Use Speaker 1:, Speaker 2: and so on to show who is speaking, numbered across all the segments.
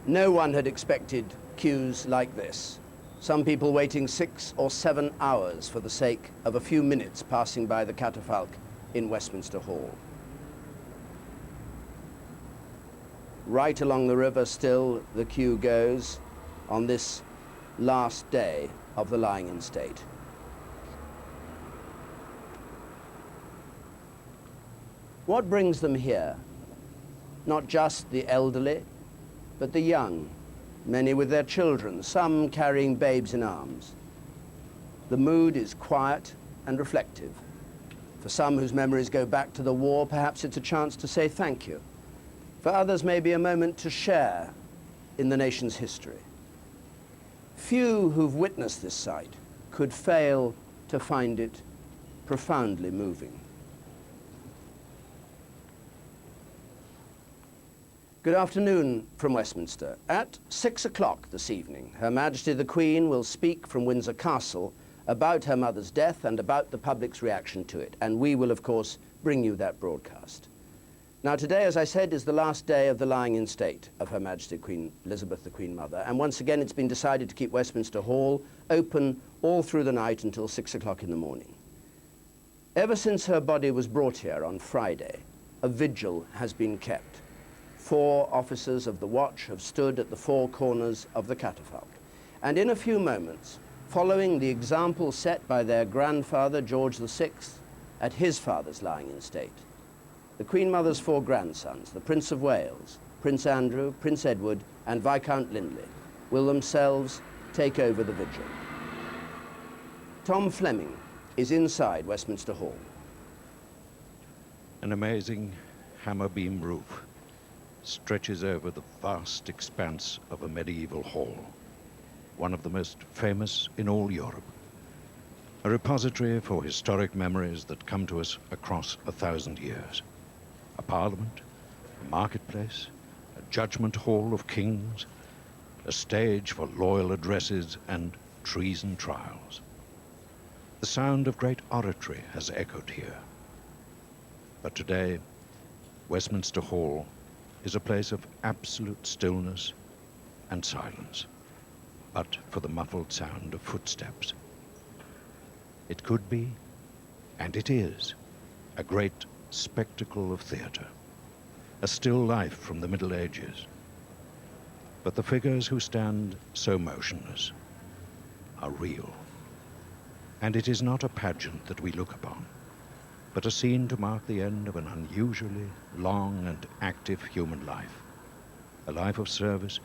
Speaker 1: No one had expected queues like this. Some people waiting 6 or 7 hours for the sake of a few minutes passing by the catafalque in Westminster Hall. Right along the river still the queue goes on this last day of the lying in state. What brings them here? Not just the elderly, but the young, many with their children, some carrying babes in arms. The mood is quiet and reflective. For some whose memories go back to the war, perhaps it's a chance to say thank you. For others, maybe a moment to share in the nation's history. Few who've witnessed this sight could fail to find it profoundly moving. Good afternoon from Westminster. At 6 o'clock this evening, Her Majesty the Queen will speak from Windsor Castle about her mother's death and about the public's reaction to it, and we will, of course, bring you that broadcast. Now, today, as I said, is the last day of the lying in state of Her Majesty Queen Elizabeth, the Queen Mother, and once again it's been decided to keep Westminster Hall open all through the night until 6 o'clock in the morning. Ever since her body was brought here on Friday, a vigil has been kept. 4 officers of the watch have stood at the 4 corners of the catafalque, and in a few moments, following the example set by their grandfather, George VI, at his father's lying in state, the Queen Mother's 4 grandsons, the Prince of Wales, Prince Andrew, Prince Edward, and Viscount Linley, will themselves take over the vigil. Tom Fleming is inside Westminster Hall.
Speaker 2: An amazing hammer beam roof stretches over the vast expanse of a medieval hall, one of the most famous in all Europe. A repository for historic memories that come to us across 1,000 years. A parliament, a marketplace, a judgment hall of kings, a stage for loyal addresses and treason trials. The sound of great oratory has echoed here. But today, Westminster Hall is a place of absolute stillness and silence, but for the muffled sound of footsteps. It could be, and it is, a great spectacle of theatre, a still life from the Middle Ages. But the figures who stand so motionless are real. And it is not a pageant that we look upon, but a scene to mark the end of an unusually long and active human life. A life of service,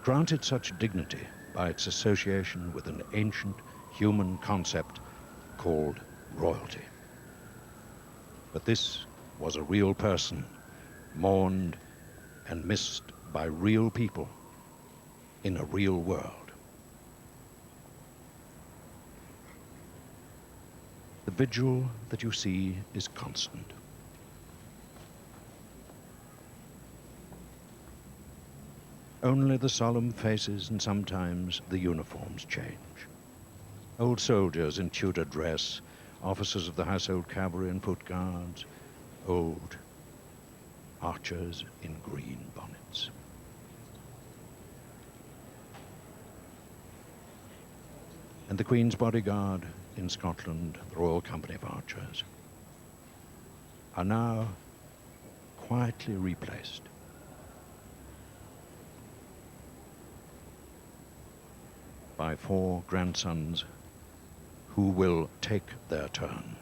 Speaker 2: granted such dignity by its association with an ancient human concept called royalty. But this was a real person, mourned and missed by real people in a real world. The vigil that you see is constant. Only the solemn faces and sometimes the uniforms change. Old soldiers in Tudor dress, officers of the Household Cavalry and Foot Guards, old archers in green bonnets. And the Queen's bodyguard in Scotland, the Royal Company of Archers, are now quietly replaced. By 4 grandsons who will take their turn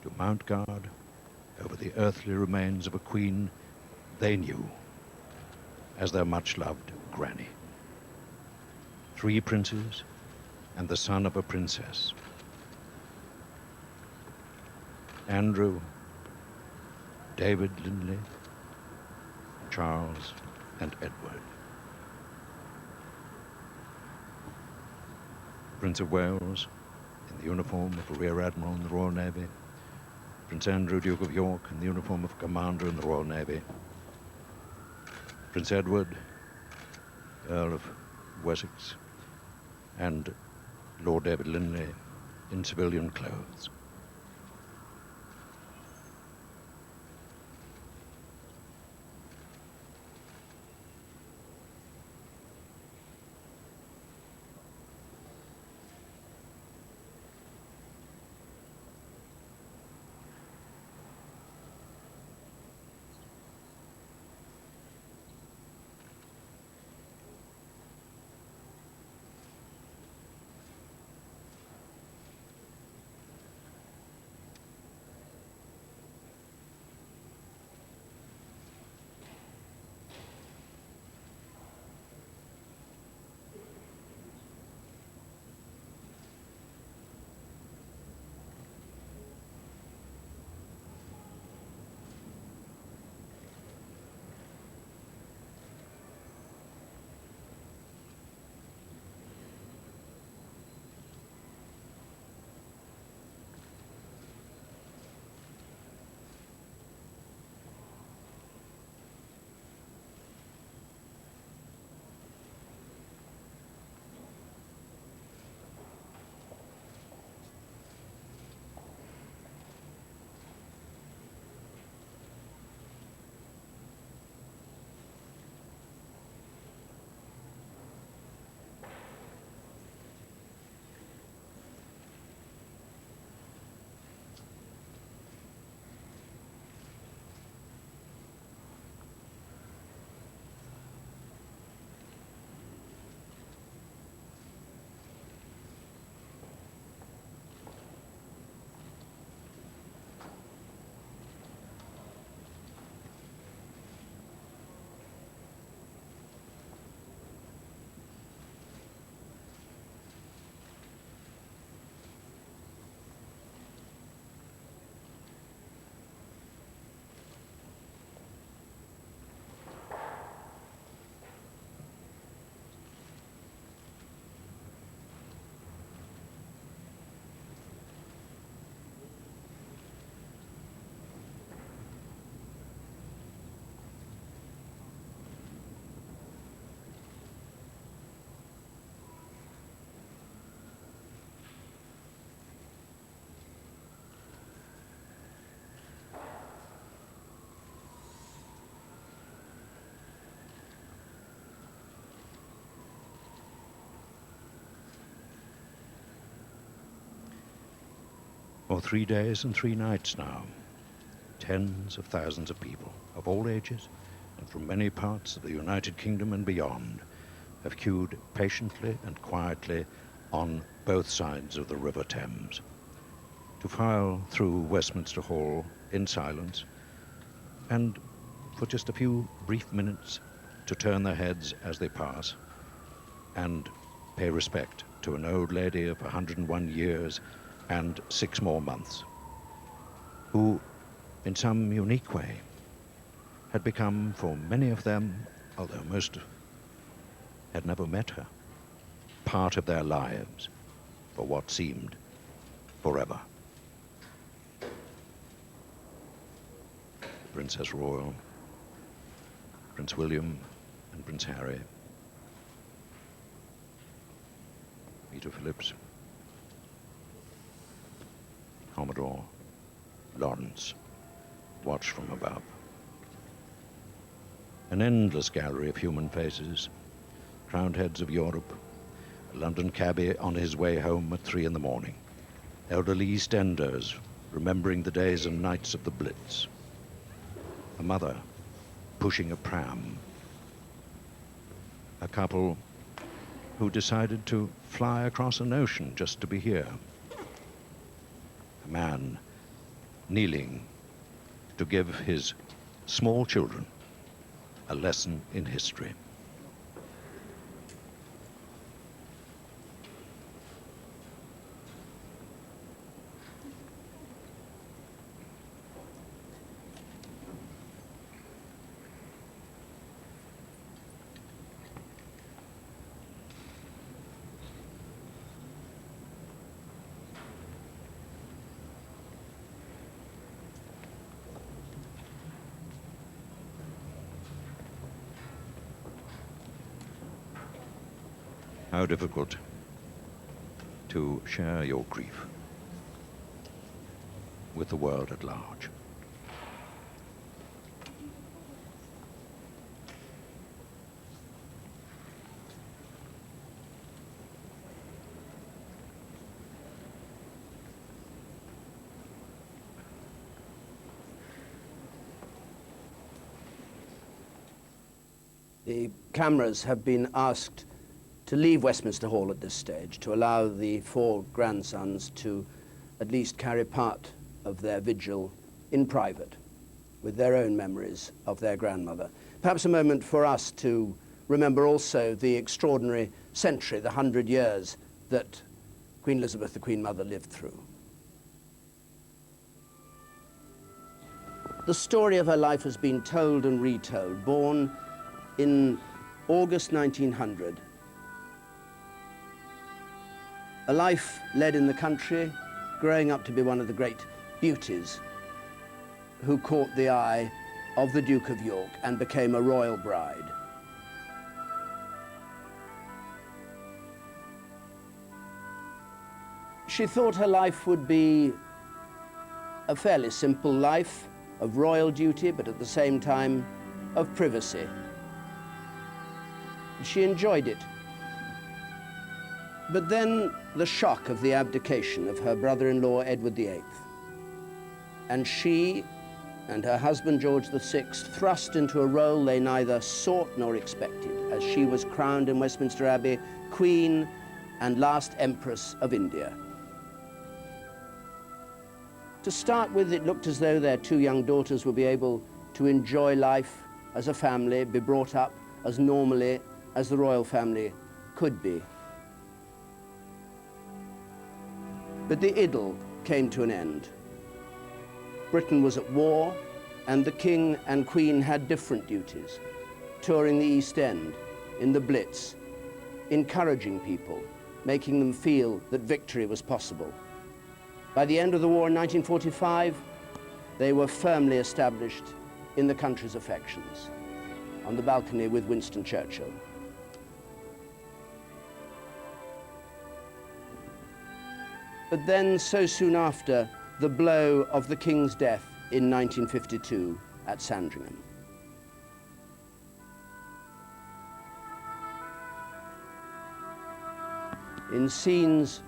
Speaker 2: to mount guard over the earthly remains of a queen they knew as their much-loved granny. 3 princes and the son of a princess. Andrew, David Linley, Charles, and Edward. Prince of Wales, in the uniform of a Rear Admiral in the Royal Navy. Prince Andrew, Duke of York, in the uniform of a Commander in the Royal Navy. Prince Edward, Earl of Wessex, and Lord David Linley in civilian clothes. For 3 days and 3 nights now, tens of thousands of people of all ages and from many parts of the United Kingdom and beyond have queued patiently and quietly on both sides of the River Thames to file through Westminster Hall in silence and for just a few brief minutes to turn their heads as they pass and pay respect to an old lady of 101 years and 6 more months, who, in some unique way, had become, for many of them, although most had never met her, part of their lives for what seemed forever. Princess Royal, Prince William and Prince Harry, Peter Phillips, Commodore Lawrence watched from above. An endless gallery of human faces, crowned heads of Europe, a London cabbie on his way home at 3 in the morning, elderly East Enders remembering the days and nights of the Blitz, a mother pushing a pram, a couple who decided to fly across an ocean just to be here, a man kneeling to give his small children a lesson in history. How difficult to share your grief with the world at large.
Speaker 1: The cameras have been asked to leave Westminster Hall at this stage, to allow the 4 grandsons to at least carry part of their vigil in private, with their own memories of their grandmother. Perhaps a moment for us to remember also the extraordinary century, the 100 years that Queen Elizabeth, the Queen Mother, lived through. The story of her life has been told and retold. Born in August 1900, a life led in the country, growing up to be one of the great beauties who caught the eye of the Duke of York and became a royal bride. She thought her life would be a fairly simple life of royal duty, but at the same time of privacy. She enjoyed it. But then the shock of the abdication of her brother-in-law, Edward VIII, and she and her husband, George VI, thrust into a role they neither sought nor expected, as she was crowned in Westminster Abbey Queen and last Empress of India. To start with, it looked as though their 2 young daughters would be able to enjoy life as a family, be brought up as normally as the royal family could be. But the idyll came to an end. Britain was at war, and the King and Queen had different duties, touring the East End, in the Blitz, encouraging people, making them feel that victory was possible. By the end of the war in 1945, they were firmly established in the country's affections, on the balcony with Winston Churchill. But then, so soon after, the blow of the King's death in 1952 at Sandringham. In scenes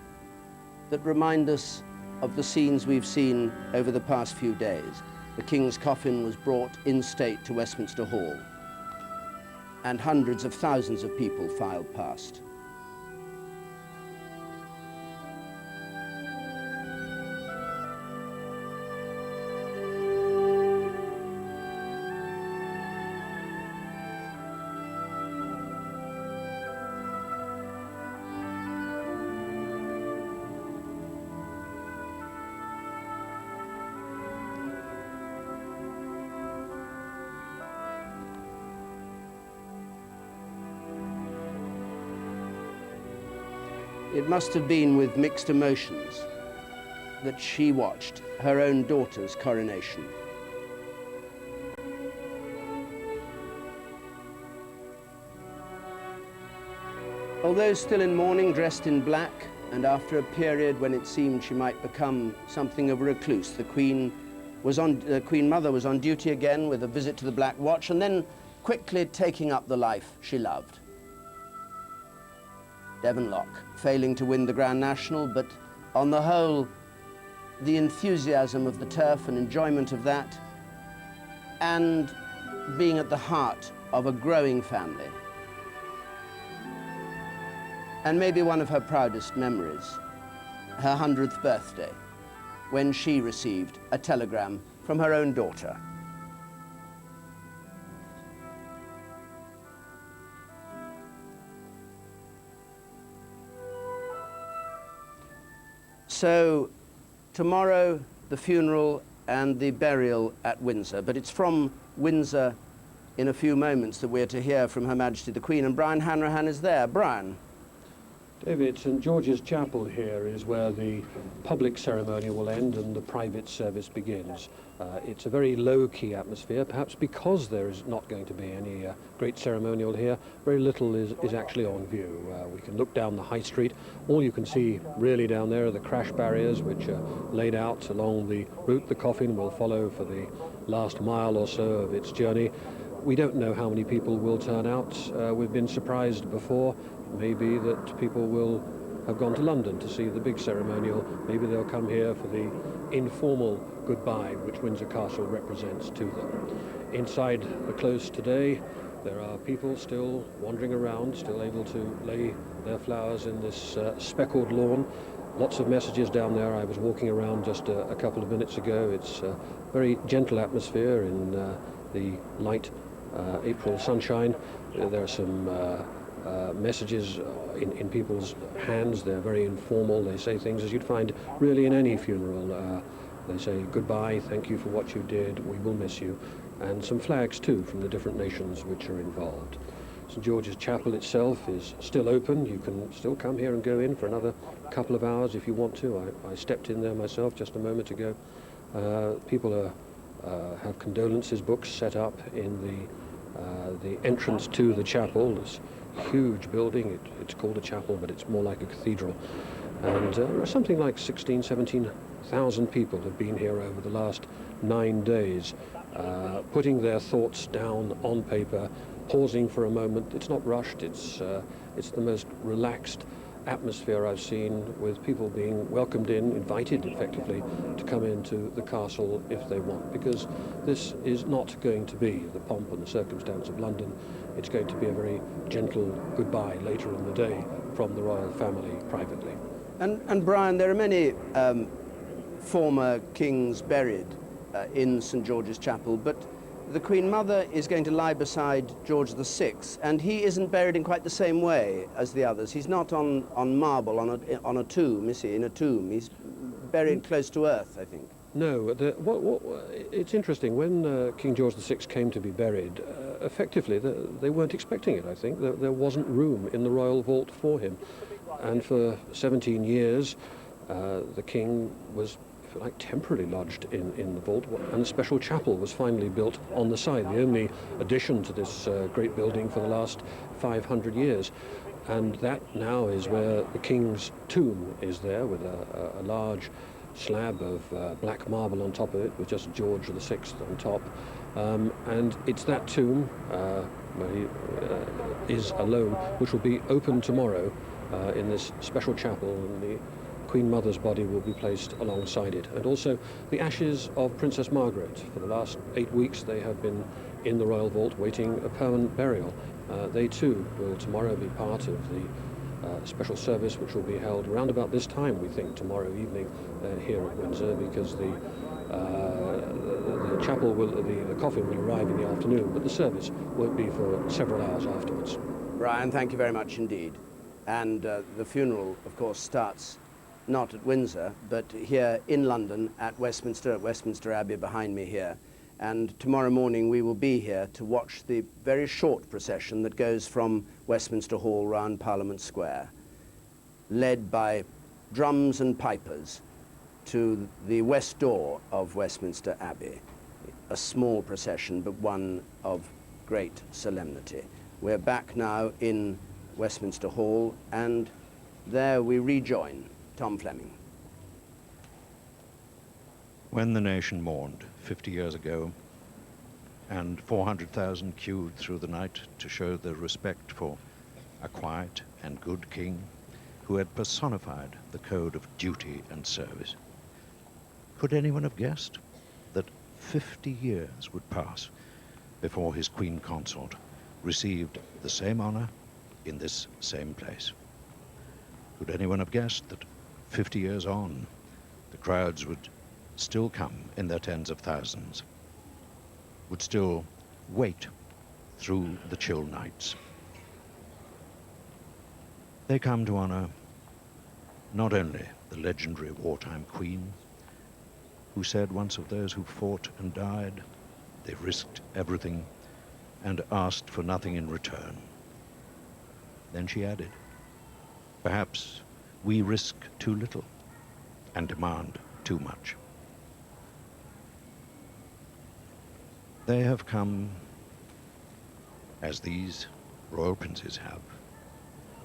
Speaker 1: that remind us of the scenes we've seen over the past few days. The King's coffin was brought in state to Westminster Hall, and hundreds of thousands of people filed past. It must have been with mixed emotions that she watched her own daughter's coronation. Although still in mourning, dressed in black, and after a period when it seemed she might become something of a recluse, the Queen Mother was on duty again with a visit to the Black Watch, and then quickly taking up the life she loved. Devon Loch, failing to win the Grand National, but on the whole, the enthusiasm of the turf and enjoyment of that, and being at the heart of a growing family. And maybe one of her proudest memories, her 100th birthday, when she received a telegram from her own daughter. So tomorrow, the funeral and the burial at Windsor, but it's from Windsor in a few moments that we're to hear from Her Majesty the Queen, and Brian Hanrahan is there. Brian.
Speaker 3: David, St George's Chapel here is where the public ceremony will end and the private service begins. It's a very low-key atmosphere, perhaps because there is not going to be any great ceremonial here. Very little is actually on view. We can look down the High Street. All you can see really down there are the crash barriers which are laid out along the route the coffin will follow for the last mile or so of its journey. We don't know how many people will turn out. We've been surprised before. Maybe that people will have gone to London to see the big ceremonial. Maybe they'll come here for the informal goodbye which Windsor Castle represents to them. Inside the close today, there are people still wandering around, still able to lay their flowers in this speckled lawn. Lots of messages down there. I was walking around just a couple of minutes ago. It's a very gentle atmosphere in the light April sunshine. There are some messages in people's hands. They're very informal. They say things as you'd find really in any funeral. They say goodbye, thank you for what you did, we will miss you, and some flags too from the different nations which are involved. St George's Chapel itself is still open. You can still come here and go in for another couple of hours if you want to. I stepped in there myself just a moment ago. People have condolences books set up in the entrance to the chapel. This huge building. It's called a chapel, but it's more like a cathedral. And something like 17,000 people have been here over the last 9 days, putting their thoughts down on paper, pausing for a moment. It's not rushed. It's the most relaxed atmosphere I've seen, with people being welcomed in, invited effectively to come into the castle if they want, because this is not going to be the pomp and the circumstance of London. It's going to be a very gentle goodbye later in the day from the royal family privately.
Speaker 1: And Brian, there are many former kings buried in St George's Chapel, but the Queen Mother is going to lie beside George VI, and he isn't buried in quite the same way as the others. He's not on marble, on a tomb, is he? In a tomb. He's buried close to earth, I think.
Speaker 3: No, it's interesting. When King George VI came to be buried, effectively they weren't expecting it, I think. There wasn't room in the royal vault for him. And for 17 years, the king was, if you like, temporarily lodged in the vault, and a special chapel was finally built on the side, the only addition to this great building for the last 500 years. And that now is where the king's tomb is there, with a large slab of black marble on top of it, with just George VI on top. And it's that tomb, where he is alone, which will be open tomorrow in this special chapel in the Queen Mother's body will be placed alongside it, and also the ashes of Princess Margaret. For the last 8 weeks they have been in the Royal Vault waiting a permanent burial. They too will tomorrow be part of the special service which will be held around about this time, we think, tomorrow evening here at Windsor, because the chapel will, the coffin will arrive in the afternoon, but the service won't be for several hours afterwards.
Speaker 1: Brian, thank you very much indeed. And the funeral, of course, starts not at Windsor, but here in London at Westminster Abbey behind me here. And tomorrow morning we will be here to watch the very short procession that goes from Westminster Hall round Parliament Square, led by drums and pipers to the west door of Westminster Abbey. A small procession, but one of great solemnity. We're back now in Westminster Hall, and there we rejoin Tom Fleming.
Speaker 2: When the nation mourned 50 years ago, and 400,000 queued through the night to show their respect for a quiet and good king who had personified the code of duty and service, could anyone have guessed that 50 years would pass before his queen consort received the same honor in this same place? Could anyone have guessed that 50 years on, the crowds would still come in their tens of thousands, would still wait through the chill nights? They come to honor not only the legendary wartime queen, who said once of those who fought and died, they risked everything and asked for nothing in return. Then she added, perhaps we risk too little and demand too much. They have come, as these royal princes have,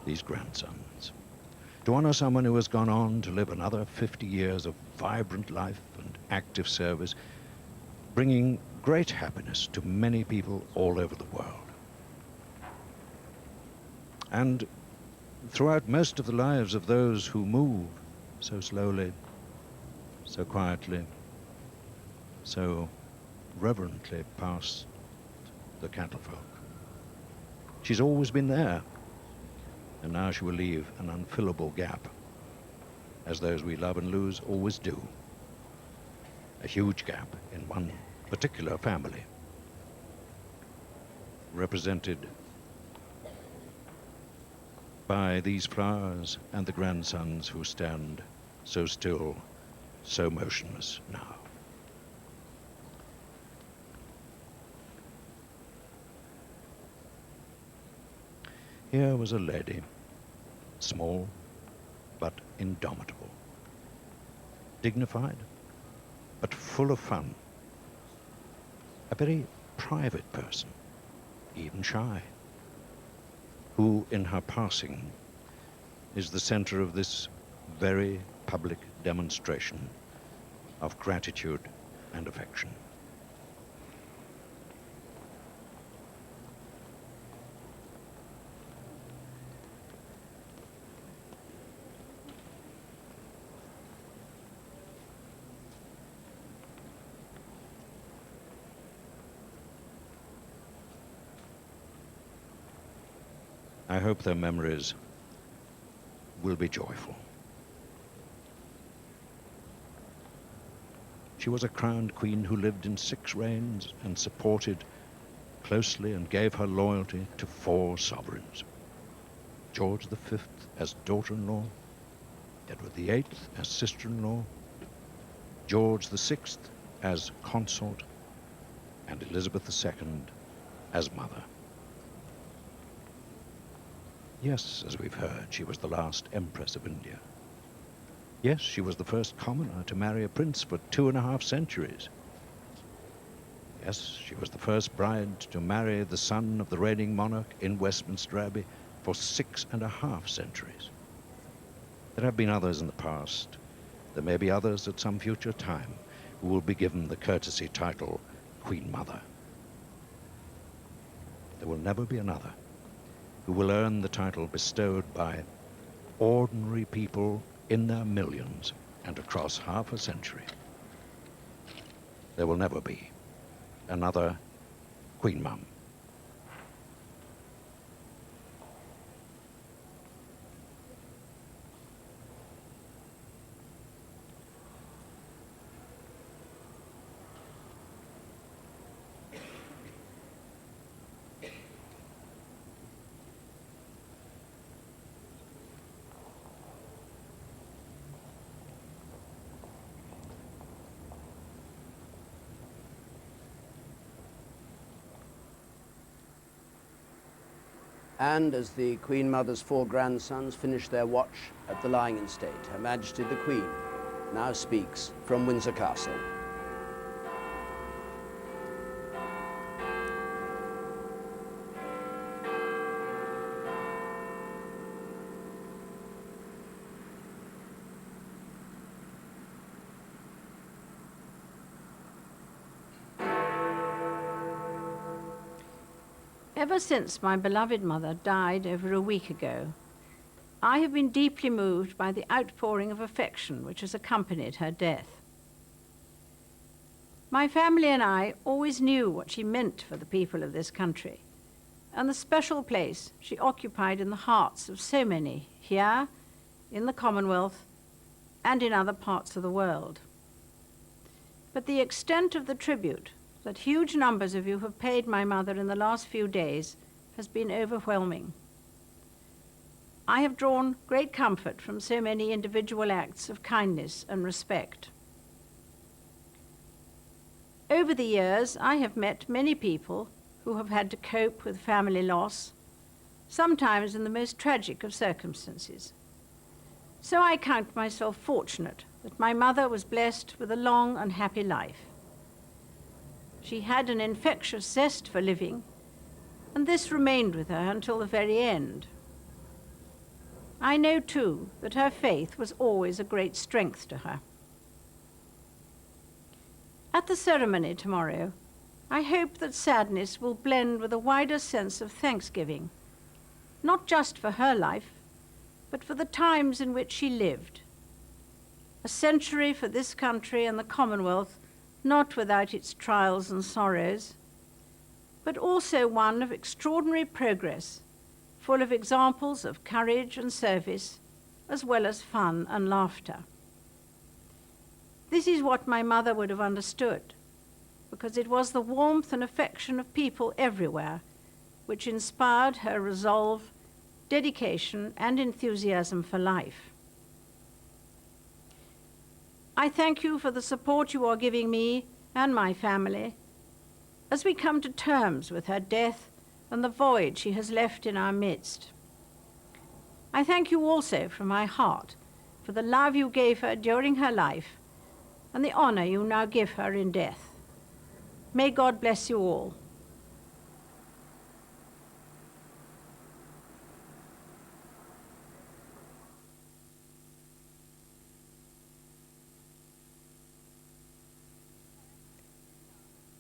Speaker 2: these grandsons, to honor someone who has gone on to live another 50 years of vibrant life and active service, bringing great happiness to many people all over the world. And throughout most of the lives of those who move so slowly, so quietly, so reverently past the cattle-folk, she's always been there, and now she will leave an unfillable gap, as those we love and lose always do. A huge gap in one particular family, represented by these flowers and the grandsons who stand so still, so motionless now. Here was a lady, small but indomitable, dignified but full of fun, a very private person, even shy, who in her passing is the center of this very public demonstration of gratitude and affection. I hope their memories will be joyful. She was a crowned queen who lived in 6 reigns and supported closely and gave her loyalty to 4 sovereigns. George V as daughter-in-law, Edward VIII as sister-in-law, George VI as consort, and Elizabeth II as mother. Yes, as we've heard, she was the last Empress of India. Yes, she was the first commoner to marry a prince for 2.5 centuries. Yes, she was the first bride to marry the son of the reigning monarch in Westminster Abbey for 6.5 centuries. There have been others in the past. There may be others at some future time who will be given the courtesy title Queen Mother. There will never be another who will earn the title bestowed by ordinary people in their millions and across half a century. There will never be another Queen Mum.
Speaker 1: And as the Queen Mother's 4 grandsons finish their watch at the lying-in state, Her Majesty the Queen now speaks from Windsor Castle.
Speaker 4: Ever since my beloved mother died over a week ago, I have been deeply moved by the outpouring of affection which has accompanied her death. My family and I always knew what she meant for the people of this country, and the special place she occupied in the hearts of so many here, in the Commonwealth, and in other parts of the world. But the extent of the tribute that huge numbers of you have paid my mother in the last few days has been overwhelming. I have drawn great comfort from so many individual acts of kindness and respect. Over the years, I have met many people who have had to cope with family loss, sometimes in the most tragic of circumstances. So I count myself fortunate that my mother was blessed with a long and happy life. She had an infectious zest for living, and this remained with her until the very end. I know, too, that her faith was always a great strength to her. At the ceremony tomorrow, I hope that sadness will blend with a wider sense of thanksgiving, not just for her life, but for the times in which she lived. A century for this country and the Commonwealth, not without its trials and sorrows, but also one of extraordinary progress, full of examples of courage and service, as well as fun and laughter. This is what my mother would have understood, because it was the warmth and affection of people everywhere which inspired her resolve, dedication, and enthusiasm for life. I thank you for the support you are giving me and my family as we come to terms with her death and the void she has left in our midst. I thank you also from my heart for the love you gave her during her life and the honor you now give her in death. May God bless you all.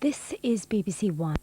Speaker 5: This is BBC One.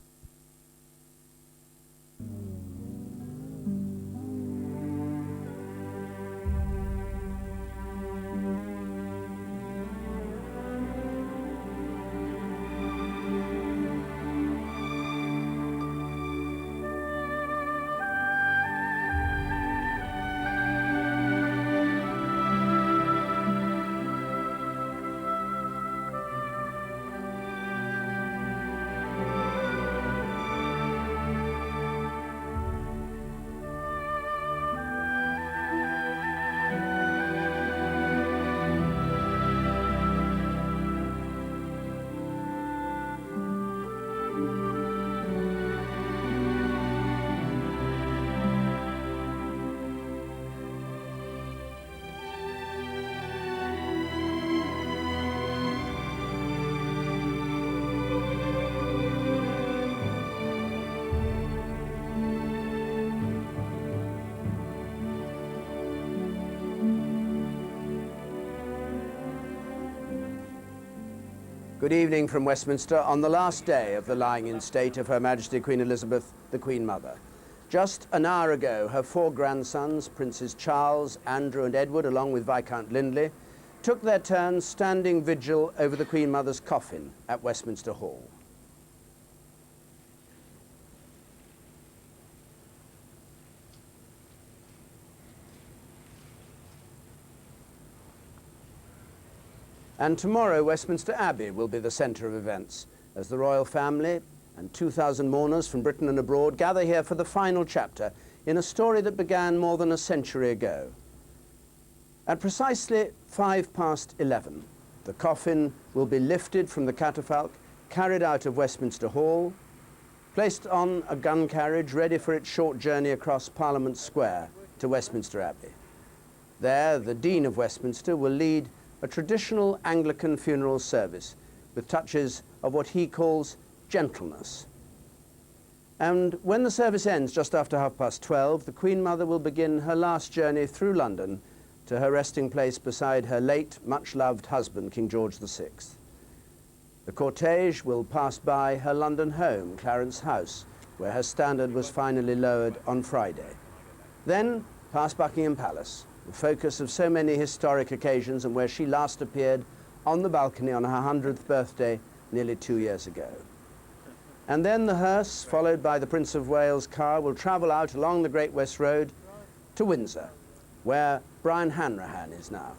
Speaker 1: Good evening from Westminster on the last day of the lying-in state of Her Majesty Queen Elizabeth, the Queen Mother. Just an hour ago, her 4 grandsons, Princes Charles, Andrew and Edward, along with Viscount Lindley, took their turns standing vigil over the Queen Mother's coffin at Westminster Hall. And tomorrow, Westminster Abbey will be the centre of events, as the royal family and 2,000 mourners from Britain and abroad gather here for the final chapter in a story that began more than a century ago. At precisely 11:05, the coffin will be lifted from the catafalque, carried out of Westminster Hall, placed on a gun carriage ready for its short journey across Parliament Square to Westminster Abbey. There, the Dean of Westminster will lead a traditional Anglican funeral service with touches of what he calls gentleness. And when the service ends just after 12:30, the Queen Mother will begin her last journey through London to her resting place beside her late, much-loved husband, King George VI. The cortege will pass by her London home, Clarence House, where her standard was finally lowered on Friday. Then past Buckingham Palace, the focus of so many historic occasions and where she last appeared on the balcony on her 100th birthday nearly 2 years ago. And then the hearse, followed by the Prince of Wales' car, will travel out along the Great West Road to Windsor, where Brian Hanrahan is now.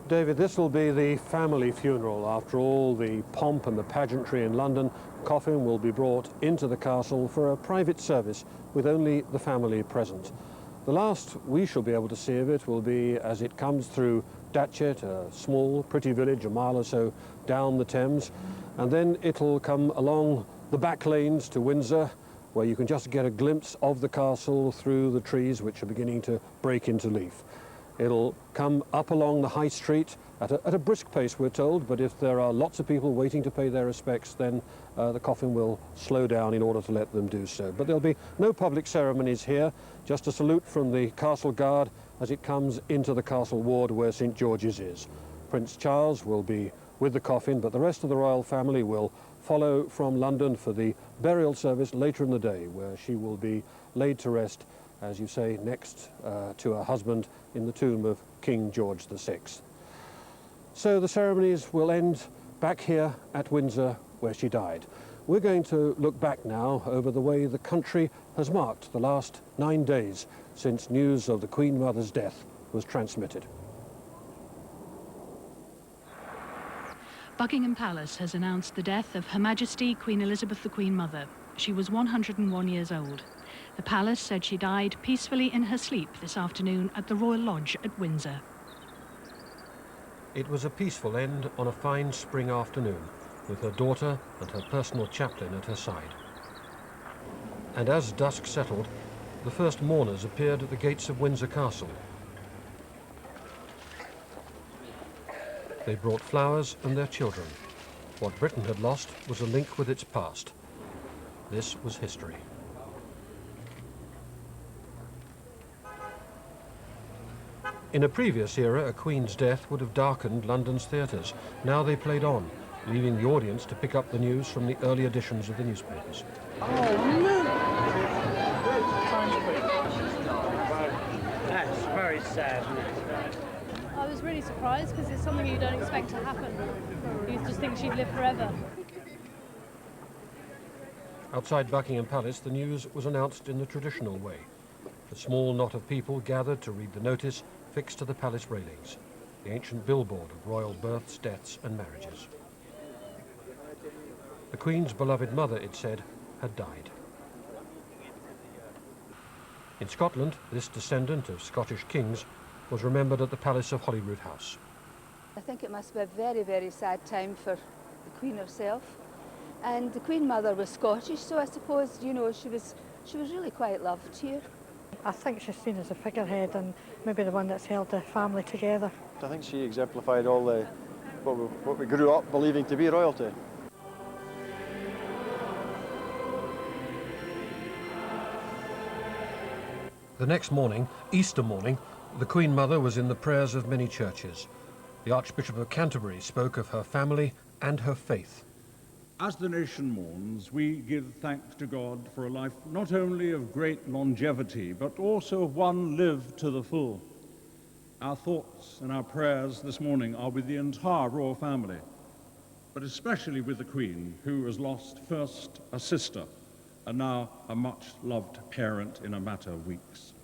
Speaker 3: David, this will be the family funeral. After all the pomp and the pageantry in London, coffin will be brought into the castle for a private service with only the family present. The last we shall be able to see of it will be as it comes through Datchet, a small, pretty village a mile or so down the Thames, and then it'll come along the back lanes to Windsor, where you can just get a glimpse of the castle through the trees which are beginning to break into leaf. It'll come up along the High Street at a brisk pace, we're told, but if there are lots of people waiting to pay their respects, then the coffin will slow down in order to let them do so. But there'll be no public ceremonies here, just a salute from the Castle Guard as it comes into the Castle Ward where St George's is. Prince Charles will be with the coffin, but the rest of the royal family will follow from London for the burial service later in the day, where she will be laid to rest, as you say, next to her husband in the tomb of King George VI. So the ceremonies will end back here at Windsor, where she died. We're going to look back now over the way the country has marked the last 9 days since news of the Queen Mother's death was transmitted.
Speaker 5: Buckingham Palace has announced the death of Her Majesty Queen Elizabeth the Queen Mother. She was 101 years old. The palace said she died peacefully in her sleep this afternoon at the Royal Lodge at Windsor.
Speaker 3: It was a peaceful end on a fine spring afternoon, with her daughter and her personal chaplain at her side. And as dusk settled, the first mourners appeared at the gates of Windsor Castle. They brought flowers and their children. What Britain had lost was a link with its past. This was history. In a previous era, a Queen's death would have darkened London's theatres. Now they played on, leaving the audience to pick up the news from the early editions of the newspapers.
Speaker 6: That's very sad.
Speaker 7: I was really surprised because it's something you don't expect to happen. You just think she'd live forever.
Speaker 3: Outside Buckingham Palace, the news was announced in the traditional way. A small knot of people gathered to read the notice fixed to the palace railings, the ancient billboard of royal births, deaths and marriages. The Queen's beloved mother, it said, had died. In Scotland, this descendant of Scottish kings was remembered at the Palace of Holyrood House.
Speaker 8: I think it must be a very, very sad time for the Queen herself. And the Queen Mother was Scottish, so I suppose, you know, she was really quite loved here.
Speaker 9: I think she's seen as a figurehead and maybe the one that's held the family together.
Speaker 10: I think she exemplified all the what we grew up believing to be royalty.
Speaker 3: The next morning, Easter morning, the Queen Mother was in the prayers of many churches. The Archbishop of Canterbury spoke of her family and her faith.
Speaker 11: As the nation mourns, we give thanks to God for a life not only of great longevity, but also one lived to the full. Our thoughts and our prayers this morning are with the entire royal family, but especially with the Queen, who has lost first a sister and now a much-loved parent in a matter of weeks.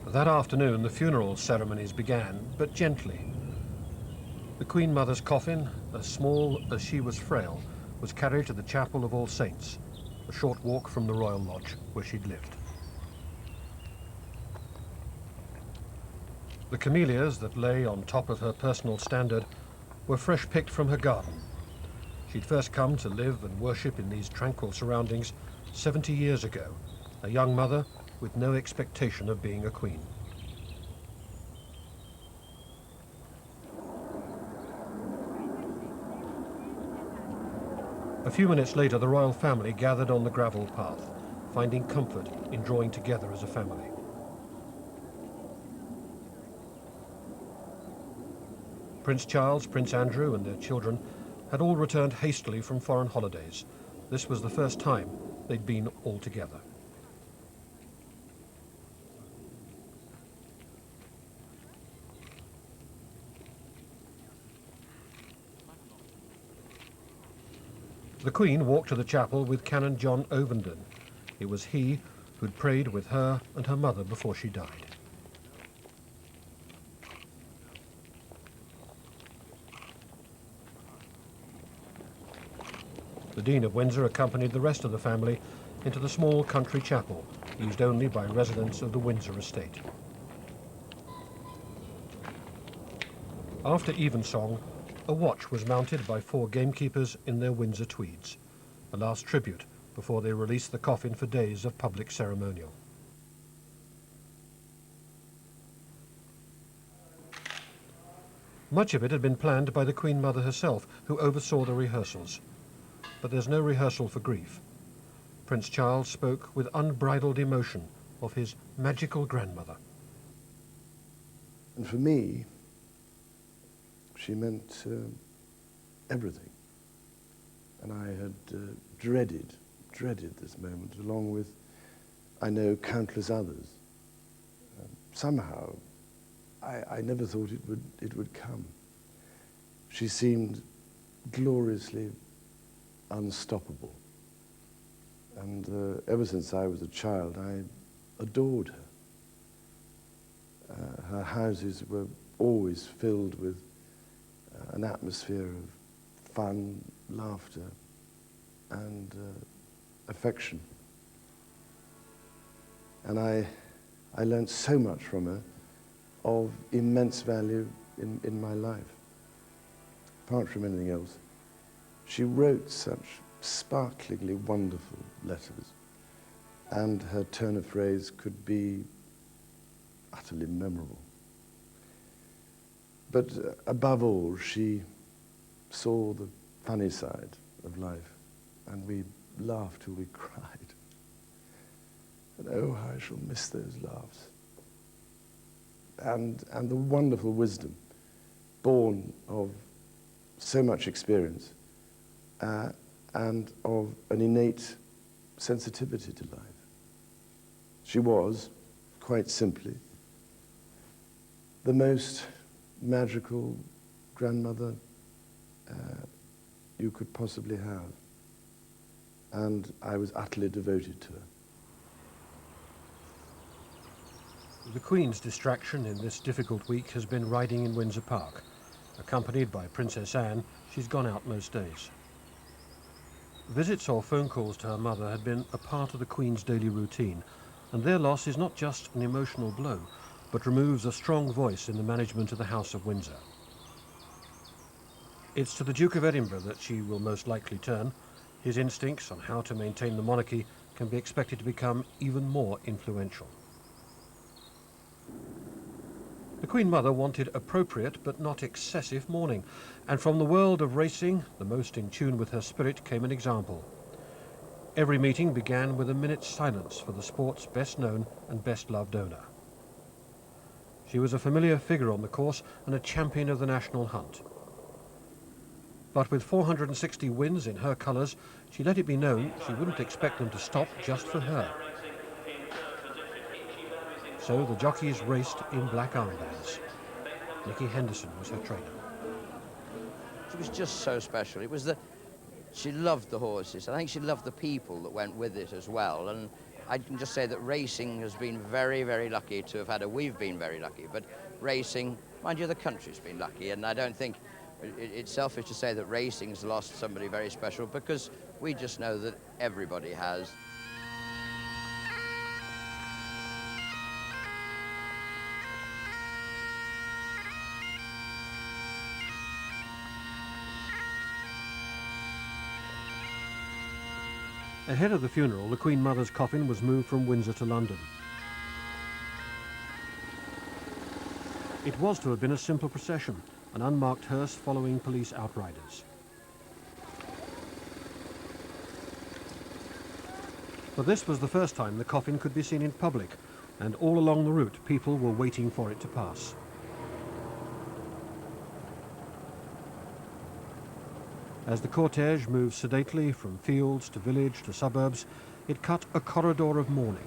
Speaker 3: That afternoon, the funeral ceremonies began, but gently. The Queen Mother's coffin, as small as she was frail, was carried to the Chapel of All Saints, a short walk from the Royal Lodge where she'd lived. The camellias that lay on top of her personal standard were fresh picked from her garden. She'd first come to live and worship in these tranquil surroundings 70 years ago, a young mother with no expectation of being a queen. A few minutes later, the royal family gathered on the gravel path, finding comfort in drawing together as a family. Prince Charles, Prince Andrew and their children had all returned hastily from foreign holidays. This was the first time they'd been all together. The Queen walked to the chapel with Canon John Ovenden. It was he who'd prayed with her and her mother before she died. The Dean of Windsor accompanied the rest of the family into the small country chapel, used only by residents of the Windsor estate. After evensong, a watch was mounted by 4 gamekeepers in their Windsor tweeds, a last tribute before they released the coffin for days of public ceremonial. Much of it had been planned by the Queen Mother herself, who oversaw the rehearsals. But there's no rehearsal for grief. Prince Charles spoke with unbridled emotion of his magical grandmother.
Speaker 12: And for me, she meant everything. And I had dreaded this moment, along with, I know, countless others. Somehow, I never thought it would come. She seemed gloriously unstoppable. And ever since I was a child, I adored her. Her houses were always filled with an atmosphere of fun, laughter, and affection. And I learned so much from her of immense value in my life. Apart from anything else, she wrote such sparklingly wonderful letters, and her turn of phrase could be utterly memorable. But above all, she saw the funny side of life, and we laughed till we cried. And oh, how I shall miss those laughs. And the wonderful wisdom born of so much experience and of an innate sensitivity to life. She was, quite simply, the most magical grandmother you could possibly have. And I was utterly devoted to her.
Speaker 3: The Queen's distraction in this difficult week has been riding in Windsor Park. Accompanied by Princess Anne, she's gone out most days. Visits or phone calls to her mother had been a part of the Queen's daily routine, and their loss is not just an emotional blow, but removes a strong voice in the management of the House of Windsor. It's to the Duke of Edinburgh that she will most likely turn. His instincts on how to maintain the monarchy can be expected to become even more influential. The Queen Mother wanted appropriate but not excessive mourning, and from the world of racing, the most in tune with her spirit, came an example. Every meeting began with a minute's silence for the sport's best known and best loved owner. She was a familiar figure on the course and a champion of the national hunt. But with 460 wins in her colours, she let it be known she wouldn't expect them to stop just for her. So the jockeys raced in black armbands. Nicky Henderson was her trainer.
Speaker 13: She was just so special. It was she loved the horses. I think she loved the people that went with it as well. And I can just say that racing has been very, very lucky to have had her. We've been very lucky, but racing, mind you, the country's been lucky. And I don't think it's selfish to say that racing's lost somebody very special, because we just know that everybody has.
Speaker 3: Ahead of the funeral, the Queen Mother's coffin was moved from Windsor to London. It was to have been a simple procession, an unmarked hearse following police outriders. But this was the first time the coffin could be seen in public, and all along the route people were waiting for it to pass. As the cortege moved sedately from fields to village to suburbs, it cut a corridor of mourning.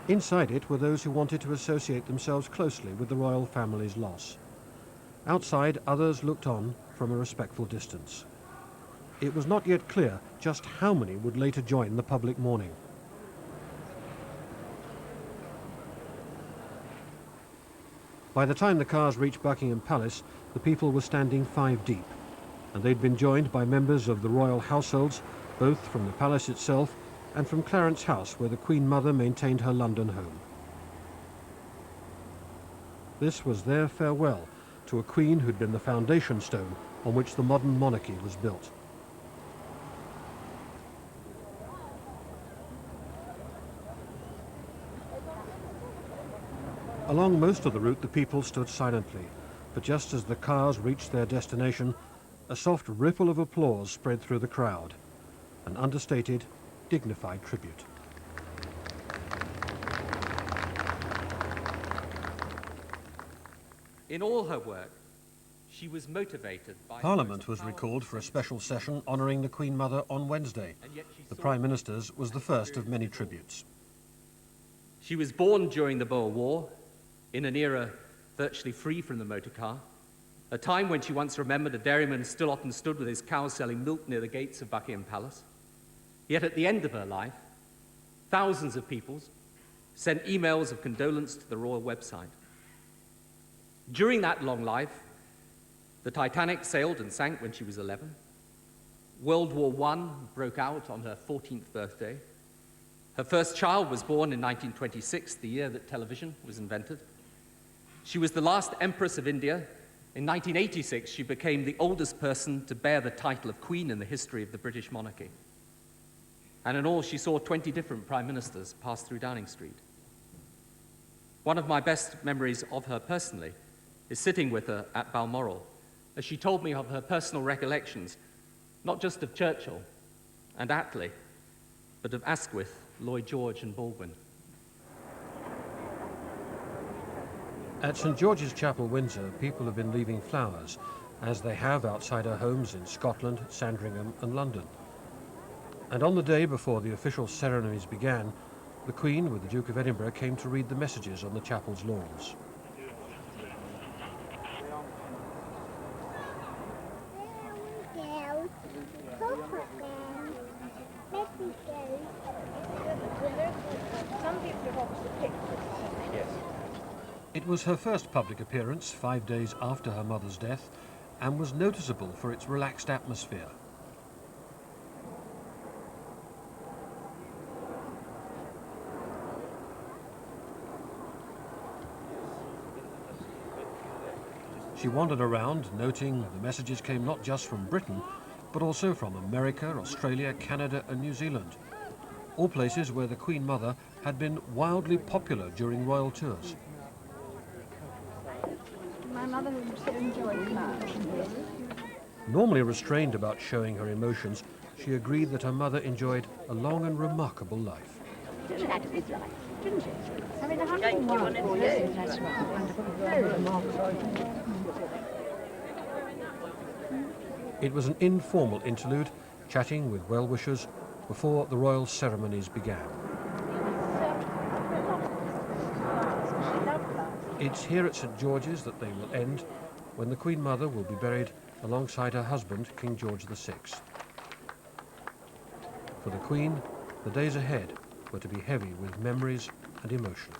Speaker 3: Inside it were those who wanted to associate themselves closely with the royal family's loss. Outside, others looked on from a respectful distance. It was not yet clear just how many would later join the public mourning. By the time the cars reached Buckingham Palace, the people were standing 5 deep, and they'd been joined by members of the royal households, both from the palace itself and from Clarence House, where the Queen Mother maintained her London home. This was their farewell to a queen who'd been the foundation stone on which the modern monarchy was built. Along most of the route, the people stood silently, but just as the cars reached their destination, a soft ripple of applause spread through the crowd, an understated, dignified tribute.
Speaker 14: In all her work, she was motivated by...
Speaker 3: Parliament was recalled for a special session honouring the Queen Mother on Wednesday. The Prime Minister's was the first of many tributes.
Speaker 14: She was born during the Boer War, in an era virtually free from the motor car, a time when she once remembered a dairyman still often stood with his cows selling milk near the gates of Buckingham Palace. Yet at the end of her life, thousands of people sent emails of condolence to the royal website. During that long life, the Titanic sailed and sank when she was 11. World War I broke out on her 14th birthday. Her first child was born in 1926, the year that television was invented. She was the last Empress of India. In 1986, she became the oldest person to bear the title of Queen in the history of the British monarchy. And in all, she saw 20 different prime ministers pass through Downing Street. One of my best memories of her personally is sitting with her at Balmoral, as she told me of her personal recollections, not just of Churchill and Attlee, but of Asquith, Lloyd George and Baldwin.
Speaker 3: At St George's Chapel, Windsor, people have been leaving flowers, as they have outside her homes in Scotland, Sandringham and London. And on the day before the official ceremonies began, the Queen, with the Duke of Edinburgh, came to read the messages on the chapel's lawns. It was her first public appearance 5 days after her mother's death, and was noticeable for its relaxed atmosphere. She wandered around, noting the messages came not just from Britain, but also from America, Australia, Canada and New Zealand. All places where the Queen Mother had been wildly popular during royal tours.
Speaker 4: My mother enjoyed that.
Speaker 3: Normally restrained about showing her emotions, she agreed that her mother enjoyed a long and remarkable life.
Speaker 15: She had a good life, didn't she? I mean, 101 years, that's wonderful. Very remarkable.
Speaker 3: It was an informal interlude, chatting with well-wishers before the royal ceremonies began. It's here at St George's that they will end, when the Queen Mother will be buried alongside her husband, King George VI. For the Queen, the days ahead were to be heavy with memories and emotion.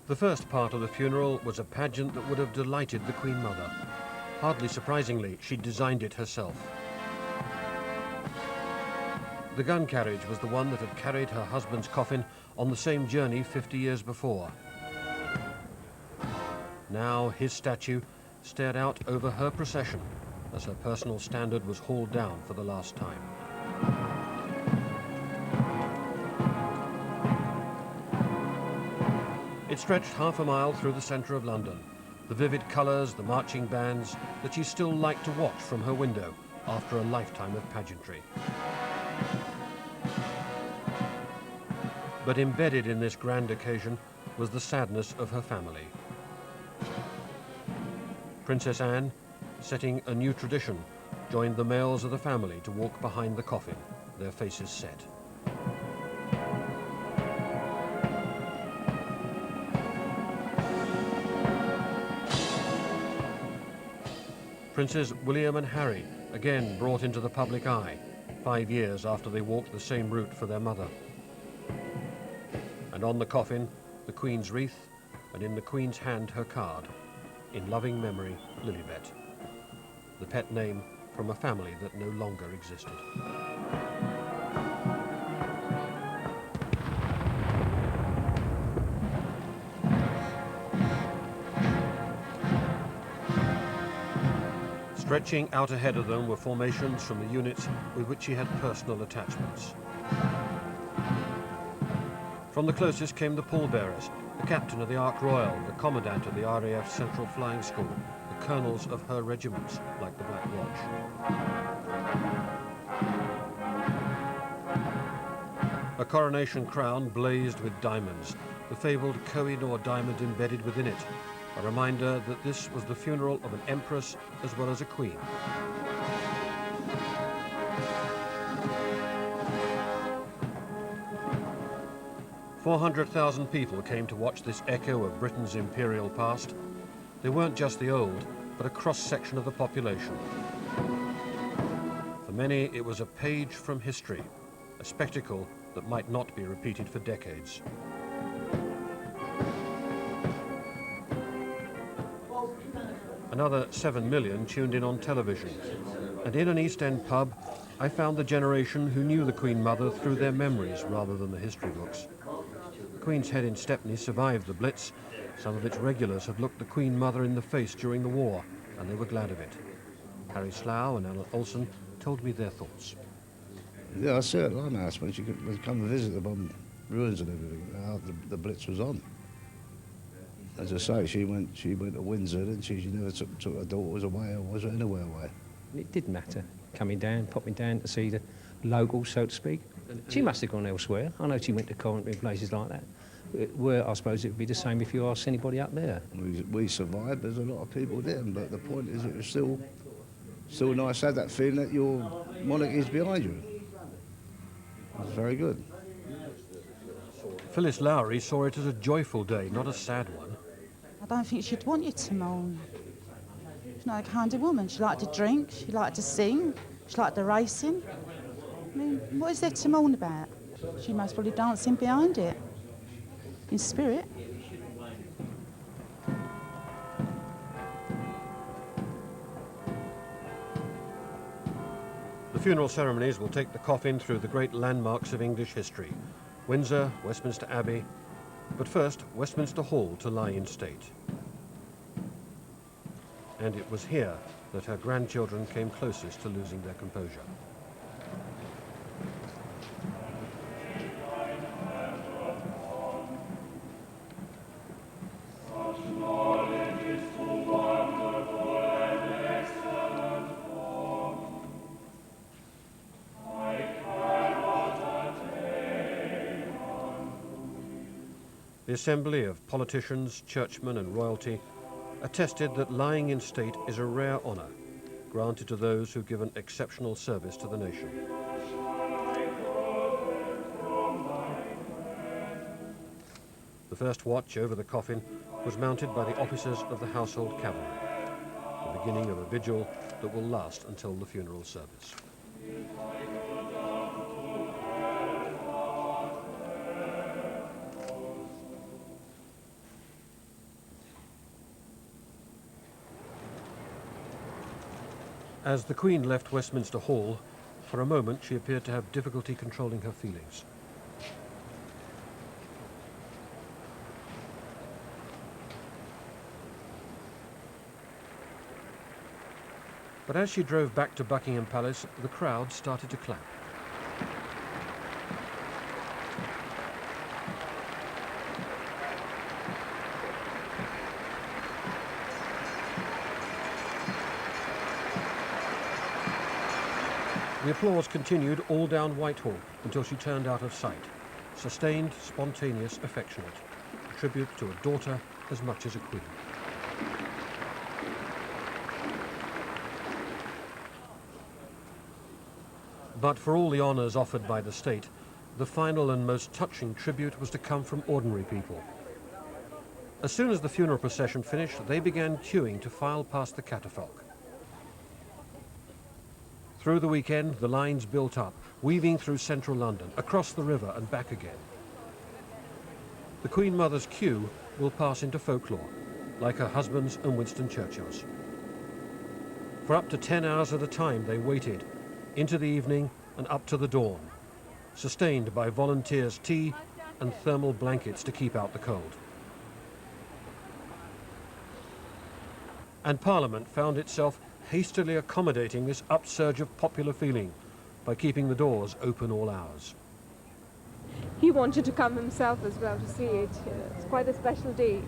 Speaker 3: The first part of the funeral was a pageant that would have delighted the Queen Mother. Hardly surprisingly, she designed it herself. The gun carriage was the one that had carried her husband's coffin on the same journey 50 years before. Now his statue stared out over her procession as her personal standard was hauled down for the last time. It stretched half a mile through the centre of London. The vivid colours, the marching bands that she still liked to watch from her window after a lifetime of pageantry. But embedded in this grand occasion was the sadness of her family. Princess Anne, setting a new tradition, joined the males of the family to walk behind the coffin, their faces set. Princes William and Harry, again brought into the public eye, 5 years after they walked the same route for their mother. And on the coffin, the Queen's wreath, and in the Queen's hand her card, in loving memory, Lilibet, the pet name from a family that no longer existed. Stretching out ahead of them were formations from the units with which she had personal attachments. From the closest came the pallbearers, the captain of the Ark Royal, the commandant of the RAF Central Flying School, the colonels of her regiments, like the Black Watch. A coronation crown blazed with diamonds, the fabled Koh-i-Noor diamond embedded within it, a reminder that this was the funeral of an empress as well as a queen. "400,000 people came to watch this echo of Britain's imperial past. They weren't just the old, but a cross-section of the population. For many, it was a page from history, a spectacle that might not be repeated for decades. Another 7 million tuned in on television, and in an East End pub, I found the generation who knew the Queen Mother through their memories rather than the history books. The Queen's Head in Stepney survived the Blitz. Some of its regulars had looked the Queen Mother in the face during the war, and they were glad of it. Harry Slough and Alan Olsen told me their thoughts.
Speaker 16: Yeah, I saw it at Limehouse when she would come and visit the bomb ruins and everything after the Blitz was on. As I say, she went to Windsor, and she never took her daughters away or was anywhere away.
Speaker 17: It didn't matter, popping down to see the locals, so to speak. She must have gone elsewhere. I know she went to Coventry and places like that. Where I suppose it would be the same if you asked anybody up there.
Speaker 16: We survived, there's a lot of people didn't, but the point is it was still nice to have that feeling that your monarchy is behind you. It was very good.
Speaker 3: Phyllis Lowry saw it as a joyful day, not a sad one.
Speaker 18: I don't think she'd want you to mourn. She's not a kind of woman. She liked to drink, she liked to sing, she liked the racing. I mean, what is there to mourn about? She most probably dancing behind it, in spirit.
Speaker 3: The funeral ceremonies will take the coffin through the great landmarks of English history. Windsor, Westminster Abbey, but first Westminster Hall to lie in state. And it was here that her grandchildren came closest to losing their composure. The assembly of politicians, churchmen and royalty attested that lying in state is a rare honour, granted to those who've given exceptional service to the nation. The first watch over the coffin was mounted by the officers of the Household Cavalry, the beginning of a vigil that will last until the funeral service. As the Queen left Westminster Hall, for a moment she appeared to have difficulty controlling her feelings. But as she drove back to Buckingham Palace, the crowd started to clap. The applause continued all down Whitehall until she turned out of sight. Sustained, spontaneous, affectionate. A tribute to a daughter as much as a queen. But for all the honours offered by the state, the final and most touching tribute was to come from ordinary people. As soon as the funeral procession finished, they began queuing to file past the catafalque. Through the weekend, the lines built up, weaving through central London, across the river and back again. The Queen Mother's queue will pass into folklore, like her husband's and Winston Churchill's. For up to 10 hours at a time they waited, into the evening and up to the dawn, sustained by volunteers' tea and thermal blankets to keep out the cold. And Parliament found itself hastily accommodating this upsurge of popular feeling by keeping the doors open all hours.
Speaker 19: He wanted to come himself as well to see it. It's quite a special day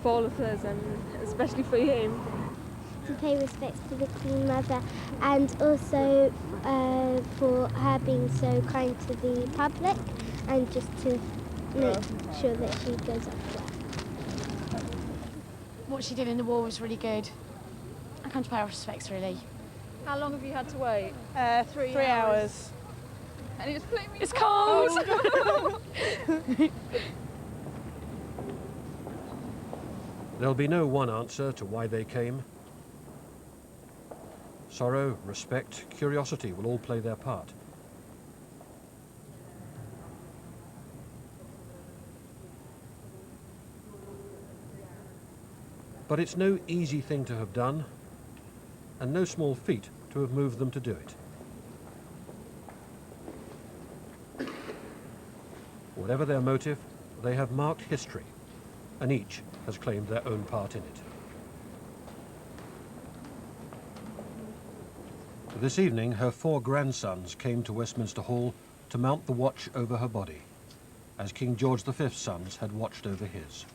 Speaker 19: for all of us, and especially for him.
Speaker 20: To pay respects to the Queen Mother, and also for her being so kind to the public, and just to make sure that she goes off well.
Speaker 21: What she did in the war was really good. I come to pay our respects, really.
Speaker 7: How long have you had to wait?
Speaker 19: 3 hours.
Speaker 7: And it's flaming
Speaker 21: It's cold!
Speaker 3: There'll be no one answer to why they came. Sorrow, respect, curiosity will all play their part. But it's no easy thing to have done, and no small feat to have moved them to do it. Whatever their motive, they have marked history, and each has claimed their own part in it. This evening, her 4 grandsons came to Westminster Hall to mount the watch over her body, as King George V's sons had watched over his.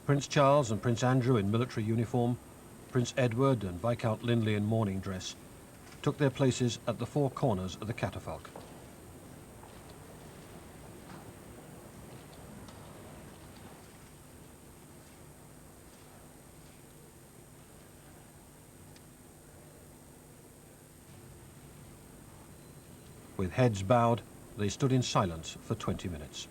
Speaker 3: Prince Charles and Prince Andrew in military uniform, Prince Edward and Viscount Linley in mourning dress, took their places at the 4 corners of the catafalque. With heads bowed, they stood in silence for 20 minutes.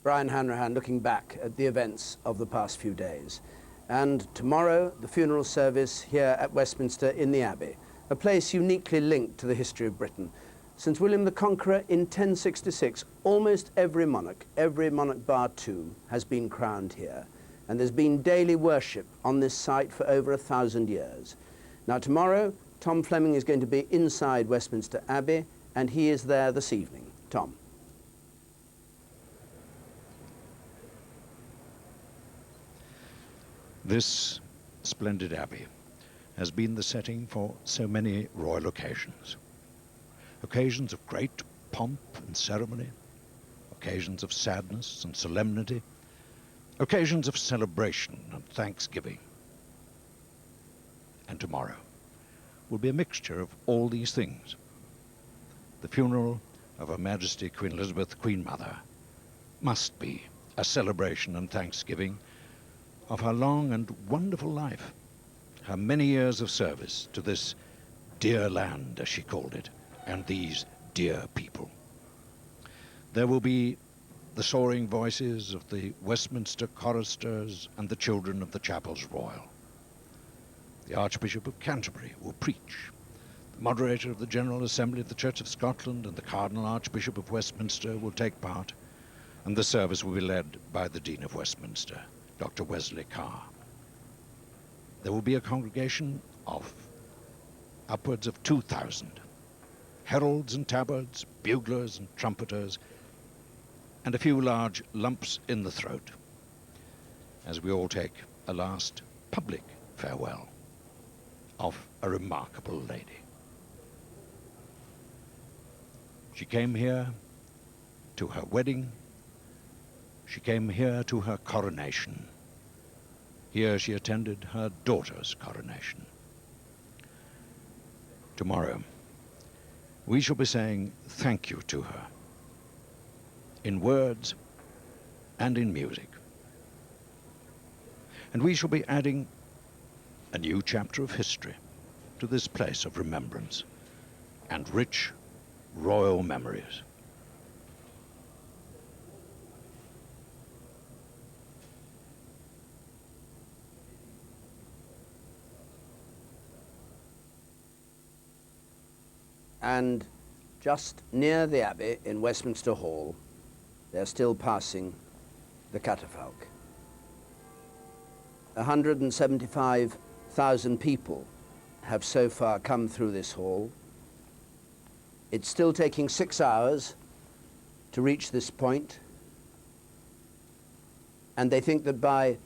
Speaker 1: Brian Hanrahan looking back at the events of the past few days. And tomorrow, the funeral service here at Westminster in the Abbey, a place uniquely linked to the history of Britain. Since William the Conqueror in 1066, almost every monarch bar 2, has been crowned here. And there's been daily worship on this site for over 1,000 years. Now tomorrow, Tom Fleming is going to be inside Westminster Abbey, and he is there this evening. Tom.
Speaker 2: This splendid abbey has been the setting for so many royal occasions. Occasions of great pomp and ceremony, occasions of sadness and solemnity, occasions of celebration and thanksgiving. And tomorrow will be a mixture of all these things. The funeral of Her Majesty Queen Elizabeth, Queen Mother, must be a celebration and thanksgiving of her long and wonderful life, her many years of service to this dear land, as she called it, and these dear people. There will be the soaring voices of the Westminster choristers and the children of the chapels royal. The Archbishop of Canterbury will preach. The moderator of the General Assembly of the Church of Scotland and the Cardinal Archbishop of Westminster will take part, and the service will be led by the Dean of Westminster, Dr. Wesley Carr. There will be a congregation of upwards of 2,000, heralds and tabards, buglers and trumpeters, and a few large lumps in the throat, as we all take a last public farewell of a remarkable lady. She came here to her wedding. She came here to her coronation. Here she attended her daughter's coronation. Tomorrow, we shall be saying thank you to her, in words and in music. And we shall be adding a new chapter of history to this place of remembrance and rich royal memories.
Speaker 1: And just near the Abbey in Westminster Hall, they're still passing the catafalque. 175,000 people have so far come through this hall. It's still taking 6 hours to reach this point, and they think that by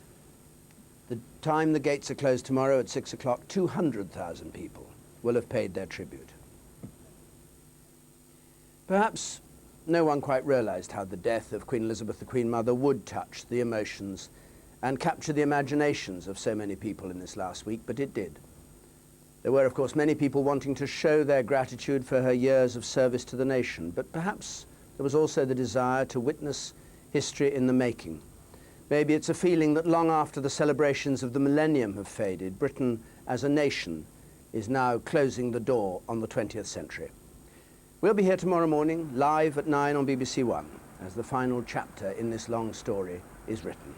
Speaker 1: the time the gates are closed tomorrow at 6 o'clock, 200,000 people will have paid their tribute. Perhaps no one quite realized how the death of Queen Elizabeth, the Queen Mother, would touch the emotions and capture the imaginations of so many people in this last week, but it did. There were, of course, many people wanting to show their gratitude for her years of service to the nation, but perhaps there was also the desire to witness history in the making. Maybe it's a feeling that long after the celebrations of the millennium have faded, Britain as a nation is now closing the door on the 20th century. We'll be here tomorrow morning, live at 9 on BBC One, as the final chapter in this long story is written.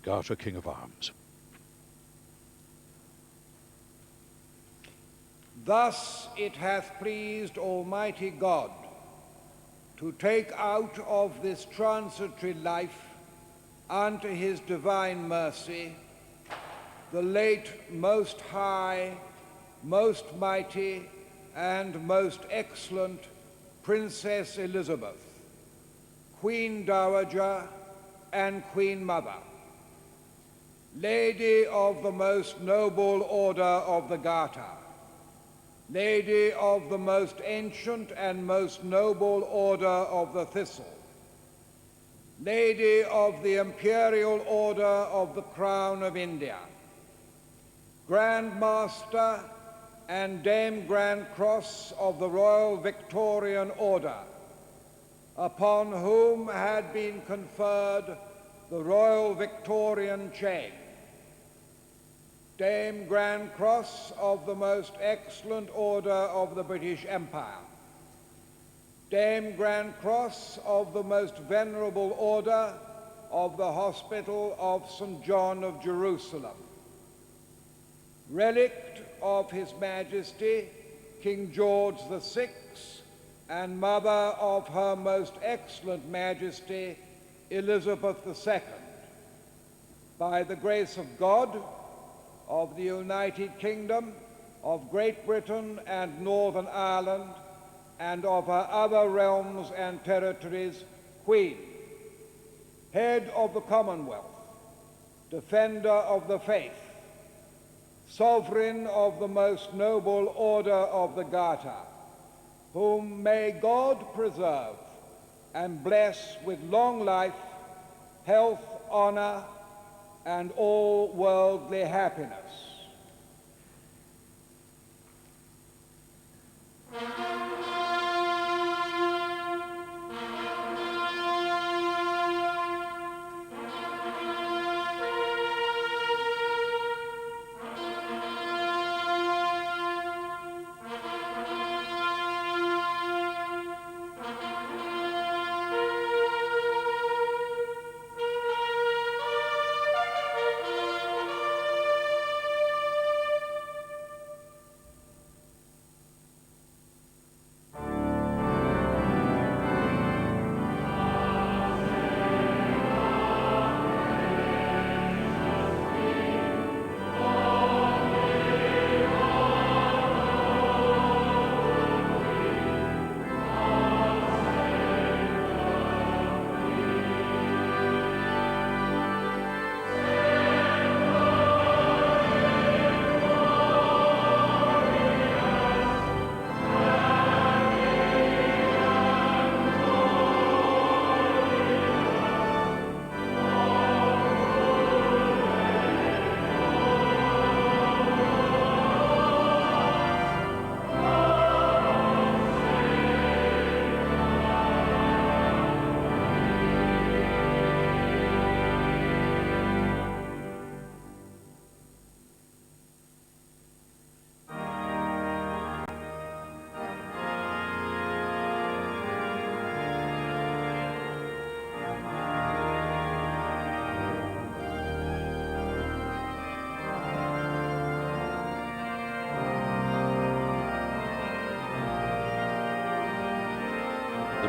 Speaker 2: Garter, King of Arms.
Speaker 5: Thus it hath pleased Almighty God to take out of this transitory life unto his divine mercy the late Most High most mighty, and most excellent Princess Elizabeth, Queen Dowager and Queen Mother, Lady of the Most Noble Order of the Garter, Lady of the Most Ancient and Most Noble Order of the Thistle, Lady of the Imperial Order of the Crown of India, Grand Master and Dame Grand Cross of the Royal Victorian Order, upon whom had been conferred the Royal Victorian chain, Dame Grand Cross of the Most Excellent Order of the British Empire, Dame Grand Cross of the Most Venerable Order of the Hospital of St. John of Jerusalem, Relict of His Majesty King George VI, and Mother of Her Most Excellent Majesty Elizabeth II, by the grace of God, of the United Kingdom, of Great Britain and Northern Ireland, and of her other realms and territories, Queen, Head of the Commonwealth, Defender of the Faith, Sovereign of the Most Noble Order of the Garter, whom may God preserve and bless with long life, health, honor, and all worldly happiness.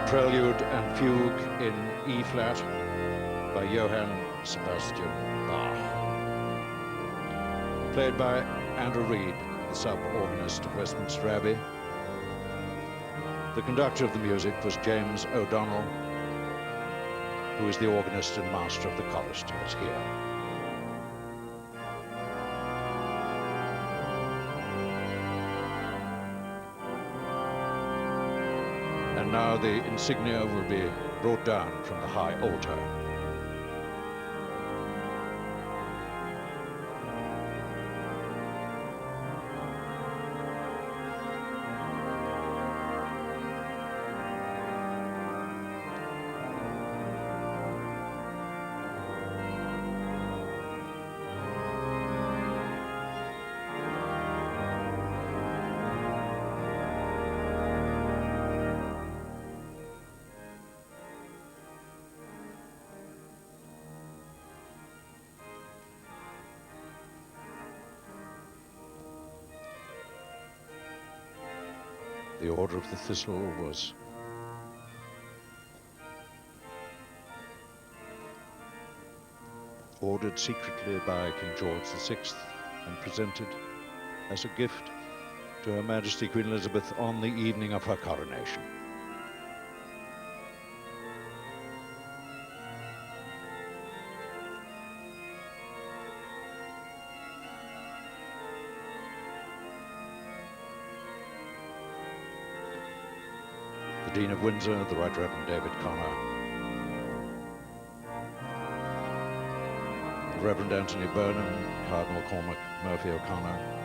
Speaker 2: Prelude and Fugue in E-flat by Johann Sebastian Bach. Played by Andrew Reed, the sub-organist of Westminster Abbey. The conductor of the music was James O'Donnell, who is the organist and master of the choristers here. And now the insignia will be brought down from the high altar. The Order of the Thistle was ordered secretly by King George VI and presented as a gift to Her Majesty Queen Elizabeth on the evening of her coronation. The Dean of Windsor, the Right Reverend David Connor, the Reverend Anthony Burnham, Cardinal Cormac Murphy O'Connor,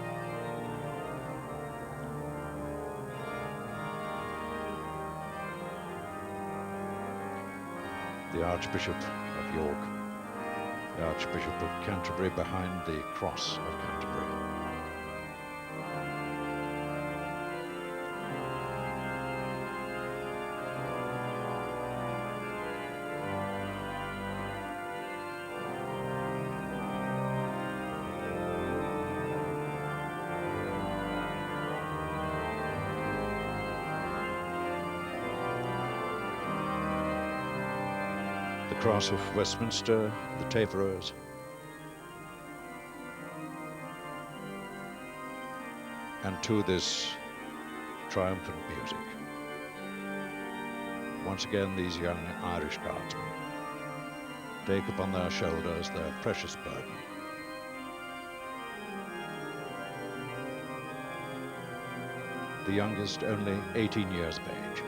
Speaker 2: the Archbishop of York, the Archbishop of Canterbury behind the Cross of Canterbury. The Cross of Westminster, the Taperers, and to this triumphant music, once again these young Irish Guardsmen take upon their shoulders their precious burden. The youngest only 18 years of age.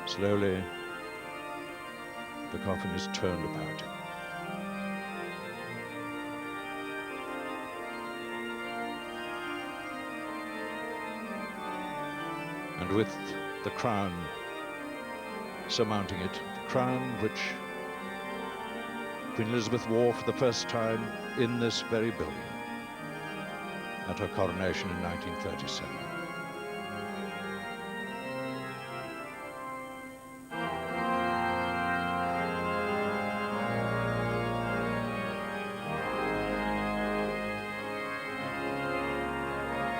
Speaker 2: Slowly, the coffin is turned about. And with the crown surmounting it, the crown which Queen Elizabeth wore for the first time in this very building at her coronation in 1937.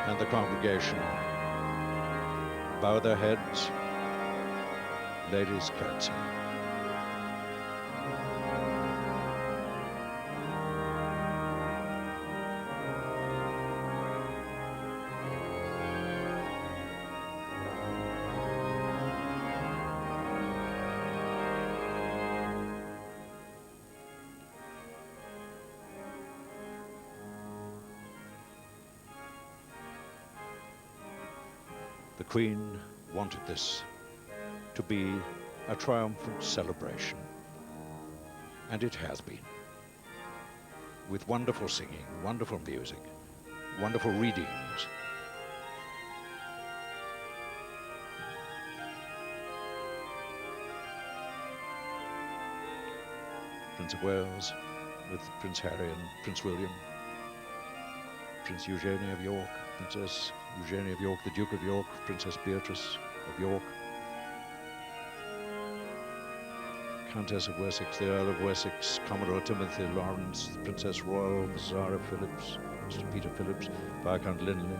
Speaker 2: And the congregation bow their heads, ladies curtsy. The Queen wanted this to be a triumphant celebration, and it has been, with wonderful singing, wonderful music, wonderful readings. Prince of Wales with Prince Harry and Prince William, Prince Eugenie of York, Princess Eugenie of York, the Duke of York, Princess Beatrice of York, Countess of Wessex, the Earl of Wessex, Commodore Timothy Lawrence, Princess Royal, Zara Phillips, Mr. Peter Phillips, Viscount Linley,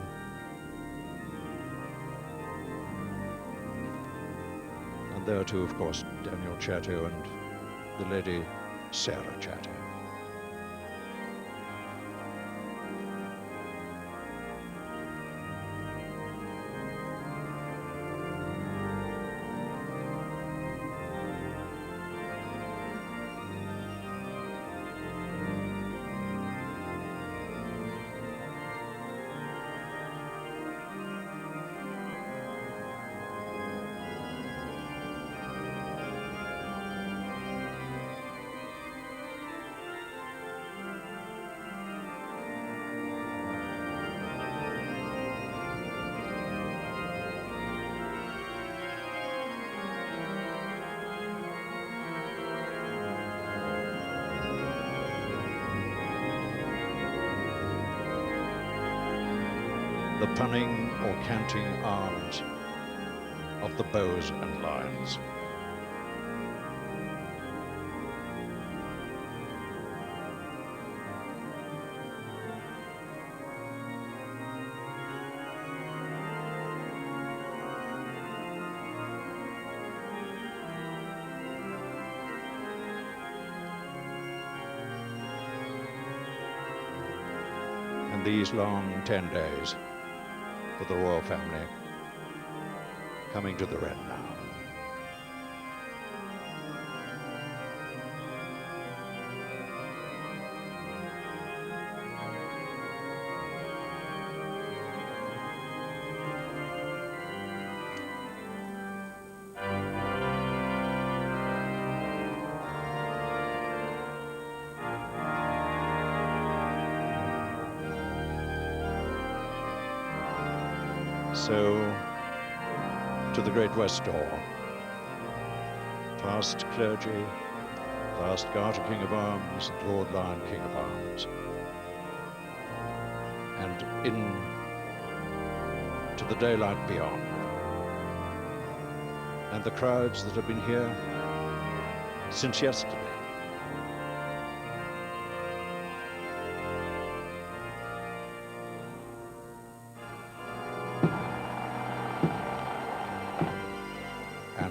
Speaker 2: and there too, of course, Daniel Chatto and the Lady Sarah Chatto. The punning or canting arms of the bows and lions. these long 10 days for the royal family coming to their end now. So, to the Great West Door, past clergy, past Garter King of Arms, and Lord Lion King of Arms, and in to the daylight beyond, and the crowds that have been here since yesterday.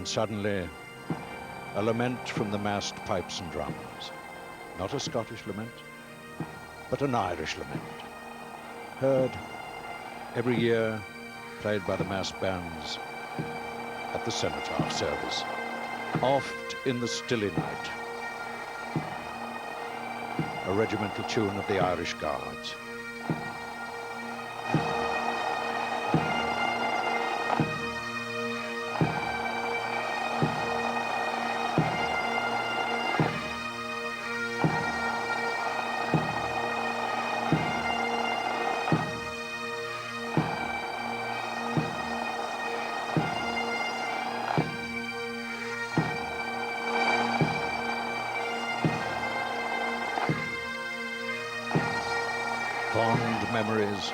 Speaker 2: Suddenly, a lament from the massed pipes and drums. Not a Scottish lament, but an Irish lament. Heard every year, played by the massed bands at the cenotaph service. Oft in the stilly night, a regimental tune of the Irish Guards. Fond memories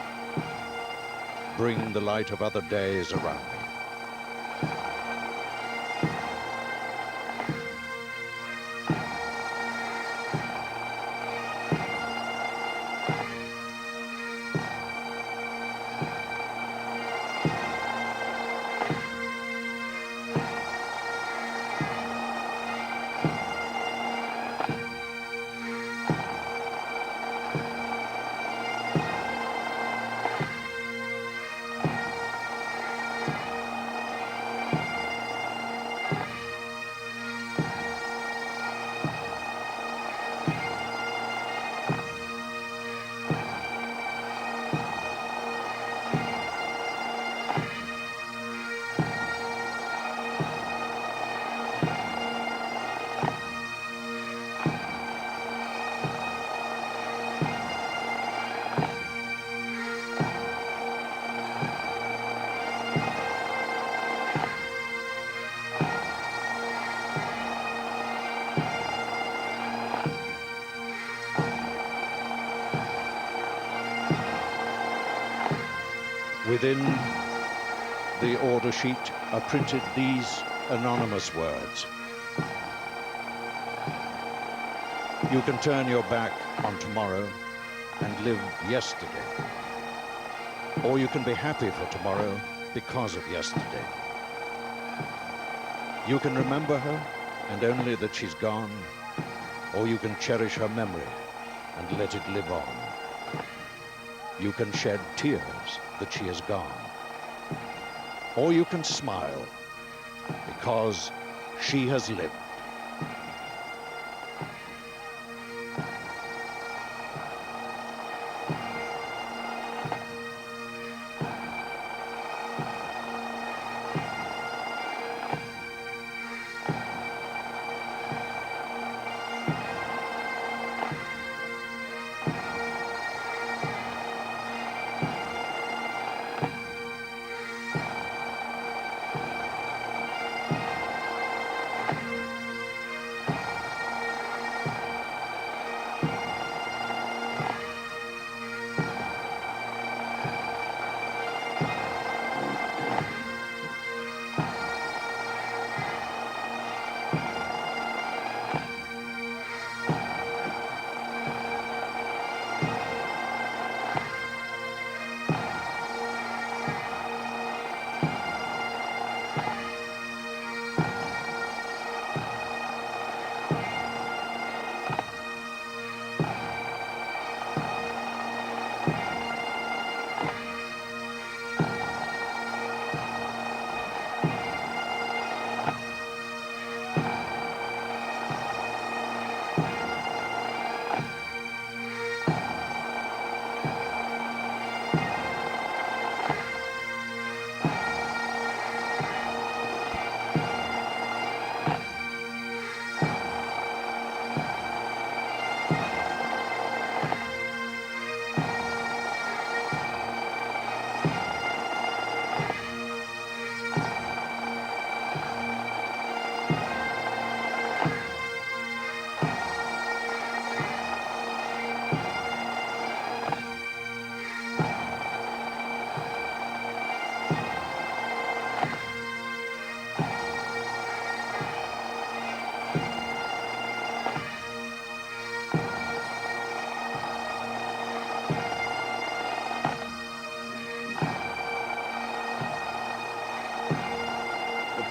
Speaker 2: bring the light of other days around me. Within the order sheet are printed these anonymous words. You can turn your back on tomorrow and live yesterday. Or you can be happy for tomorrow because of yesterday. You can remember her and only that she's gone, or you can cherish her memory and let it live on. You can shed tears that she is gone, or you can smile because she has lived.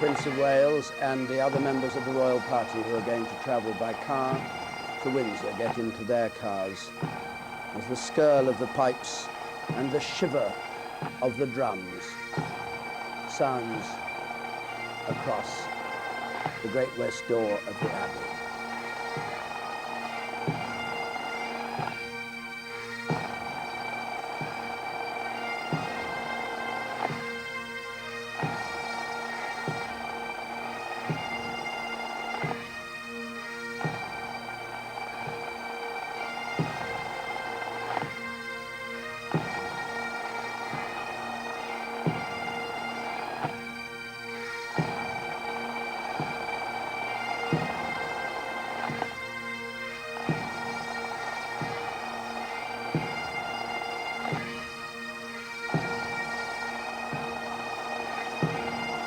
Speaker 1: Prince of Wales and the other members of the royal party who are going to travel by car to Windsor get into their cars as the skirl of the pipes and the shiver of the drums sounds across the great west door of the Abbey.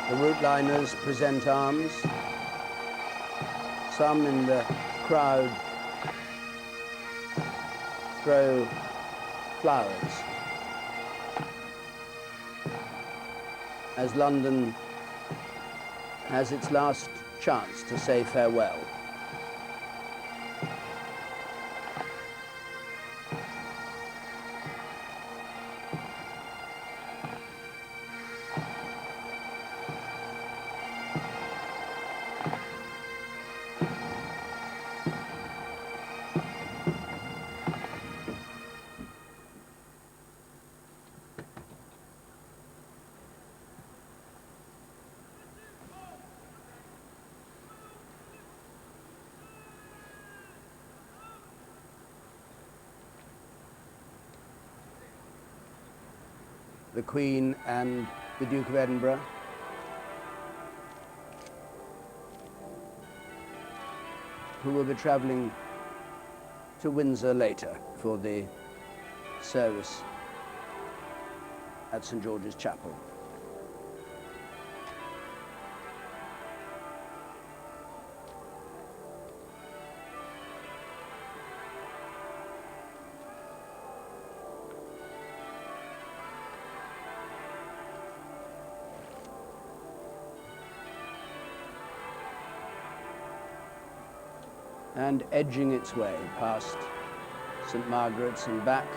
Speaker 1: The route liners present arms. Some in the crowd throw flowers as London has its last chance to say farewell. The Queen and the Duke of Edinburgh. Who will be travelling to Windsor later for the service at St. George's Chapel. And edging its way past St. Margaret's and back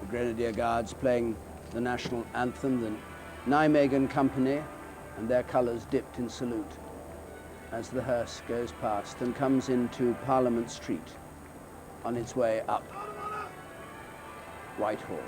Speaker 1: Grenadier Guards playing the national anthem, the Nijmegen Company, and their colours dipped in salute as the hearse goes past and comes into Parliament Street on its way up Whitehall.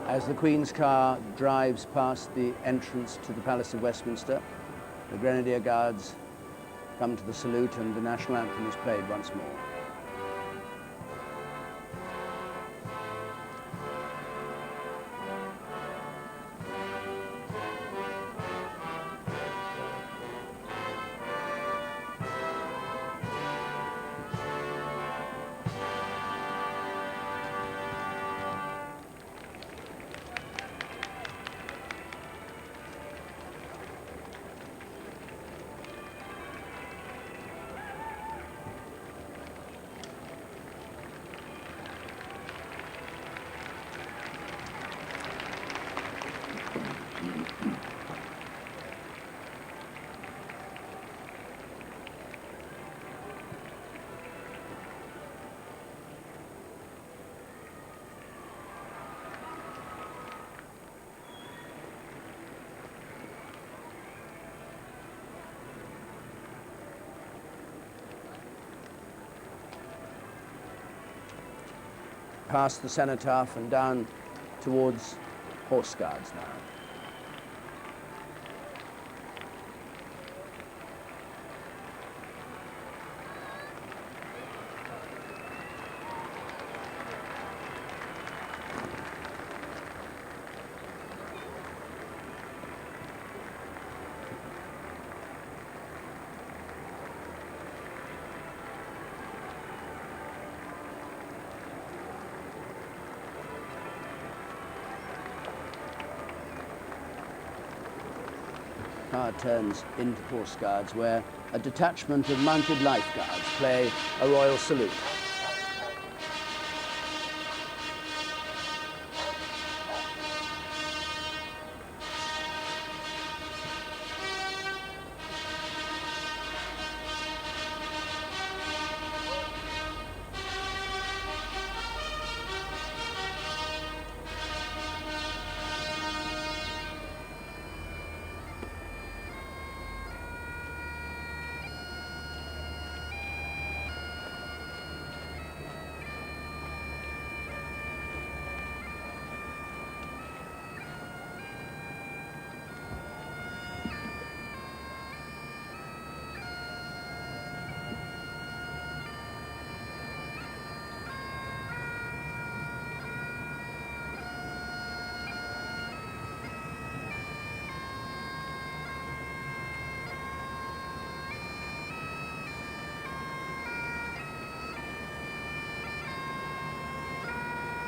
Speaker 1: As the Queen's car drives past the entrance to the Palace of Westminster, the Grenadier Guards come to the salute and the national anthem is played once more. past the cenotaph and down towards Horse Guards now. Car turns into Horse Guards, where a detachment of mounted lifeguards play a royal salute.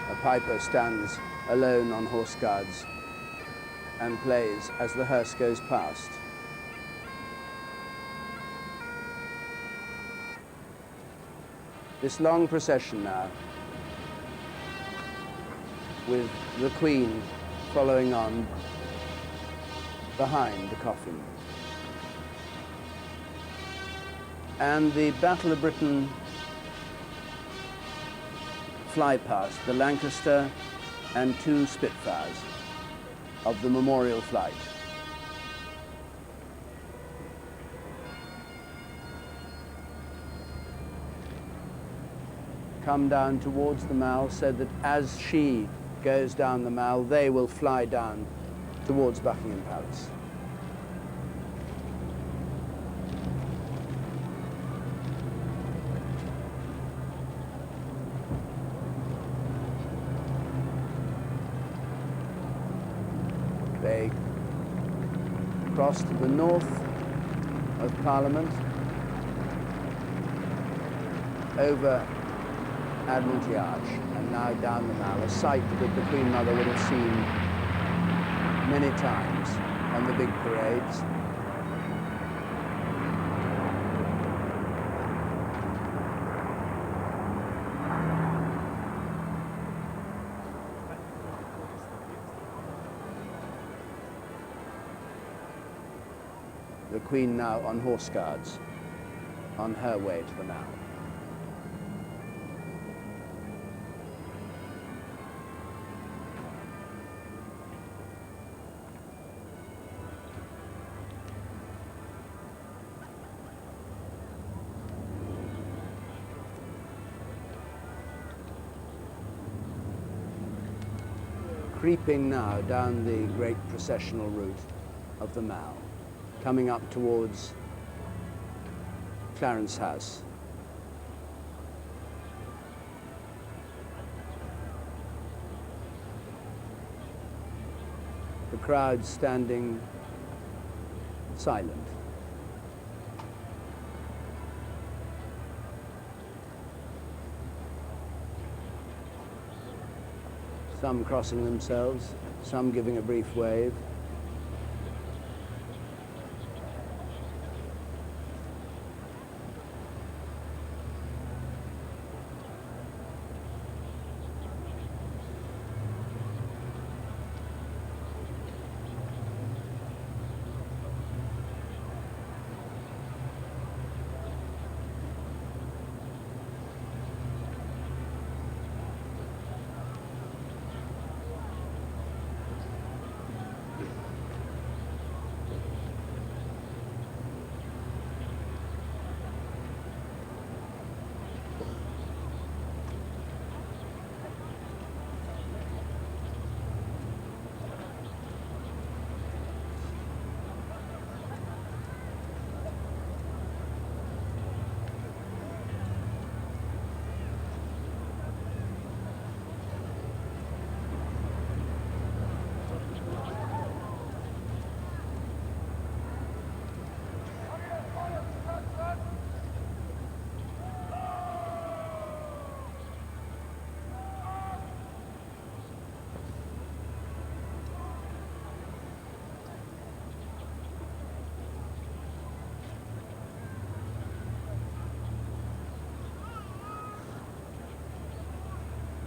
Speaker 1: A piper stands alone on Horse Guards and plays as the hearse goes past. This long procession now, with the Queen following on behind the coffin. And the Battle of Britain fly past the Lancaster and 2 Spitfires of the memorial flight. Come down towards the Mall so that as she goes down the Mall, they will fly down towards Buckingham Palace. They cross to the north of Parliament, over Admiralty Arch, and now down the Mall, a sight that the Queen Mother would have seen many times on the big parades. The Queen now on Horse Guards, on her way to the Mall. Creeping now down the great processional route of the Mall, coming up towards Clarence House. The crowd standing silent. Some crossing themselves, some giving a brief wave.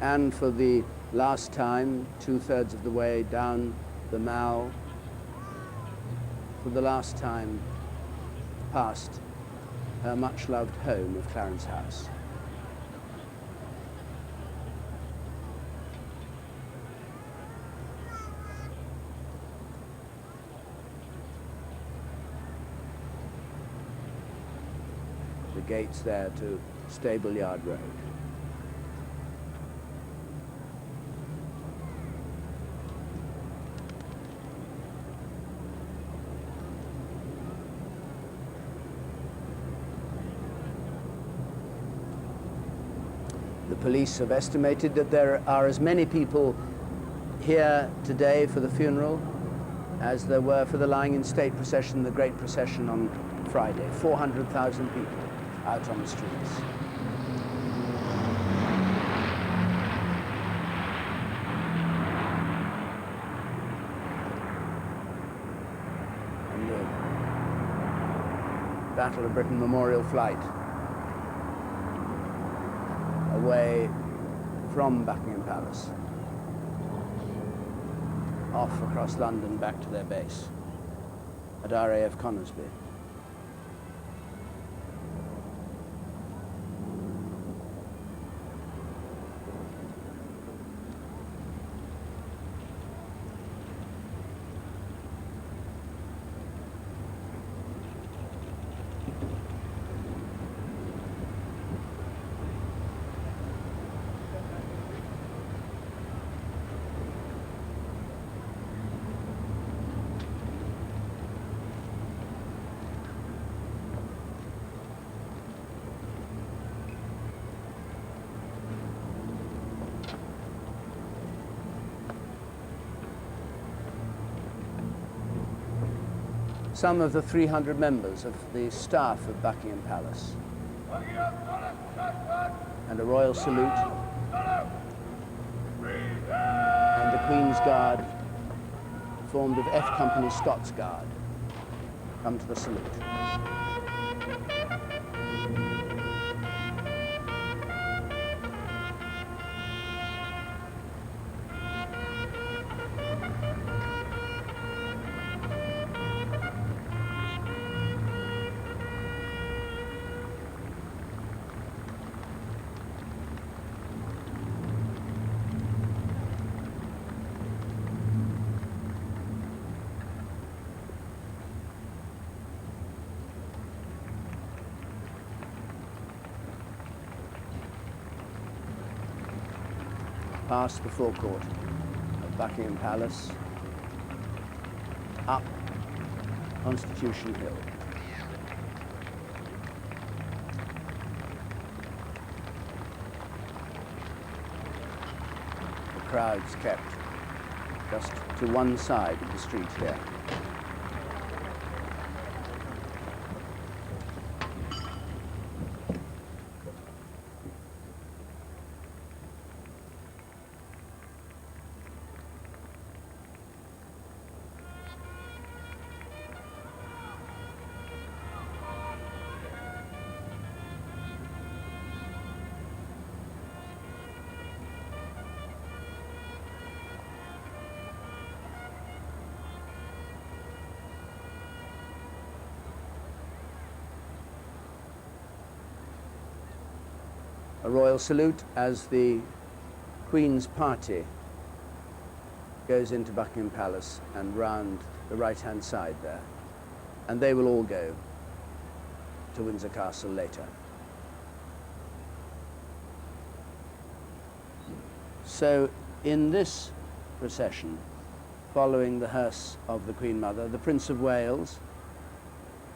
Speaker 1: and for the last time, 2/3 of the way down the Mall, for the last time, past her much-loved home of Clarence House. The gates there to Stable Yard Road. The police have estimated that there are as many people here today for the funeral as there were for the lying in state procession, the great procession on Friday. 400,000 people out on the streets. And the Battle of Britain Memorial Flight away from Buckingham Palace, off across London back to their base at RAF Conisbee. Some of the 300 members of the staff of Buckingham Palace, and a royal salute, and the Queen's Guard, formed of F Company Scots Guard, come to the salute. Past the forecourt of Buckingham Palace, up Constitution Hill. The crowds kept just to one side of the street here. A royal salute as the Queen's party goes into Buckingham Palace and round the right-hand side there. And they will all go to Windsor Castle later. So in this procession, following the hearse of the Queen Mother, the Prince of Wales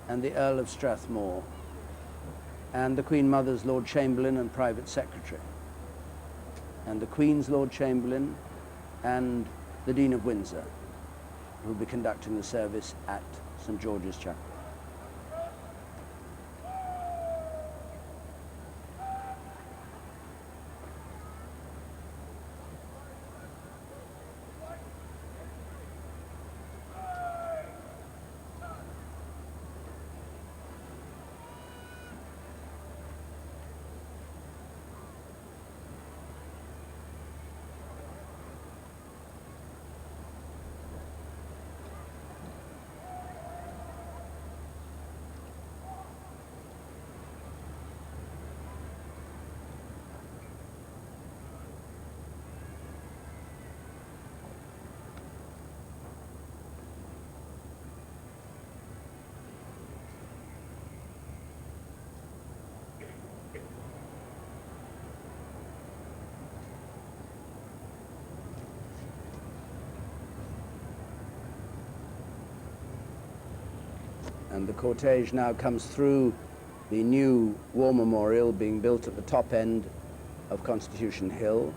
Speaker 1: and the Earl of Strathmore, and the Queen Mother's Lord Chamberlain and Private Secretary, and the Queen's Lord Chamberlain and the Dean of Windsor, who will be conducting the service at St. George's Chapel. And the cortege now comes through the new war memorial being built at the top end of Constitution Hill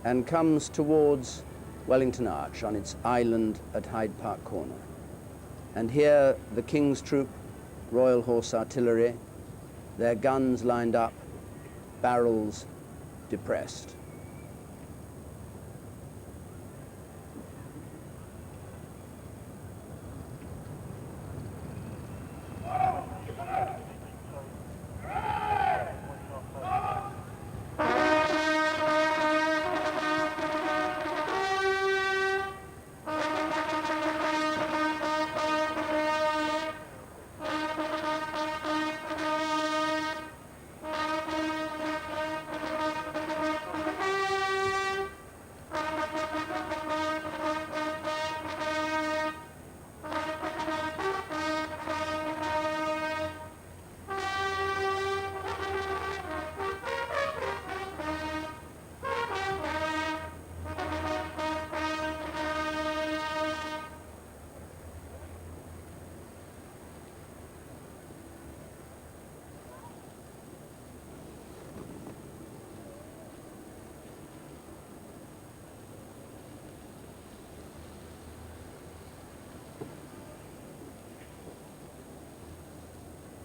Speaker 1: and comes towards Wellington Arch on its island at Hyde Park Corner. And here the King's Troop, Royal Horse Artillery, their guns lined up, barrels depressed.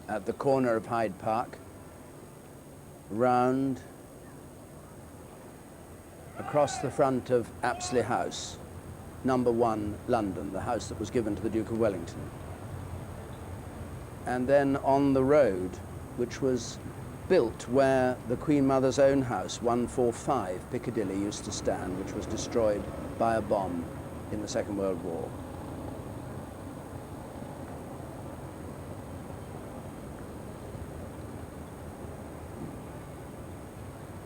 Speaker 1: At the corner of Hyde Park, round, across the front of Apsley House, number 1, London, the house that was given to the Duke of Wellington. And then on the road, which was built where the Queen Mother's own house, 145 Piccadilly, used to stand, which was destroyed by a bomb in the Second World War.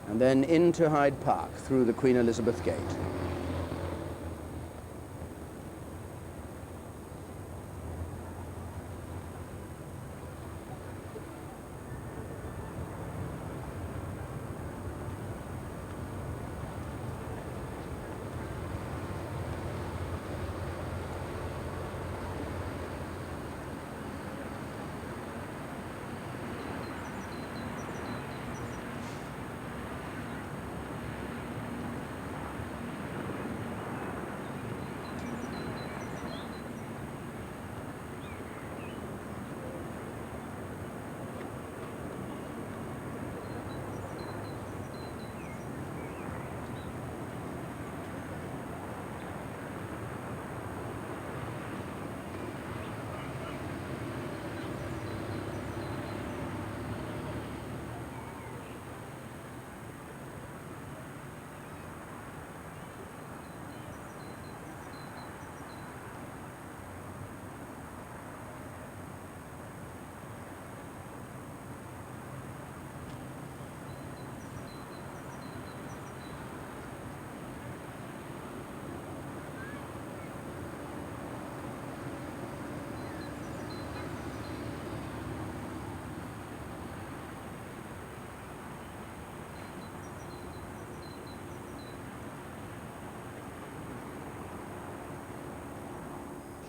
Speaker 1: And then into Hyde Park through the Queen Elizabeth Gate.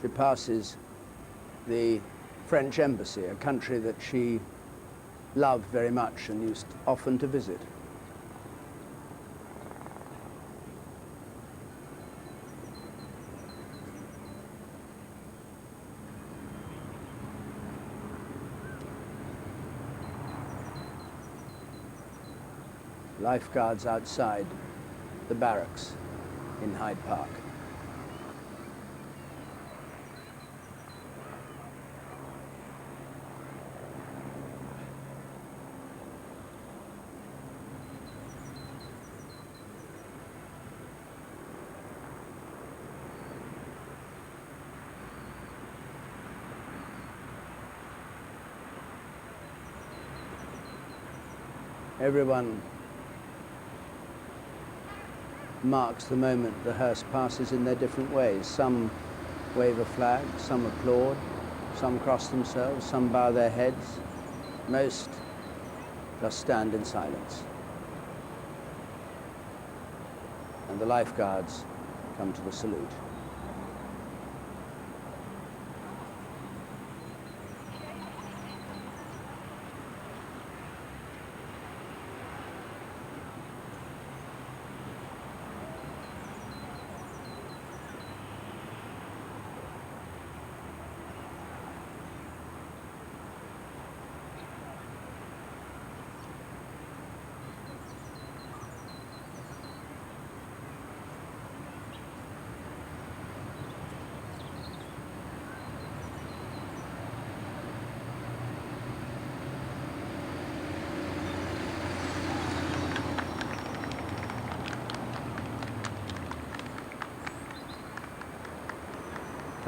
Speaker 1: She passes the French embassy, a country that she loved very much and used often to visit. Lifeguards outside the barracks in Hyde Park. Everyone marks the moment the hearse passes in their different ways. Some wave a flag, some applaud, some cross themselves, some bow their heads. Most just stand in silence. And the lifeguards come to the salute.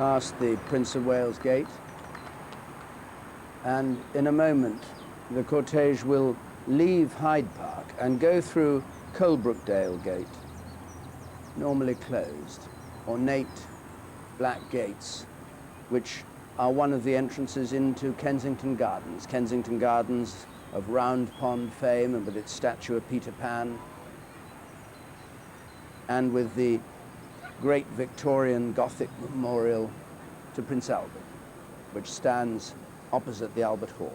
Speaker 1: past the Prince of Wales Gate, and in a moment the cortege will leave Hyde Park and go through Coalbrookdale Gate, normally closed, ornate black gates, which are one of the entrances into Kensington Gardens of Round Pond fame and with its statue of Peter Pan, and with the great Victorian Gothic memorial to Prince Albert, which stands opposite the Albert Hall.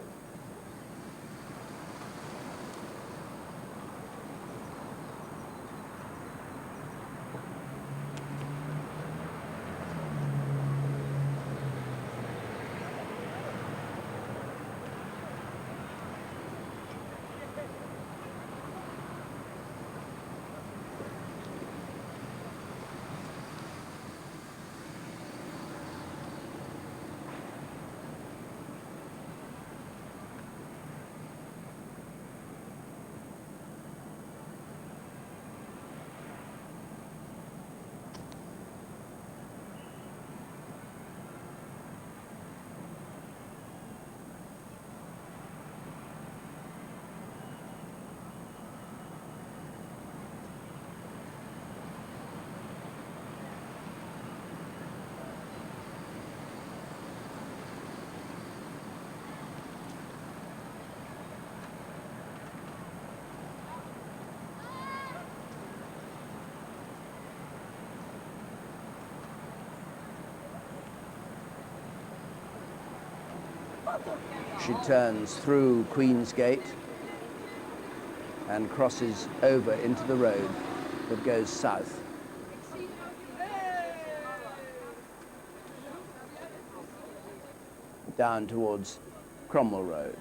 Speaker 1: She turns through Queen's Gate and crosses over into the road that goes south. Down towards Cromwell Road.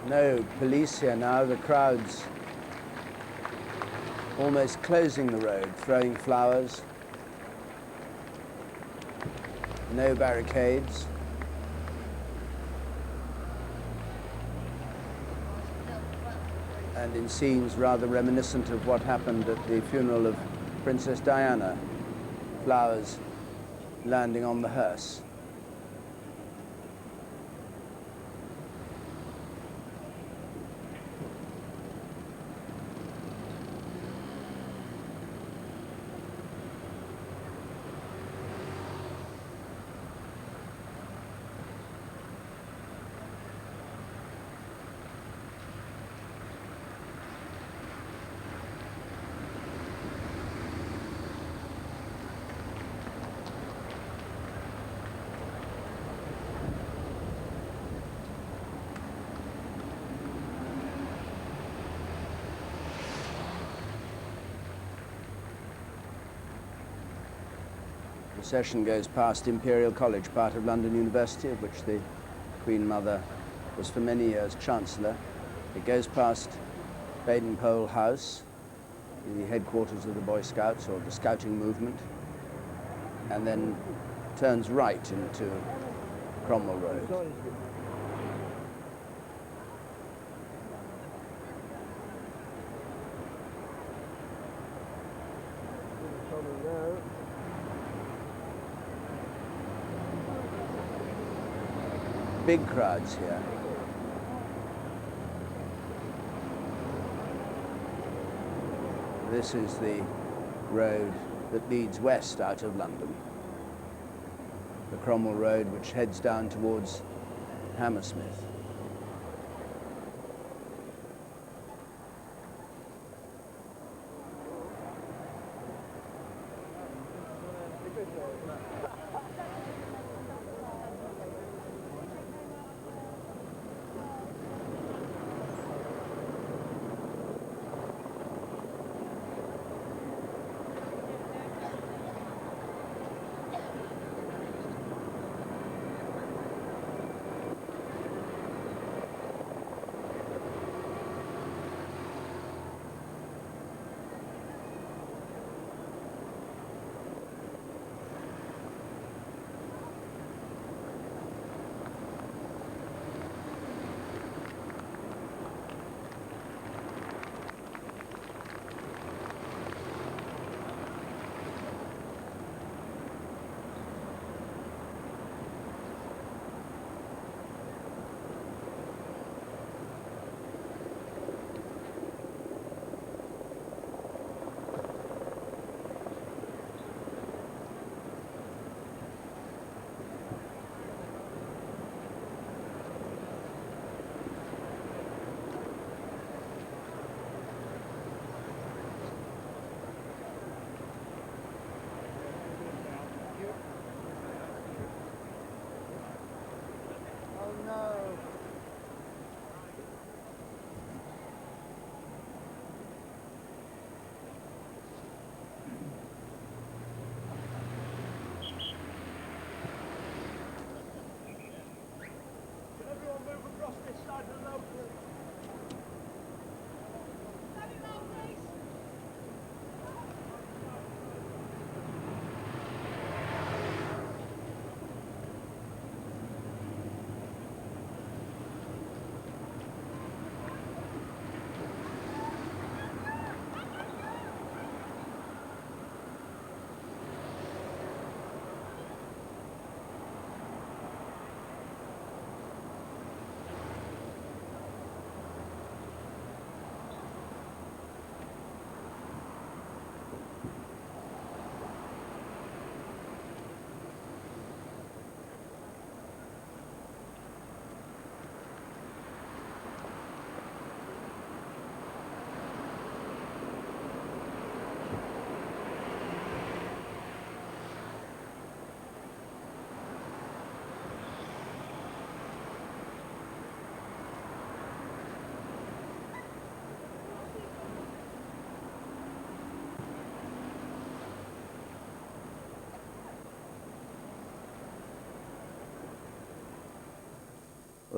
Speaker 1: No police here now, the crowd's almost closing the road, throwing flowers. No barricades. And in scenes rather reminiscent of what happened at the funeral of Princess Diana, flowers landing on the hearse. The procession goes past Imperial College, part of London University, of which the Queen Mother was for many years Chancellor. It goes past Baden-Powell House, the headquarters of the Boy Scouts or the Scouting movement, and then turns right into Cromwell Road. big crowds here. This is the road that leads west out of London. The Cromwell Road, which heads down towards Hammersmith.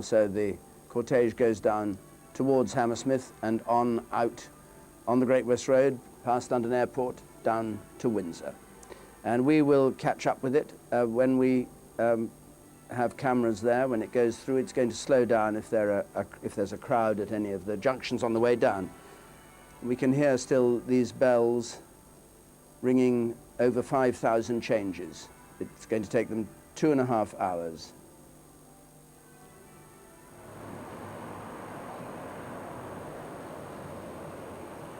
Speaker 1: So the cortege goes down towards Hammersmith and on out on the Great West Road, past London Airport, down to Windsor. And we will catch up with it when we have cameras there. When it goes through, it's going to slow down if there's a crowd at any of the junctions on the way down. We can hear still these bells ringing over 5,000 changes. It's going to take them 2.5 hours.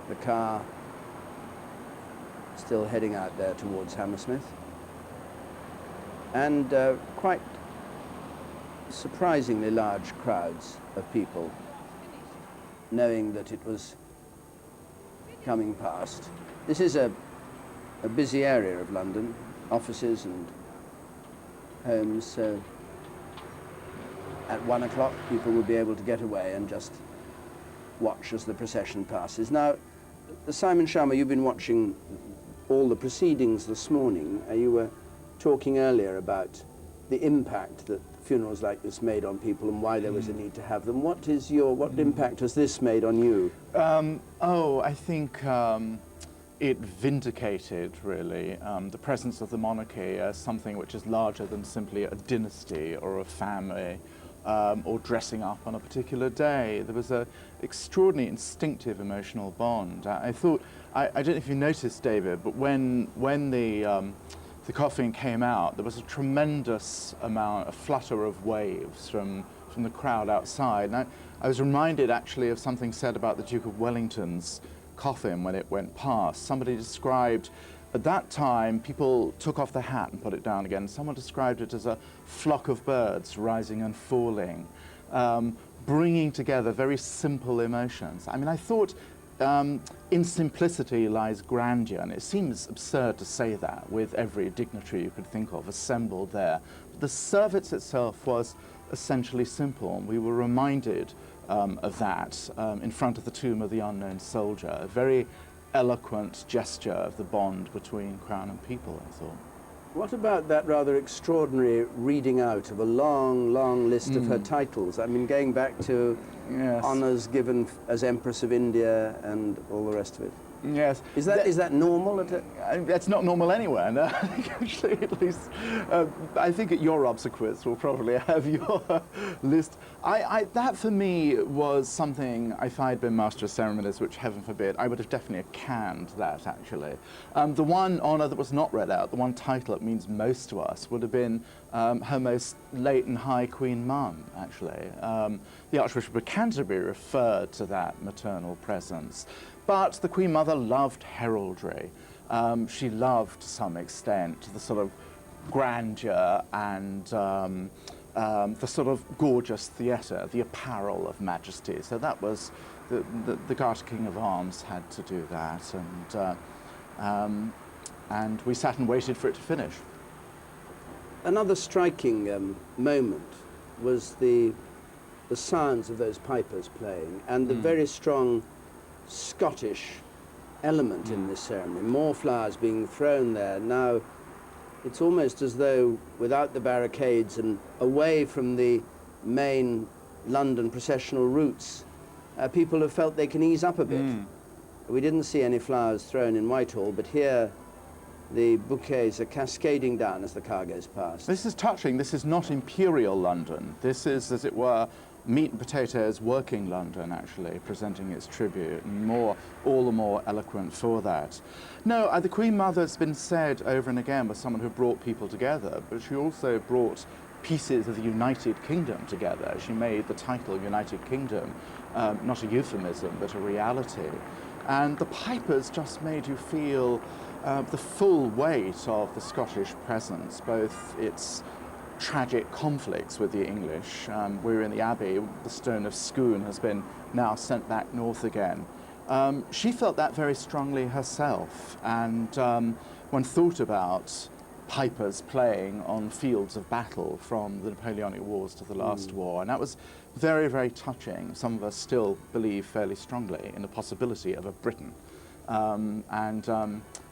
Speaker 1: The car still heading out there towards Hammersmith. And quite surprisingly large crowds of people, knowing that it was coming past. This is a busy area of London, offices and homes, so at 1 o'clock people will be able to get away and just watch as the procession passes. Now, Simon Sharma, you've been watching all the proceedings this morning. You were talking earlier about the impact that funerals like this made on people and why there was a need to have them. What impact has this made on you?
Speaker 6: I think it vindicated, really, the presence of the monarchy as something which is larger than simply a dynasty or a family. Or dressing up on a particular day. There was an extraordinary instinctive emotional bond. I thought, I don't know if you noticed, David, but when the the coffin came out, there was a tremendous amount, a flutter of waves from the crowd outside. And I was reminded actually of something said about the Duke of Wellington's coffin when it went past. Somebody described, at that time, people took off their hat and put it down again. Someone described it as a flock of birds rising and falling, bringing together very simple emotions. I mean, I thought in simplicity lies grandeur, and it seems absurd to say that with every dignitary you could think of assembled there. But the service itself was essentially simple, and we were reminded of that in front of the tomb of the unknown soldier, a very eloquent gesture of the bond between crown and people, I thought.
Speaker 1: What about that rather extraordinary reading out of a long, long list of her titles? I mean, going back to honours given as Empress of India and all the rest of it.
Speaker 6: Yes.
Speaker 1: Is that normal?
Speaker 6: That's not normal anywhere, no. I think actually, at least, I think at your obsequies we'll probably have your list. That for me was something, if I'd been Master of Ceremonies, which heaven forbid, I would have definitely canned that, actually. The one honour that was not read out, the one title that means most to us, would have been Her Most Late and High Queen Mum, actually. The Archbishop of Canterbury referred to that maternal presence. But the Queen Mother loved heraldry. She loved, to some extent, the sort of grandeur and the sort of gorgeous theatre, the apparel of majesty. So that was, the Garter King of Arms had to do that. And we sat and waited for it to finish.
Speaker 1: Another striking moment was the sounds of those pipers playing and the very strong Scottish element in this ceremony, more flowers being thrown there. Now, it's almost as though without the barricades and away from the main London processional routes, people have felt they can ease up a bit. We didn't see any flowers thrown in Whitehall, but here the bouquets are cascading down as the car goes past.
Speaker 6: This is touching. This is not imperial London. This is, as it were, meat and potatoes working London, actually, presenting its tribute, and all the more eloquent for that. No, the Queen Mother has been said over and again was someone who brought people together, but she also brought pieces of the United Kingdom together. She made the title United Kingdom not a euphemism, but a reality. And the pipers just made you feel the full weight of the Scottish presence, both its tragic conflicts with the English. We're in the Abbey, the stone of Scone has been now sent back north again. She felt that very strongly herself, and one thought about pipers playing on fields of battle from the Napoleonic Wars to the last war, and that was very, very touching. Some of us still believe fairly strongly in the possibility of a Britain.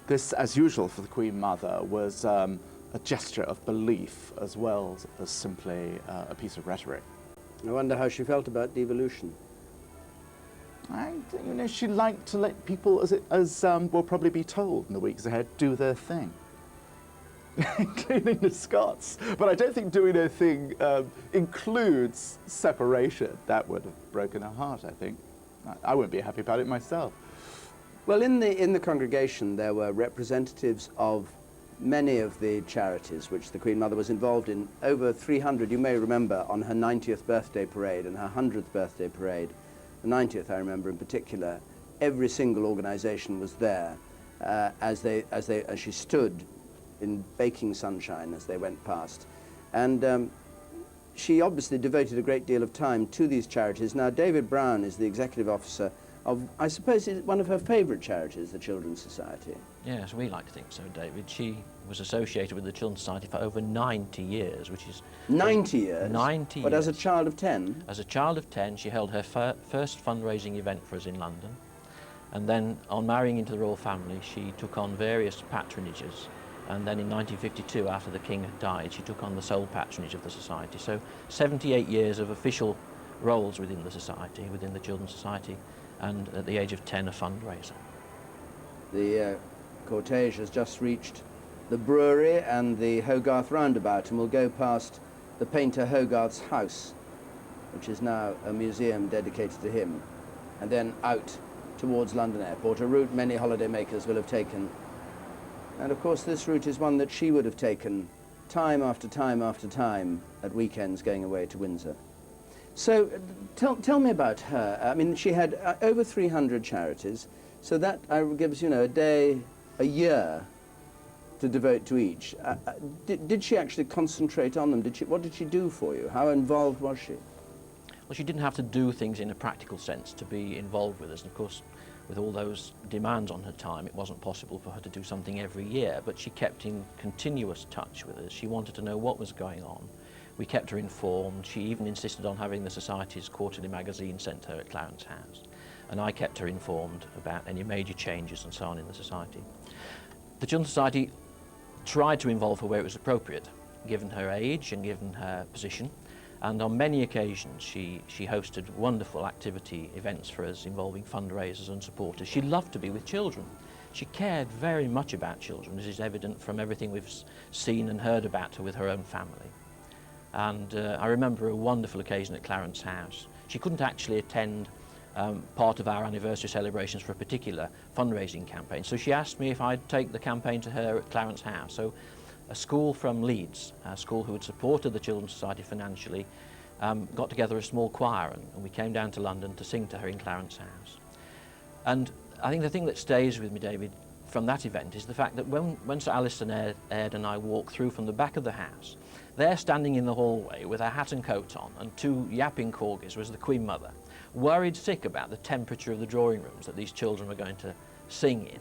Speaker 6: This, as usual for the Queen Mother, was a gesture of belief as well as simply a piece of rhetoric.
Speaker 1: I wonder how she felt about devolution.
Speaker 6: She liked to let people, as will probably be told in the weeks ahead, do their thing, including the Scots. But I don't think doing their thing includes separation. That would have broken her heart, I think. I wouldn't be happy about it myself.
Speaker 1: Well, in the congregation there were representatives of many of the charities which the Queen Mother was involved in, over 300, you may remember, on her 90th birthday parade and her 100th birthday parade. The 90th, I remember in particular, every single organisation was there as she stood in baking sunshine as they went past. And she obviously devoted a great deal of time to these charities. Now, David Brown is the executive officer of, I suppose, one of her favourite charities, the Children's Society.
Speaker 8: Yes, we like to think so, David. She was associated with the Children's Society for over 90 years, which is...
Speaker 1: 90 years?
Speaker 8: 90 years.
Speaker 1: But as a child of 10?
Speaker 8: As a child of 10, she held her first fundraising event for us in London. And then, on marrying into the royal family, she took on various patronages. And then in 1952, after the King had died, she took on the sole patronage of the Society. So 78 years of official roles within the Society, within the Children's Society, and at the age of 10, a fundraiser.
Speaker 1: The cortege has just reached the brewery and the Hogarth roundabout and will go past the painter Hogarth's house, which is now a museum dedicated to him, and then out towards London Airport, a route many holidaymakers will have taken And of course this route is one that she would have taken time after time after time at weekends going away to Windsor. So tell me about her. I mean, she had over 300 charities, so that gives, you know, a day, a year to devote to each. Did she actually concentrate on them? What did she do for you? How involved was she?
Speaker 8: Well, she didn't have to do things in a practical sense to be involved with us. And of course, with all those demands on her time, it wasn't possible for her to do something every year, but she kept in continuous touch with us. She wanted to know what was going on. We kept her informed. She even insisted on having the Society's quarterly magazine sent to her at Clarence House. And I kept her informed about any major changes and so on in the Society. The Children's Society tried to involve her where it was appropriate, given her age and given her position. And on many occasions, she hosted wonderful activity events for us involving fundraisers and supporters. She loved to be with children. She cared very much about children, as is evident from everything we've seen and heard about her with her own family. And I remember a wonderful occasion at Clarence House. She couldn't actually attend part of our anniversary celebrations for a particular fundraising campaign, so she asked me if I'd take the campaign to her at Clarence House. So a school from Leeds, a school who had supported the Children's Society financially, got together a small choir and we came down to London to sing to her in Clarence House. And I think the thing that stays with me, David, from that event is the fact that when Sir Alistair Aird and I walked through from the back of the house, there standing in the hallway with her hat and coat on and two yapping corgis was the Queen Mother, worried sick about the temperature of the drawing rooms that these children were going to sing in.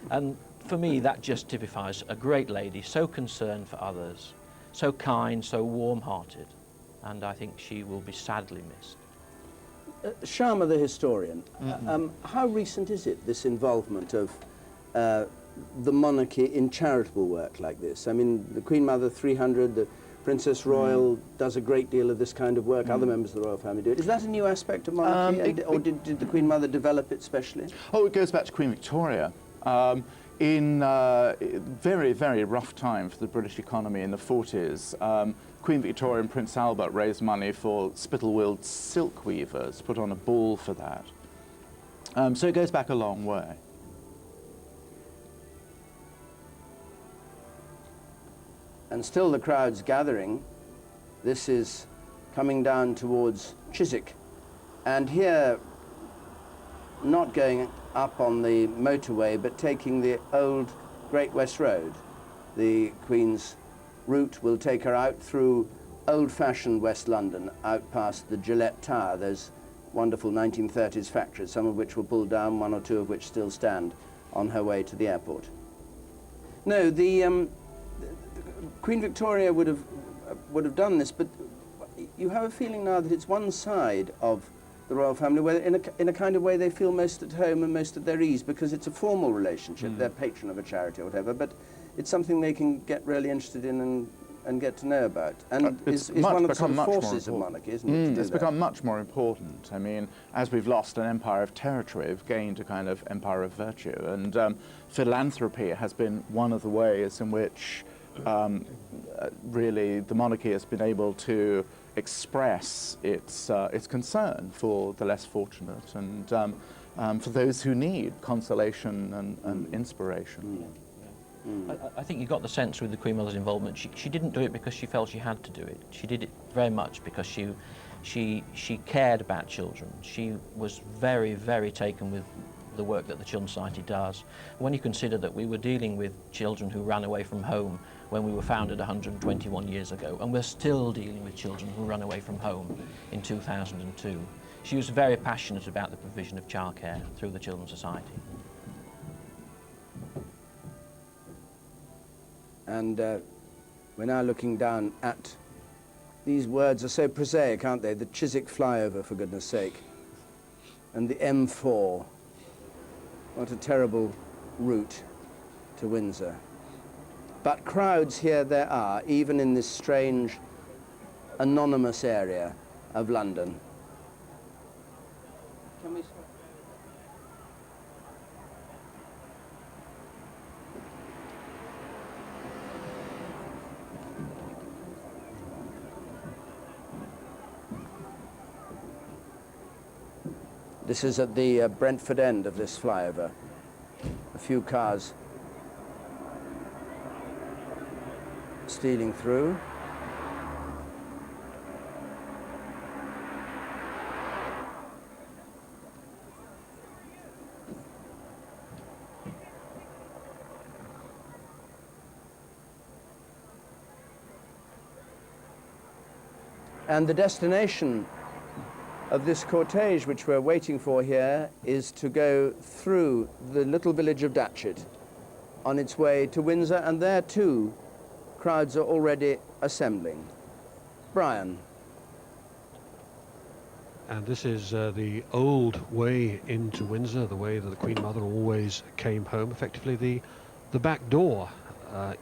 Speaker 8: And for me, that just typifies a great lady, so concerned for others, so kind, so warm-hearted, and I think she will be sadly missed.
Speaker 1: Sharma, the historian, how recent is it, this involvement of the monarchy in charitable work like this? I mean, the Queen Mother, 300, the Princess Royal does a great deal of this kind of work, other members of the royal family do it. Is that a new aspect of monarchy, or did the Queen Mother develop it specially?
Speaker 6: Oh, it goes back to Queen Victoria. In very, very rough time for the British economy in the 40s, Queen Victoria and Prince Albert raised money for Spitalfields silk weavers, put on a ball for that. So it goes back a long way.
Speaker 1: And still the crowd's gathering. This is coming down towards Chiswick. And here, not going up on the motorway, but taking the old Great West Road. The Queen's route will take her out through old-fashioned West London, out past the Gillette Tower. There's wonderful 1930s factories, some of which were pulled down, one or two of which still stand on her way to the airport. No, the Queen Victoria would have done this, but you have a feeling now that it's one side of the royal family where in a kind of way they feel most at home and most at their ease, because it's a formal relationship. They're patron of a charity or whatever, but it's something they can get really interested in and get to know about. And it's one of the sort of forces of monarchy, isn't it?
Speaker 6: It's become much more important. I mean, as we've lost an empire of territory, we've gained a kind of empire of virtue. And philanthropy has been one of the ways in which really the monarchy has been able to express its concern for the less fortunate and for those who need consolation and inspiration.
Speaker 8: I think you got the sense with the Queen Mother's involvement, she didn't do it because she felt she had to do it. She did it very much because she cared about children. She was very, very taken with the work that the Children's Society does. When you consider that we were dealing with children who ran away from home when we were founded 121 years ago, and we're still dealing with children who run away from home in 2002. She was very passionate about the provision of childcare through the Children's Society.
Speaker 1: And we're now looking down at, these words are so prosaic, aren't they? The Chiswick flyover, for goodness sake, and the M4. What a terrible route to Windsor. But crowds here there are, even in this strange, anonymous area of London. Can we... This is at the Brentford end of this flyover. A few cars stealing through. And the destination of this cortege, which we're waiting for here, is to go through the little village of Datchet on its way to Windsor, and there too crowds are already assembling. Brian.
Speaker 9: And this is the old way into Windsor, the way that the Queen Mother always came home, effectively the back door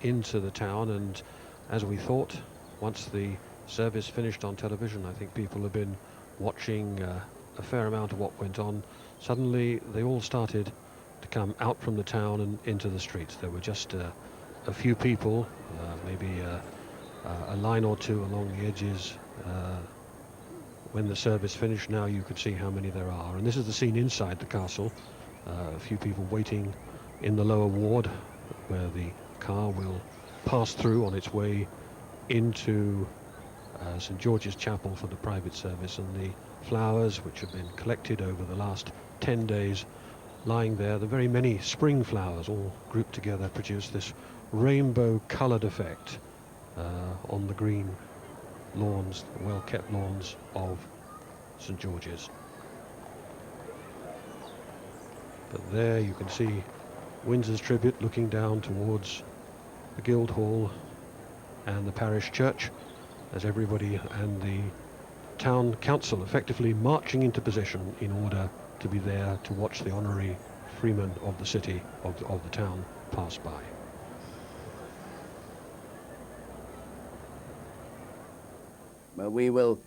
Speaker 9: into the town. And as we thought, once the service finished on television, I think people have been watching a fair amount of what went on. Suddenly they all started to come out from the town and into the streets. There were just a few people, maybe a line or two along the edges. When the service finished, now you could see how many there are. And this is the scene inside the castle. A few people waiting in the lower ward where the car will pass through on its way into St. George's Chapel for the private service, and the flowers which have been collected over the last 10 days lying there, the very many spring flowers all grouped together, produce this rainbow coloured effect on the green lawns, the well-kept lawns of St. George's. But there you can see Windsor's tribute looking down towards the Guildhall and the parish church, as everybody and the town council effectively marching into position in order to be there to watch the honorary freemen of the city, of the town, pass by.
Speaker 1: Well, we will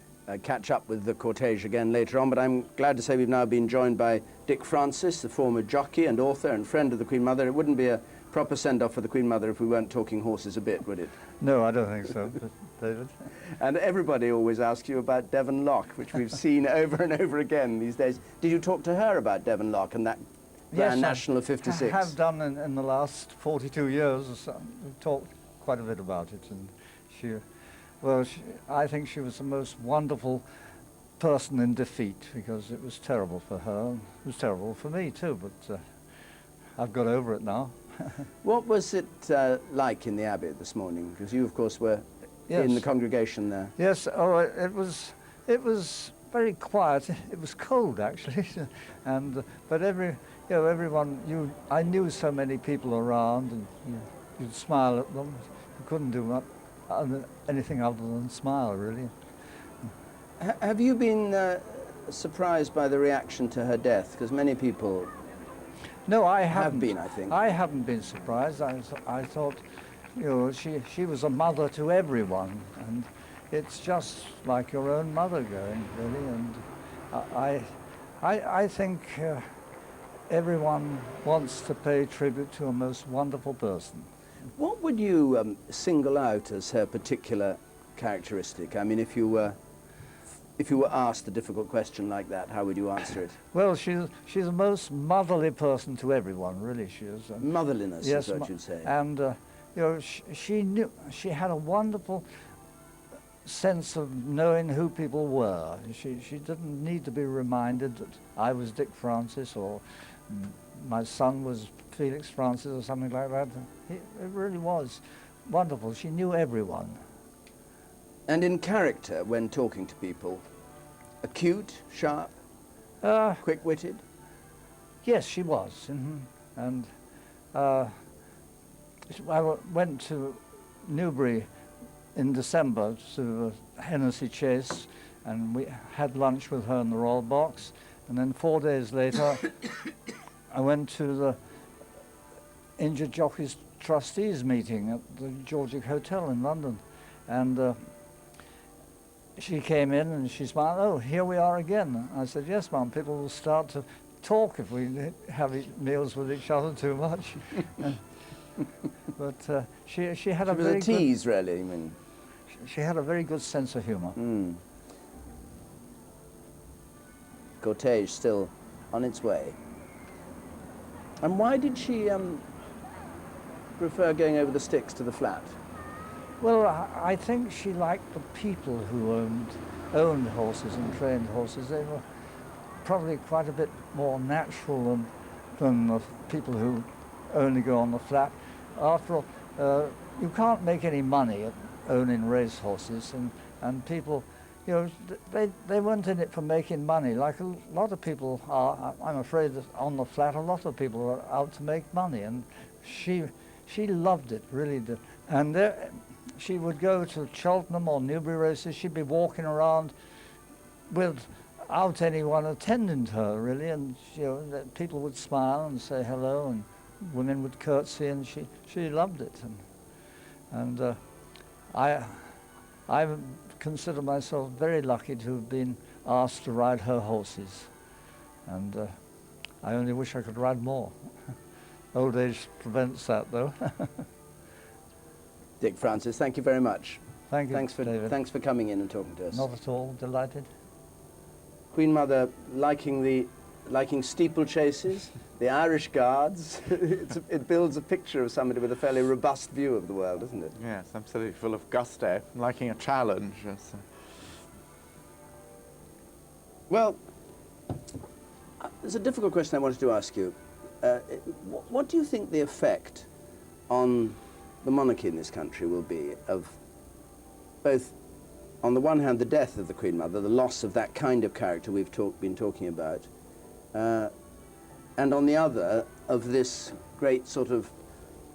Speaker 1: catch up with the cortege again later on, but I'm glad to say we've now been joined by Dick Francis, the former jockey and author and friend of the Queen Mother. It wouldn't be a proper send-off for the Queen Mother if we weren't talking horses a bit, would it?
Speaker 22: No, I don't think so, David.
Speaker 1: And everybody always asks you about Devon Lock, which we've seen over and over again these days. Did you talk to her about Devon Lock and that Grand National of '56?
Speaker 22: I have done in the last 42 years or so. We've talked quite a bit about it, and I think she was the most wonderful person in defeat, because it was terrible for her. It was terrible for me too, but I've got over it now.
Speaker 1: What was it like in the Abbey this morning? Because you, of course, were in the congregation there.
Speaker 22: Yes, it was very quiet. It was cold, actually, and but everyone, I knew so many people around, and you'd smile at them. You couldn't do anything other than smile, really.
Speaker 1: Have you been surprised by the reaction to her death? Because many people
Speaker 22: No, I haven't
Speaker 1: been, I think.
Speaker 22: I haven't been surprised. I thought, she was a mother to everyone, and it's just like your own mother going, really. And I think everyone wants to pay tribute to a most wonderful person.
Speaker 1: What would you single out as her particular characteristic? I mean, if you were asked a difficult question like that, how would you answer it?
Speaker 22: Well, she's the most motherly person to everyone, really. She is.
Speaker 1: Motherliness,
Speaker 22: yes,
Speaker 1: is what you'd say.
Speaker 22: And she had a wonderful sense of knowing who people were. She didn't need to be reminded that I was Dick Francis or my son was Felix Francis or something like that. It really was wonderful. She knew everyone.
Speaker 1: And in character, when talking to people, acute, sharp, quick-witted?
Speaker 22: Yes, she was. And I went to Newbury in December to Hennessy Chase, and we had lunch with her in the Royal Box. And then 4 days later, I went to the Injured Jockeys Trustees meeting at the Georgic Hotel in London. And she came in and she smiled. "Oh, here we are again." I said, "Yes, Mum, people will start to talk if we have meals with each other too much." But she had a very
Speaker 1: tease, really. I mean,
Speaker 22: she had a very good sense of humour.
Speaker 1: Cortege still on its way. And why did she prefer going over the Styx to the flat?
Speaker 22: Well, I think she liked the people who owned horses and trained horses. They were probably quite a bit more natural than the people who only go on the flat. After all, you can't make any money at owning race horses, and people, you know, they weren't in it for making money like a lot of people are. I'm afraid that on the flat a lot of people are out to make money, and she loved it, really did. And she would go to Cheltenham or Newbury races. She'd be walking around without anyone attending to her, really, and you know, people would smile and say hello, and women would curtsy, and she loved it. And I consider myself very lucky to have been asked to ride her horses, and I only wish I could ride more. Old age prevents that, though.
Speaker 1: Dick Francis, thank you very much.
Speaker 22: Thank you, David.
Speaker 1: Thanks for coming in and talking to us.
Speaker 22: Not at all, delighted.
Speaker 1: Queen Mother liking steeplechases, the Irish Guards. It builds a picture of somebody with a fairly robust view of the world, doesn't it?
Speaker 6: Yes, absolutely, full of gusto, liking a challenge.
Speaker 1: Well, there's a difficult question I wanted to ask you. What do you think the effect on the monarchy in this country will be of both, on the one hand, the death of the Queen Mother, the loss of that kind of character we've been talking about, and on the other, of this great sort of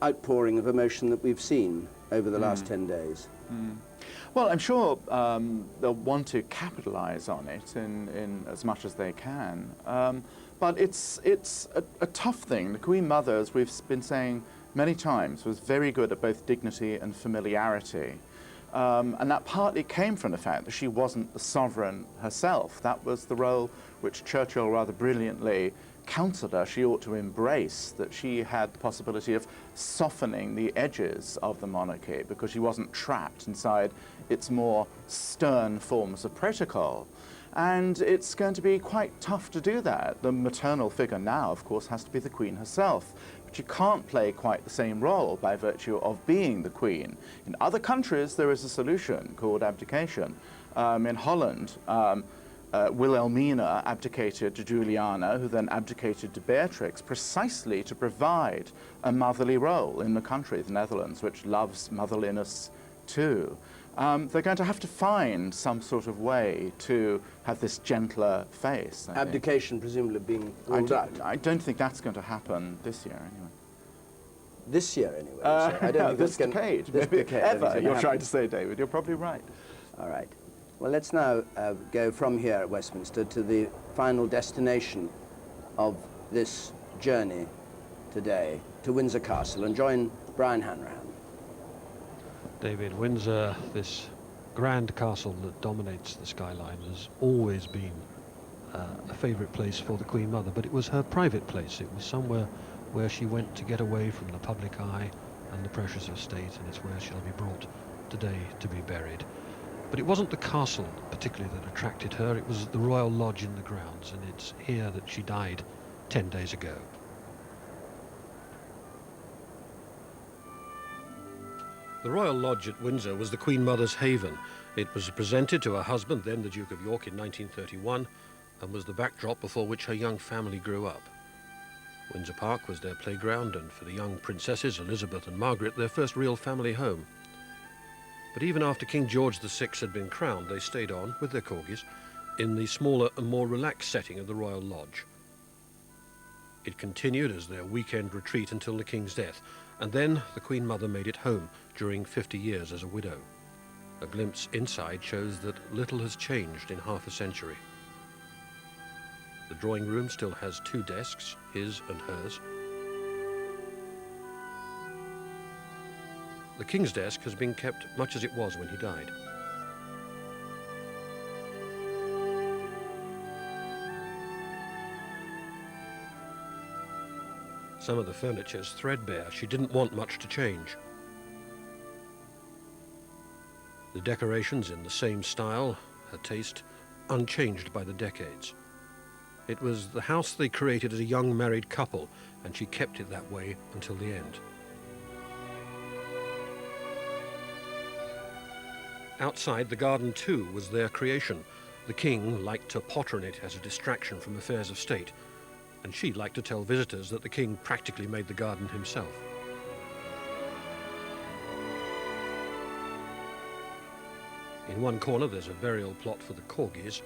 Speaker 1: outpouring of emotion that we've seen over the last 10 days?
Speaker 6: Well, I'm sure they'll want to capitalize on it in as much as they can. But it's a tough thing. The Queen Mother, as we've been saying many times, was very good at both dignity and familiarity. And that partly came from the fact that she wasn't the sovereign herself. That was the role which Churchill rather brilliantly counseled her she ought to embrace, that she had the possibility of softening the edges of the monarchy because she wasn't trapped inside its more stern forms of protocol. And it's going to be quite tough to do that. The maternal figure now, of course, has to be the Queen herself. But you can't play quite the same role by virtue of being the Queen. In other countries, there is a solution called abdication. In Holland, Wilhelmina abdicated to Juliana, who then abdicated to Beatrix, precisely to provide a motherly role in the country, the Netherlands, which loves motherliness too. They're going to have to find some sort of way to have this gentler face.
Speaker 1: Abdication presumably being ruled out.
Speaker 6: I don't think that's going to happen this year, anyway.
Speaker 1: This year, anyway? So I don't think
Speaker 6: this decade.
Speaker 1: This decade.
Speaker 6: Ever, you're trying to say, David. You're probably right.
Speaker 1: All right. Well, let's now go from here at Westminster to the final destination of this journey today, to Windsor Castle, and join Brian Hanrahan.
Speaker 9: David, Windsor, this grand castle that dominates the skyline, has always been a favourite place for the Queen Mother, but it was her private place. It was somewhere where she went to get away from the public eye and the pressures of state, and it's where she'll be brought today to be buried. But it wasn't the castle particularly that attracted her, it was the Royal Lodge in the grounds, and it's here that she died 10 days ago. The Royal Lodge at Windsor was the Queen Mother's haven. It was presented to her husband, then the Duke of York, in 1931, and was the backdrop before which her young family grew up. Windsor Park was their playground, and for the young princesses, Elizabeth and Margaret, their first real family home. But even after King George VI had been crowned, they stayed on, with their corgis, in the smaller and more relaxed setting of the Royal Lodge. It continued as their weekend retreat until the King's death, and then the Queen Mother made it home during 50 years as a widow. A glimpse inside shows that little has changed in half a century. The drawing room still has 2 desks, his and hers. The King's desk has been kept much as it was when he died. Some of the furniture is threadbare. She didn't want much to change. The decorations in the same style, her taste, unchanged by the decades. It was the house they created as a young married couple, and she kept it that way until the end. Outside, the garden too was their creation. The king liked to potter in it as a distraction from affairs of state, and she liked to tell visitors that the king practically made the garden himself. In one corner there's a burial plot for the corgis,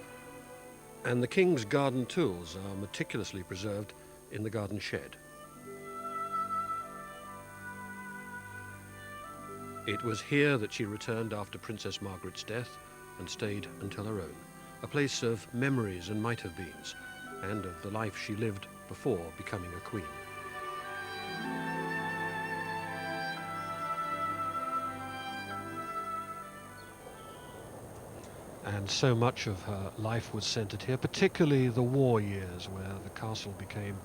Speaker 9: and the king's garden tools are meticulously preserved in the garden shed. It was here that she returned after Princess Margaret's death and stayed until her own, a place of memories and might-have-beens, and of the life she lived before becoming a queen. And so much of her life was centered here, particularly the war years, where the castle became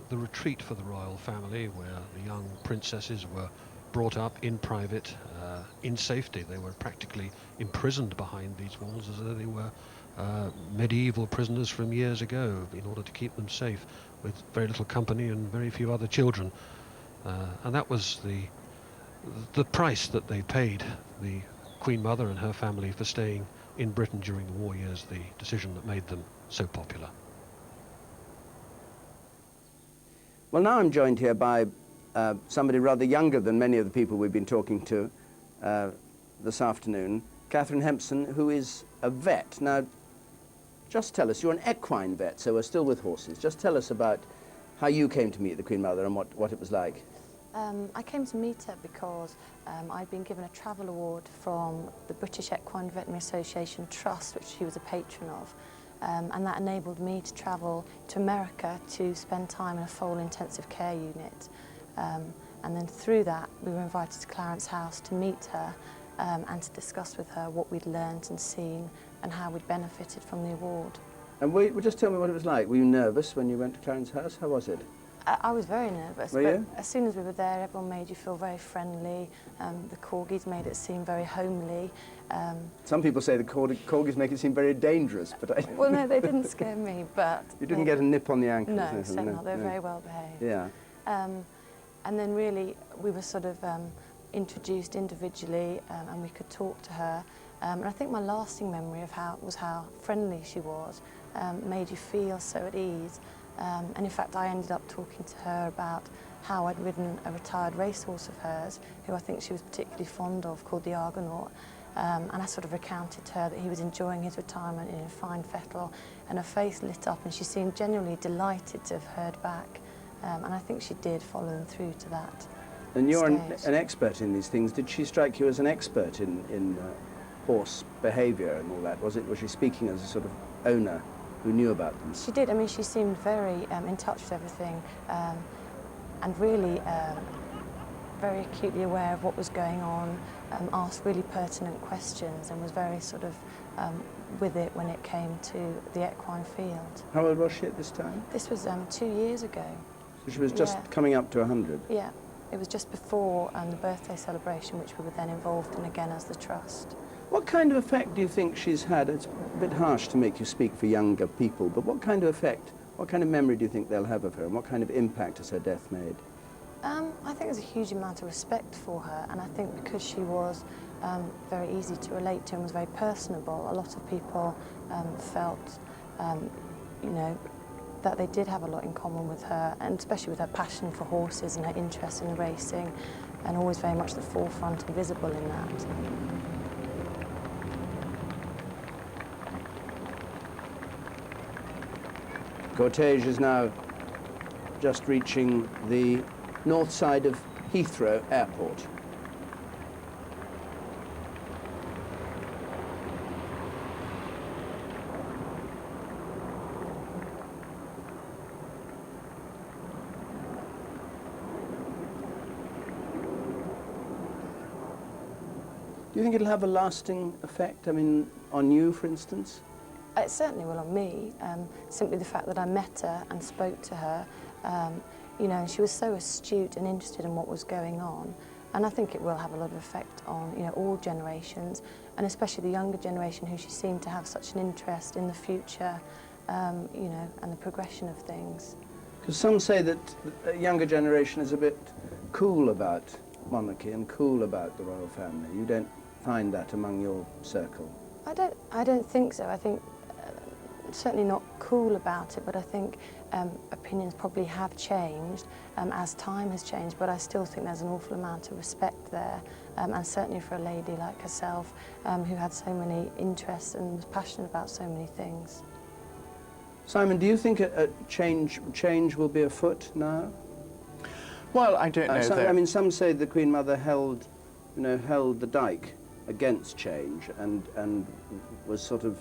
Speaker 9: the retreat for the royal family, where the young princesses were brought up in private, in safety. They were practically imprisoned behind these walls as though they were medieval prisoners from years ago, in order to keep them safe, with very little company and very few other children. And that was the price that they paid, the Queen Mother and her family, for staying in Britain during the war years, the decision that made them so popular.
Speaker 1: Well, now I'm joined here by somebody rather younger than many of the people we've been talking to this afternoon, Catherine Hempson, who is a vet. Now, just tell us, you're an equine vet, so we're still with horses. Just tell us about how you came to meet the Queen Mother and what it was like.
Speaker 10: I came to meet her because I'd been given a travel award from the British Equine Veterinary Association Trust, which she was a patron of, and that enabled me to travel to America to spend time in a foal intensive care unit. And then through that, we were invited to Clarence House to meet her and to discuss with her what we'd learned and seen and how we'd benefited from the award.
Speaker 1: And just tell me what it was like. Were you nervous when you went to Clarence House? How was it?
Speaker 10: I was very nervous,
Speaker 1: Were
Speaker 10: but
Speaker 1: you?
Speaker 10: as soon as we were there, everyone made you feel very friendly. The corgis made it seem very homely.
Speaker 1: Some people say the corgis make it seem very dangerous, but I...
Speaker 10: Well, no, they didn't scare me, but...
Speaker 1: You didn't get a nip on the ankles?
Speaker 10: No, certainly not. They were very well behaved.
Speaker 1: Yeah.
Speaker 10: And then really, we were sort of introduced individually, and we could talk to her. And I think my lasting memory of how friendly she was, made you feel so at ease. And in fact, I ended up talking to her about how I'd ridden a retired racehorse of hers, who I think she was particularly fond of, called the Argonaut. And I sort of recounted to her that he was enjoying his retirement in a fine fettle, and her face lit up, and she seemed genuinely delighted to have heard back. And I think she did follow them through to that.
Speaker 1: And you're an expert in these things. Did she strike you as an expert in horse behaviour and all that? Was she speaking as a sort of owner who knew about them?
Speaker 10: She did. I mean, she seemed very in touch with everything, and really very acutely aware of what was going on, asked really pertinent questions, and was very sort of with it when it came to the equine field.
Speaker 1: How old was she at this time?
Speaker 10: This was 2 years ago.
Speaker 1: So she was just coming up to 100?
Speaker 10: Yeah. It was just before the birthday celebration, which we were then involved in again as the trust.
Speaker 1: What kind of effect do you think she's had? It's a bit harsh to make you speak for younger people, but what kind of effect, what kind of memory do you think they'll have of her, and what kind of impact has her death made?
Speaker 10: I think there's a huge amount of respect for her, and I think because she was very easy to relate to and was very personable, a lot of people felt, you know, that they did have a lot in common with her, and especially with her passion for horses and her interest in racing, and always very much the forefront and visible in that.
Speaker 1: Cortege is now just reaching the north side of Heathrow Airport. Do you think it'll have a lasting effect, I mean, on you, for instance?
Speaker 10: It certainly will on me. Simply the fact that I met her and spoke to her, you know, she was so astute and interested in what was going on. And I think it will have a lot of effect on, you know, all generations, and especially the younger generation, who she seemed to have such an interest in the future, you know, and the progression of things.
Speaker 1: Because some say that the younger generation is a bit cool about monarchy and cool about the royal family. You don't find that among your circle?
Speaker 10: I don't think so. I think certainly not cool about it, but I think opinions probably have changed as time has changed, but I still think there's an awful amount of respect there, and certainly for a lady like herself who had so many interests and was passionate about so many things.
Speaker 1: Simon, do you think a change will be afoot now?
Speaker 6: Well, I don't know.
Speaker 1: I mean, some say the Queen Mother held the Dyke against change and was sort of,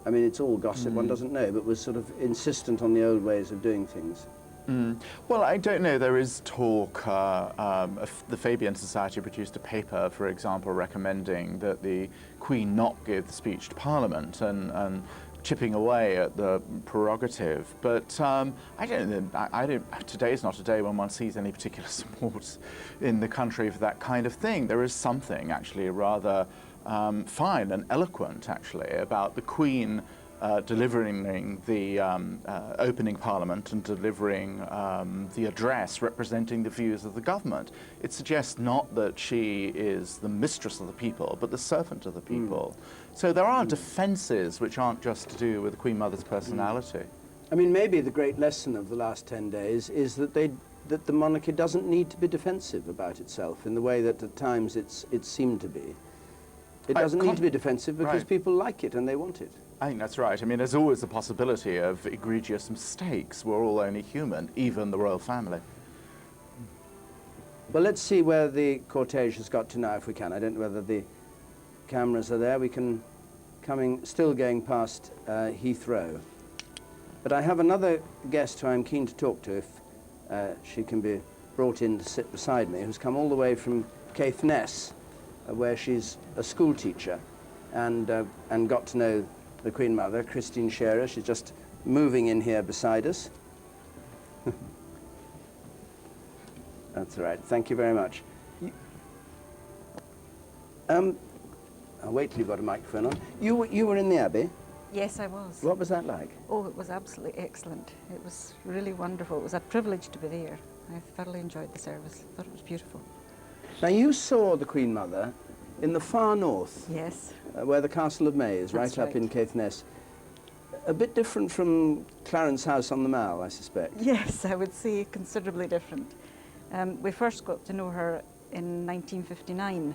Speaker 1: I mean, it's all gossip, one doesn't know, but was sort of insistent on the old ways of doing things.
Speaker 6: Well, I don't know. There is talk. The Fabian Society produced a paper, for example, recommending that the Queen not give the speech to Parliament and chipping away at the prerogative. But I don't know. Today is not a day when one sees any particular support in the country for that kind of thing. There is something actually rather fine and eloquent, actually, about the Queen delivering the opening Parliament and delivering the address representing the views of the government. It suggests not that she is the mistress of the people, but the servant of the people. So there are defences which aren't just to do with the Queen Mother's personality.
Speaker 1: I mean, maybe the great lesson of the last 10 days is that that the monarchy doesn't need to be defensive about itself in the way that at times it seemed to be. It doesn't need to be defensive because people like it and they want it.
Speaker 6: I think that's right. I mean, there's always the possibility of egregious mistakes. We're all only human, even the royal family.
Speaker 1: Well, let's see where the cortege has got to now, if we can. I don't know whether the cameras are there. We can, still going past Heathrow. But I have another guest who I'm keen to talk to, if she can be brought in to sit beside me, who's come all the way from Caithness, where she's a school teacher, and got to know the Queen Mother, Christine Shearer. She's just moving in here beside us. That's all right. Thank you very much. I'll wait till you've got a microphone on. You were in the Abbey?
Speaker 11: Yes, I was.
Speaker 1: What was that like?
Speaker 11: Oh, it was absolutely excellent. It was really wonderful. It was a privilege to be there. I thoroughly enjoyed the service. I thought it was beautiful.
Speaker 1: Now, you saw the Queen Mother in the far north.
Speaker 11: Yes.
Speaker 1: Where the Castle of May is, right up in Caithness. A bit different from Clarence House on the Mall, I suspect.
Speaker 11: Yes, I would say considerably different. We first got to know her in 1959.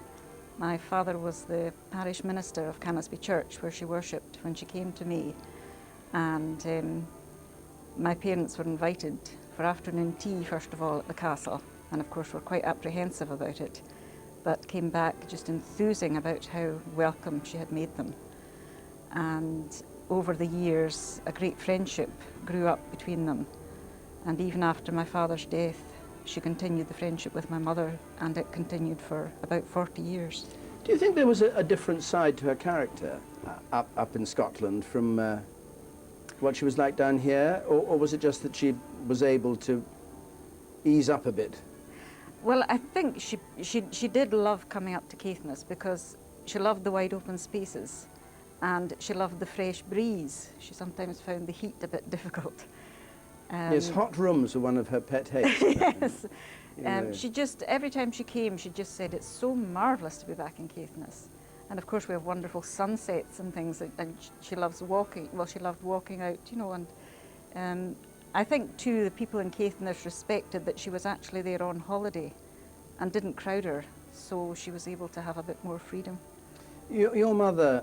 Speaker 11: My father was the parish minister of Canasby Church, where she worshipped when she came to me. And my parents were invited for afternoon tea, first of all, at the castle. And of course, were quite apprehensive about it, but came back just enthusing about how welcome she had made them. And over the years, a great friendship grew up between them. And even after my father's death, she continued the friendship with my mother, and it continued for about 40 years.
Speaker 1: Do you think there was a different side to her character up in Scotland from what she was like down here, or was it just that she was able to ease up a bit?
Speaker 11: Well, I think she did love coming up to Caithness because she loved the wide open spaces and she loved the fresh breeze. She sometimes found the heat a bit difficult.
Speaker 1: Yes, hot rooms were one of her pet hates.
Speaker 11: Yes.
Speaker 1: Yeah.
Speaker 11: She just, every time she came, she just said, it's so marvellous to be back in Caithness. And of course we have wonderful sunsets and things, and she loves walking. Well, she loved walking out, you know, and I think too the people in Caithness respected that she was actually there on holiday and didn't crowd her, so she was able to have a bit more freedom.
Speaker 1: Your mother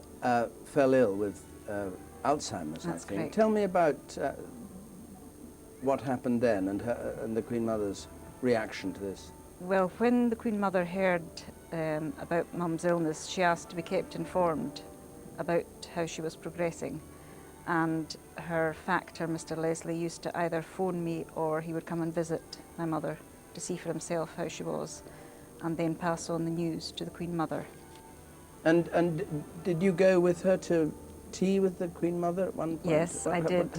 Speaker 1: fell ill with Alzheimer's,
Speaker 11: That's
Speaker 1: I think.
Speaker 11: correct.
Speaker 1: Tell me about what happened then and the Queen Mother's reaction to this.
Speaker 11: Well, when the Queen Mother heard about Mum's illness, she asked to be kept informed about how she was progressing. And her factor, Mr. Leslie, used to either phone me or he would come and visit my mother to see for himself how she was, and then pass on the news to the Queen Mother.
Speaker 1: And did you go with her to tea with the Queen Mother at one point?
Speaker 11: Yes, I did.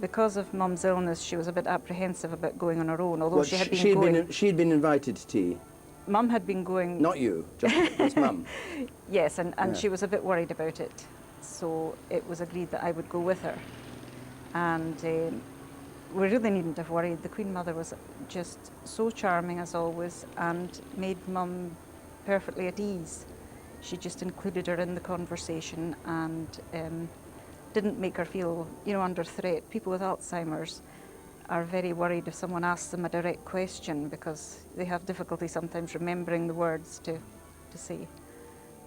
Speaker 11: Because of Mum's illness, she was a bit apprehensive about going on her own, although she had been going...
Speaker 1: She'd been invited to tea?
Speaker 11: Mum had been going...
Speaker 1: Not you, just Mum.
Speaker 11: Yes, and
Speaker 1: Yeah.
Speaker 11: she was a bit worried about it. So it was agreed that I would go with her. And we really needn't have worried. The Queen Mother was just so charming as always and made Mum perfectly at ease. she just included her in the conversation and didn't make her feel, you know, under threat. People with Alzheimer's are very worried if someone asks them a direct question because they have difficulty sometimes remembering the words to say.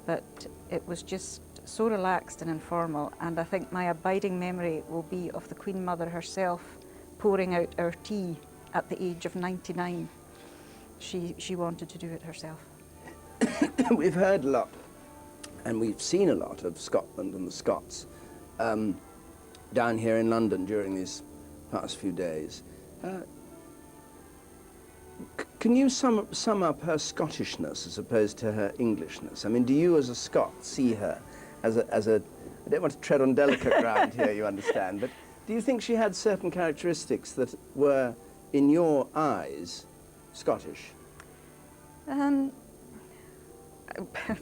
Speaker 11: But it was just so relaxed and informal, and I think my abiding memory will be of the Queen Mother herself pouring out our tea at the age of 99. She wanted to do it herself.
Speaker 1: We've heard a lot, and we've seen a lot of Scotland and the Scots down here in London during these past few days. Can you sum up her Scottishness as opposed to her Englishness? I mean, do you as a Scot see her as a I don't want to tread on delicate ground here, you understand, but do you think she had certain characteristics that were, in your eyes, Scottish?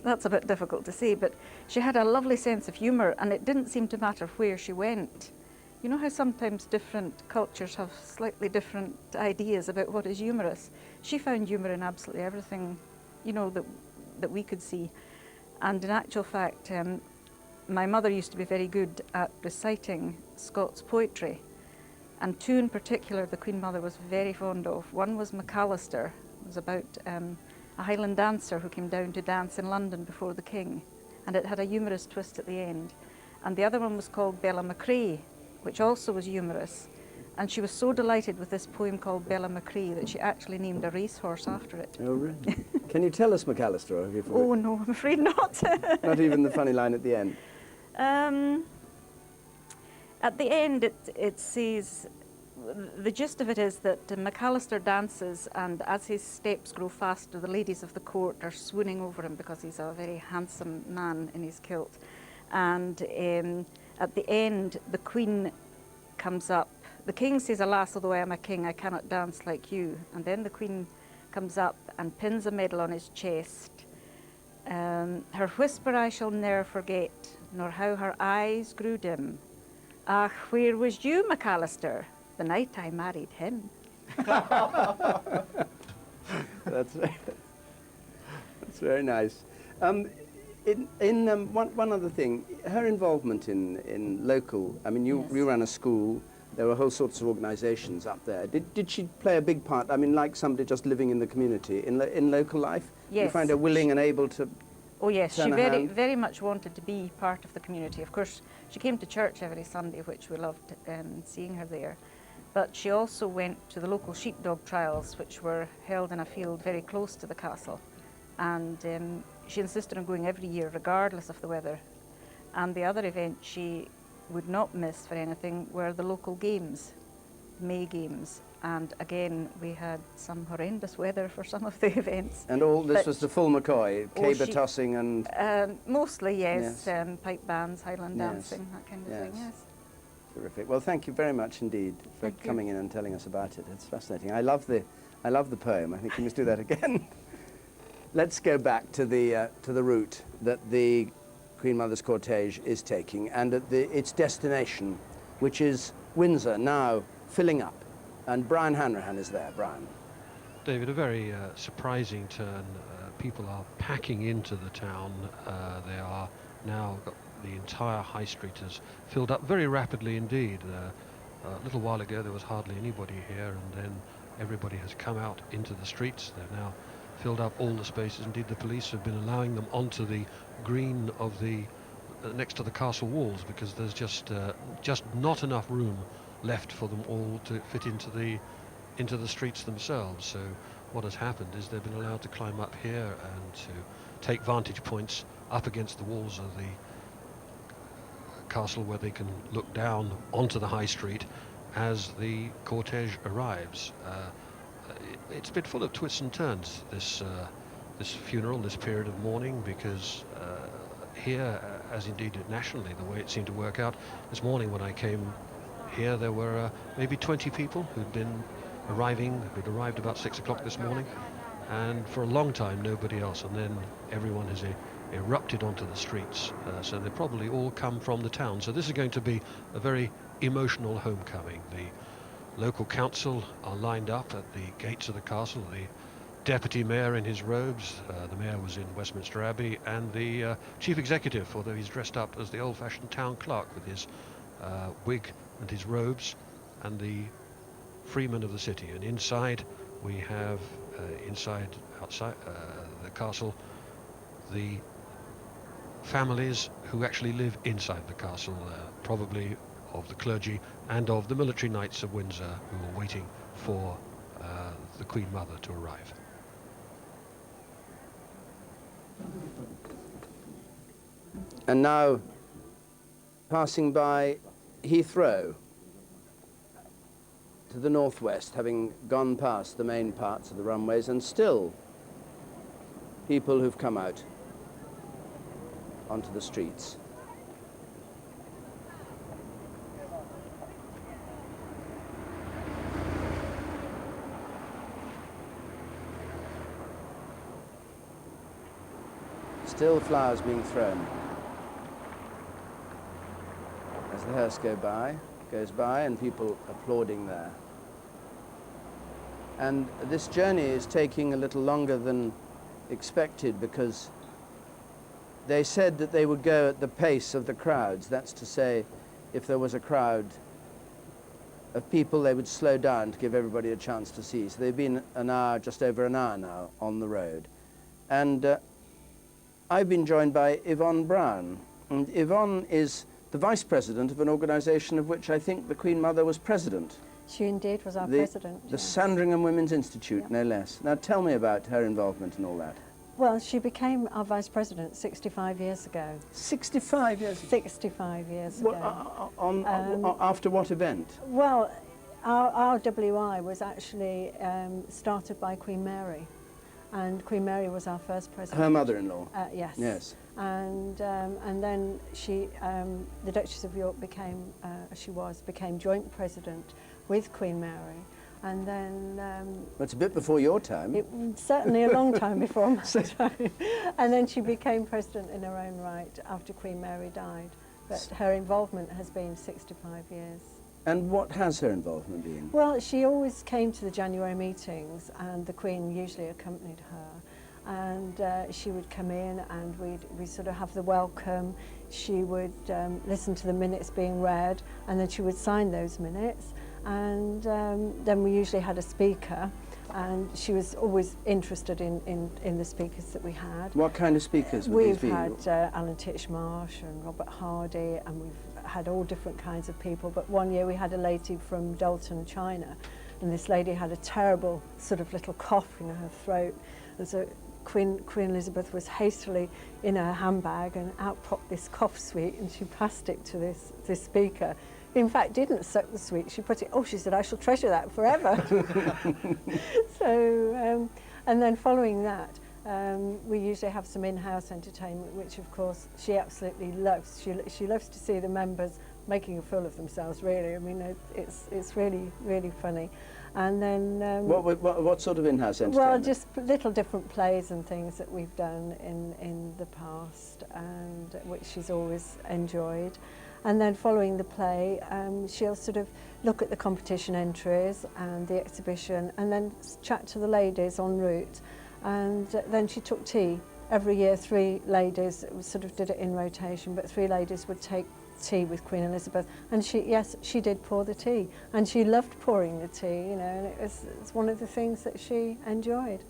Speaker 11: That's a bit difficult to say, but she had a lovely sense of humour, and it didn't seem to matter where she went. You know how sometimes different cultures have slightly different ideas about what is humorous? She found humour in absolutely everything, you know, that we could see. And in actual fact, my mother used to be very good at reciting Scots poetry, and two in particular the Queen Mother was very fond of. One was McAllister. It was about a Highland dancer who came down to dance in London before the King, and it had a humorous twist at the end. And the other one was called Bella Macrae, which also was humorous. And she was so delighted with this poem called Bella Macrae that she actually named a racehorse after it.
Speaker 1: Oh, really? Can you tell us McAllister, or have you forgotten?
Speaker 11: Oh, no, I'm afraid not.
Speaker 1: Not even the funny line at the end?
Speaker 11: At the end, it says, the gist of it is that McAllister dances, and as his steps grow faster, the ladies of the court are swooning over him because he's a very handsome man in his kilt. And at the end, the Queen comes up. The King says, "Alas, although I am a king, I cannot dance like you." And then the Queen comes up and pins a medal on his chest. Her whisper I shall ne'er forget, nor how her eyes grew dim. Ah, where was you, McAllister, the night I married him?
Speaker 1: That's very nice. One other thing, her involvement in local, I mean, you ran a school, there were whole sorts of organisations up there. Did she play a big part, I mean, like somebody just living in the community, in local life?
Speaker 11: Yes.
Speaker 1: You find her willing and able to
Speaker 11: Oh yes, she
Speaker 1: turn a hand?
Speaker 11: very much wanted to be part of the community. Of course, she came to church every Sunday, which we loved seeing her there. But she also went to the local sheepdog trials, which were held in a field very close to the castle. And she insisted on going every year, regardless of the weather. And the other event she would not miss for anything were the local games, May Games. And again, we had some horrendous weather for some of the events.
Speaker 1: And all this was the full McCoy, caber tossing and...
Speaker 11: mostly, yes. Pipe bands, Highland dancing, that kind of thing, yes.
Speaker 1: Terrific. Well, thank you very much indeed for coming in and telling us about it. It's fascinating. I love the poem. I think you must do that again. Let's go back to the route that the Queen Mother's cortege is taking, and at its destination, which is Windsor, now filling up. And Brian Hanrahan is there. Brian.
Speaker 9: David, a very surprising turn. People are packing into the town. They are now got the entire high street has filled up very rapidly indeed. A little while ago there was hardly anybody here, and then everybody has come out into the streets. They've now filled up all the spaces. Indeed, the police have been allowing them onto the green of the next to the castle walls, because there's just not enough room left for them all to fit into the streets themselves. So what has happened is they've been allowed to climb up here and to take vantage points up against the walls of the castle, where they can look down onto the high street as the cortege arrives. It's been full of twists and turns, this funeral, this period of mourning, because here, as indeed nationally, the way it seemed to work out, this morning when I came here, there were maybe 20 people who'd arrived about 6 o'clock this morning, and for a long time nobody else, and then everyone has erupted onto the streets, so they probably all come from the town. So this is going to be a very emotional homecoming. The local council are lined up at the gates of the castle, the deputy mayor in his robes. The mayor was in Westminster Abbey, and the chief executive, although he's dressed up as the old-fashioned town clerk with his wig and his robes, and the freemen of the city. And inside we have, outside the castle, the families who actually live inside the castle, probably of the clergy and of the military knights of Windsor, who are waiting for the Queen Mother to arrive.
Speaker 1: And now, passing by Heathrow to the northwest, having gone past the main parts of the runways, and still people who've come out onto the streets. Still flowers being thrown as the hearse goes by, and people applauding there. And this journey is taking a little longer than expected, because they said that they would go at the pace of the crowds. That's to say, if there was a crowd of people, they would slow down to give everybody a chance to see. So they've been an hour, just over an hour now, on the road. And I've been joined by Yvonne Brown. And Yvonne is the vice president of an organisation of which I think the Queen Mother was president.
Speaker 12: She indeed was our president.
Speaker 1: The Sandringham Women's Institute, no less. Now tell me about her involvement in all that.
Speaker 12: Well, she became our vice president 65 years ago.
Speaker 1: 65 years?
Speaker 12: 65 years ago.
Speaker 1: After what event?
Speaker 12: Well, our WI was actually started by Queen Mary. And Queen Mary was our first president.
Speaker 1: Her mother-in-law?
Speaker 12: Yes.
Speaker 1: Yes.
Speaker 12: And then she, the Duchess of York became joint president with Queen Mary. And then... well,
Speaker 1: it's a bit before your time.
Speaker 12: Certainly a long time before my time. And then she became president in her own right after Queen Mary died. But her involvement has been 65 years.
Speaker 1: And what has her involvement been?
Speaker 12: Well, she always came to the January meetings, and the Queen usually accompanied her. And she would come in, and we'd sort of have the welcome. She would listen to the minutes being read, and then she would sign those minutes. And then we usually had a speaker, and she was always interested in the speakers that we had.
Speaker 1: What kind of speakers would these be?
Speaker 12: We've had Alan Titchmarsh and Robert Hardy, and we've had all different kinds of people. But one year we had a lady from Dalton, China, and this lady had a terrible sort of little cough in her throat. And so Queen Elizabeth was hastily in her handbag, and out popped this cough sweet, and she passed it to this speaker. In fact, didn't suck the sweet. She put it, she said, I shall treasure that forever. So, and then following that, we usually have some in-house entertainment, which of course she absolutely loves. She loves to see the members making a fool of themselves, really. I mean, it's really, really funny. And then...
Speaker 1: what sort of in-house entertainment?
Speaker 12: Well, just little different plays and things that we've done in the past, and which she's always enjoyed. And then following the play, she'll sort of look at the competition entries and the exhibition, and then chat to the ladies en route. And then she took tea. Every year, 3 ladies, we sort of did it in rotation, but 3 ladies would take tea with Queen Elizabeth. And she did pour the tea. And she loved pouring the tea, you know, and it's one of the things that she enjoyed.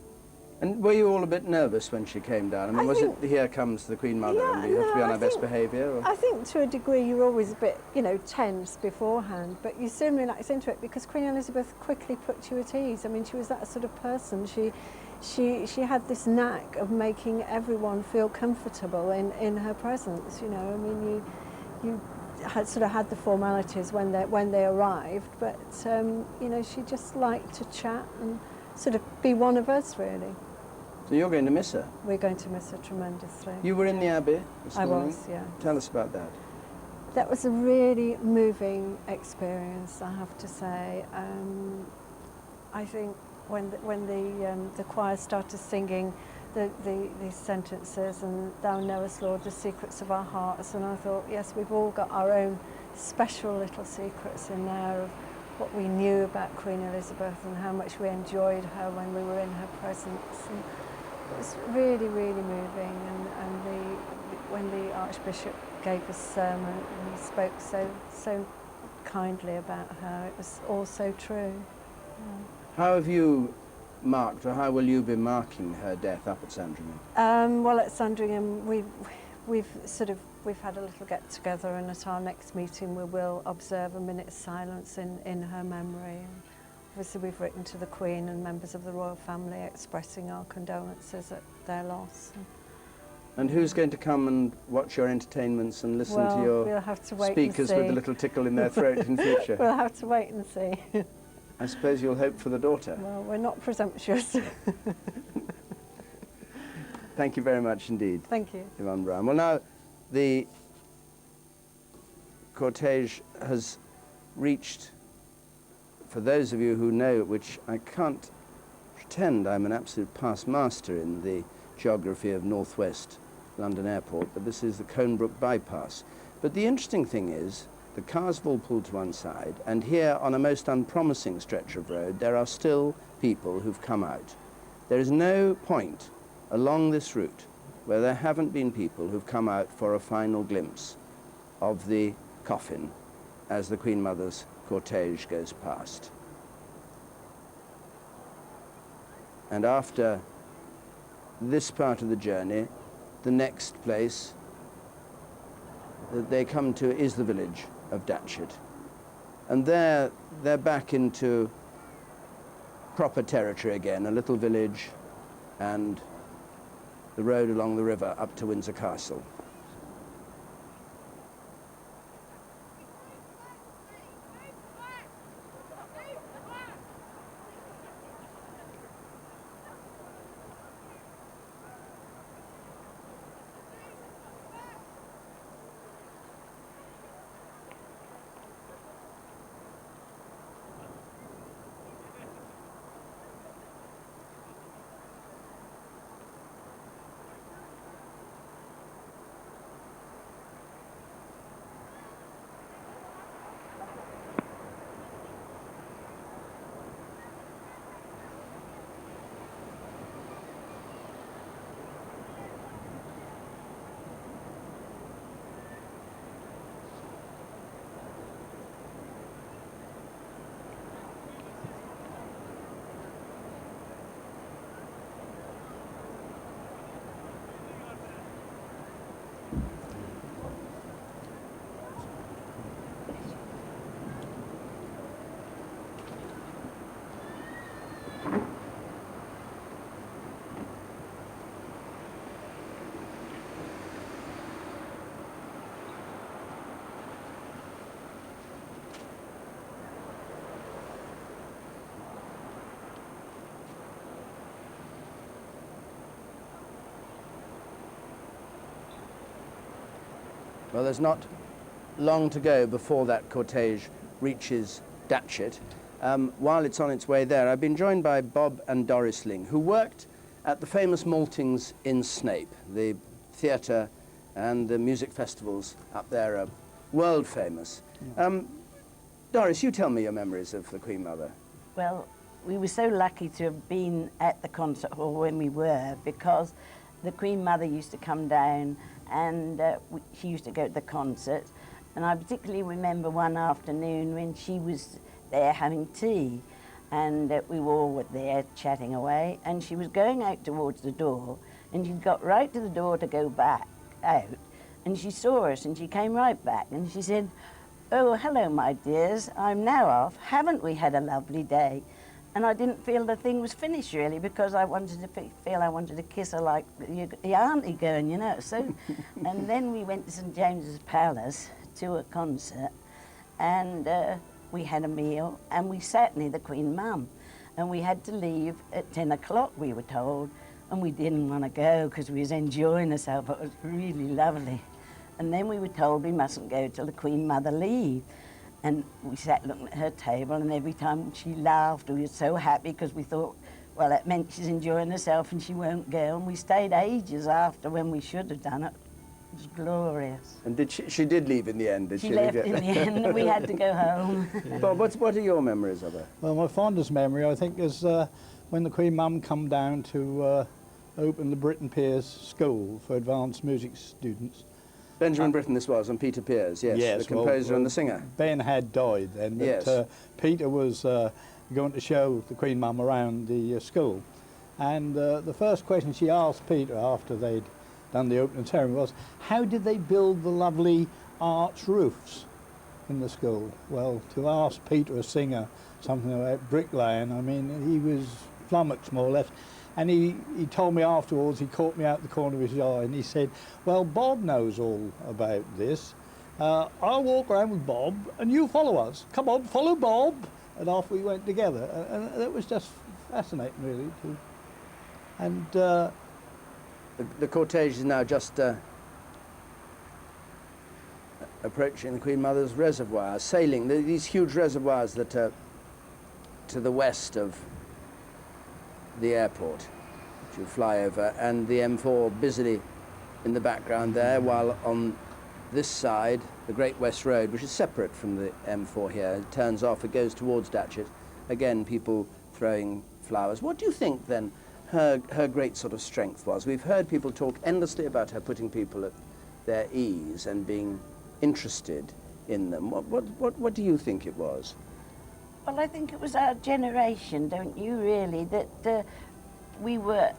Speaker 1: And were you all a bit nervous when she came down? I mean, was it, here comes the Queen Mother, and we have to be on our best behaviour? Or?
Speaker 12: I think to a degree you're always a bit, you know, tense beforehand, but you soon relax into it, because Queen Elizabeth quickly put you at ease. I mean, she was that sort of person. She had this knack of making everyone feel comfortable in her presence, you know. I mean, you had sort of had the formalities when they arrived, but, you know, she just liked to chat and sort of be one of us, really.
Speaker 1: So you're going to miss her?
Speaker 12: We're going to miss her tremendously.
Speaker 1: You were in the Abbey this morning?
Speaker 12: I was, yeah.
Speaker 1: Tell us about that.
Speaker 12: That was a really moving experience, I have to say. I think when the choir started singing these sentences, and Thou knowest, Lord, the secrets of our hearts, and I thought, yes, we've all got our own special little secrets in there what we knew about Queen Elizabeth and how much we enjoyed her when we were in her presence. And it was really, really moving. And when the Archbishop gave his sermon and he spoke so kindly about her, it was all so true.
Speaker 1: How have you marked, or how will you be marking her death up at Sandringham?
Speaker 12: Well, at Sandringham, we've had a little get together, and at our next meeting we will observe a minute's silence in her memory. And obviously we've written to the Queen and members of the royal family expressing our condolences at their loss.
Speaker 1: And who's going to come and watch your entertainments and listen
Speaker 12: Well,
Speaker 1: to your
Speaker 12: we'll have to wait
Speaker 1: speakers
Speaker 12: and see.
Speaker 1: with a little tickle in their throat in future?
Speaker 12: We'll have to wait and see.
Speaker 1: I suppose you'll hope for the daughter.
Speaker 12: Well, we're not presumptuous.
Speaker 1: Thank you very much indeed.
Speaker 12: Thank you.
Speaker 1: Yvonne Brown. Well, now the cortege has reached, for those of you who know, which I can't pretend I'm an absolute past master in the geography of northwest London Airport, but this is the Colnbrook bypass. But the interesting thing is, the cars have all pulled to one side, and here on a most unpromising stretch of road, there are still people who've come out. There is no point along this route where there haven't been people who've come out for a final glimpse of the coffin as the Queen Mother's cortege goes past. And after this part of the journey, the next place that they come to is the village of Datchet. And there, they're back into proper territory again, a little village and the road along the river up to Windsor Castle. Well, there's not long to go before that cortege reaches Datchet. While it's on its way there, I've been joined by Bob and Doris Ling, who worked at the famous Maltings in Snape. The theatre and the music festivals up there are world famous. Doris, you tell me your memories of the Queen Mother.
Speaker 13: Well, we were so lucky to have been at the concert hall when we were, because the Queen Mother used to come down and she used to go to the concert. And I particularly remember one afternoon when she was there having tea, and we all were there chatting away, and she was going out towards the door, and she got right to the door to go back out, and she saw us and she came right back and she said, "Oh, hello, my dears, I'm now off. Haven't we had a lovely day?" And I didn't feel the thing was finished, really, because I wanted to feel I wanted to kiss her like your auntie going, you know. So, and then we went to St James's Palace to a concert, and we had a meal, and we sat near the Queen Mum, and we had to leave at 10 o'clock, we were told, and we didn't want to go because we was enjoying ourselves. It was really lovely. And then we were told we mustn't go till the Queen Mother leave. And we sat looking at her table, and every time she laughed, we were so happy because we thought, well, that meant she's enjoying herself and she won't go. And we stayed ages after when we should have done it. It was glorious.
Speaker 1: And did she did leave in the end, did she?
Speaker 13: She left in the end. We had to go home.
Speaker 1: Bob, what are your memories of her?
Speaker 4: Well, my fondest memory, I think, is when the Queen Mum come down to open the Britton Pears School for advanced music students.
Speaker 1: Benjamin Britten this was, and Peter Pears, yes, the composer and the singer.
Speaker 4: Ben had died then, but
Speaker 1: Yes.
Speaker 4: Peter was going to show the Queen Mum around the school. And the first question she asked Peter after they'd done the opening ceremony was, how did they build the lovely arch roofs in the school? Well, to ask Peter, a singer, something about bricklaying, I mean, he was flummoxed more or less. And he told me afterwards, he caught me out the corner of his eye and he said, well, Bob knows all about this. I'll walk around with Bob and you follow us. Come on, follow Bob. And off we went together. And it was just fascinating, really. And
Speaker 1: the cortege is now just approaching the Queen Mother's reservoir, sailing these huge reservoirs that are to the west of the airport, which you fly over, and the M4 busily in the background there, while on this side, the Great West Road, which is separate from the M4 here, it turns off, it goes towards Datchet. Again, people throwing flowers. What do you think, then, her great sort of strength was? We've heard people talk endlessly about her putting people at their ease and being interested in them. What do you think it was?
Speaker 13: Well, I think it was our generation, don't you, really, that we were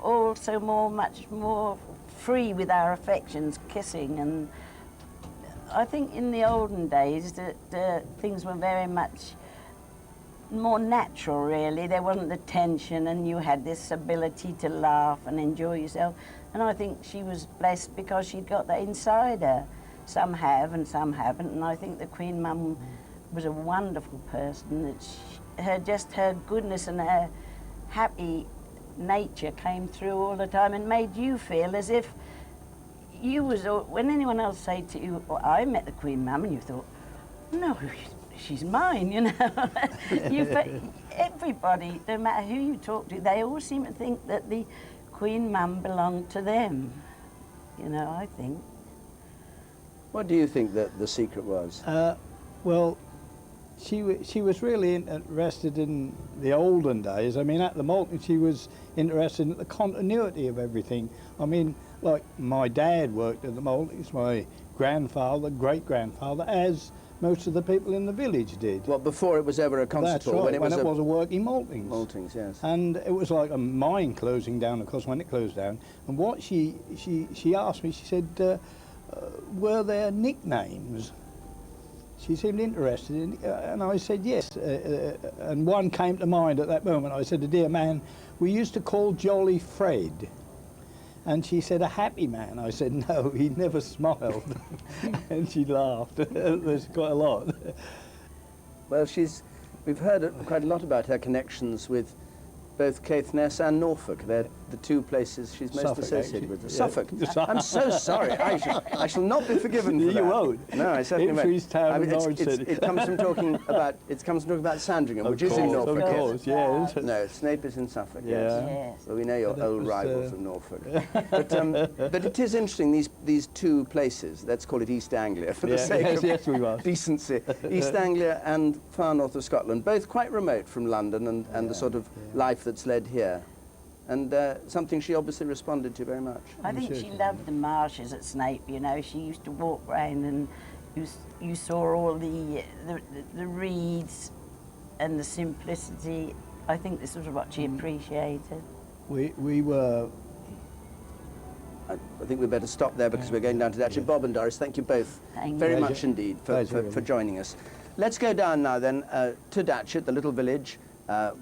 Speaker 13: also much more free with our affections, kissing, and I think in the olden days that things were very much more natural, really. There wasn't the tension, and you had this ability to laugh and enjoy yourself, and I think she was blessed because she'd got that inside her. Some have and some haven't, and I think the Queen Mum was a wonderful person. That her goodness and her happy nature came through all the time and made you feel as if you was, when anyone else said to you, well, I met the Queen Mum, and you thought, no, she's mine, you know. Everybody, no matter who you talk to, they all seem to think that the Queen Mum belonged to them, you know, I think.
Speaker 1: What do you think that the secret was?
Speaker 4: Well, she was really interested in the olden days. I mean, at the Maltings, she was interested in the continuity of everything. I mean, like my dad worked at the Maltings, my grandfather, great-grandfather, as most of the people in the village did.
Speaker 1: Well, before it was ever a concert
Speaker 4: That's
Speaker 1: hall,
Speaker 4: right,
Speaker 1: when it was
Speaker 4: a working Maltings.
Speaker 1: Maltings, yes.
Speaker 4: And it was like a mine closing down, of course, when it closed down. And what she asked me, she said, were there nicknames? She seemed interested in, and I said yes. And one came to mind at that moment. I said, a dear man, we used to call Jolly Fred. And she said, a happy man. I said, no, he never smiled. And she laughed. There's quite a lot.
Speaker 1: Well, we've heard quite a lot about her connections with both Caithness and Norfolk. They're the two places she's most
Speaker 4: Suffolk,
Speaker 1: associated
Speaker 4: actually.
Speaker 1: with.
Speaker 4: Yeah.
Speaker 1: Suffolk. I'm so sorry. I shall not be forgiven for that.
Speaker 4: You won't.
Speaker 1: No, I certainly won't.
Speaker 4: Ipswich Town and Norwich City.
Speaker 1: It comes from talking about Sandringham, which is in Norfolk.
Speaker 4: Of course, yes.
Speaker 1: No, Snape is in Suffolk.
Speaker 4: Yeah.
Speaker 1: Yes. Well, we know your old rival from Norfolk. But it is interesting. These two places. Let's call it East Anglia for the sake of decency. East Anglia and far north of Scotland, both quite remote from London and the sort of life that's led here. And something she obviously responded to very much.
Speaker 13: I think she loved the marshes at Snape, you know. She used to walk round and you saw all the reeds and the simplicity. I think this was what she appreciated.
Speaker 4: We were...
Speaker 1: I think we'd better stop there because we're going down to Datchet. Bob and Doris, thank you both very much indeed for joining us. Let's go down now then to Datchet, the little village,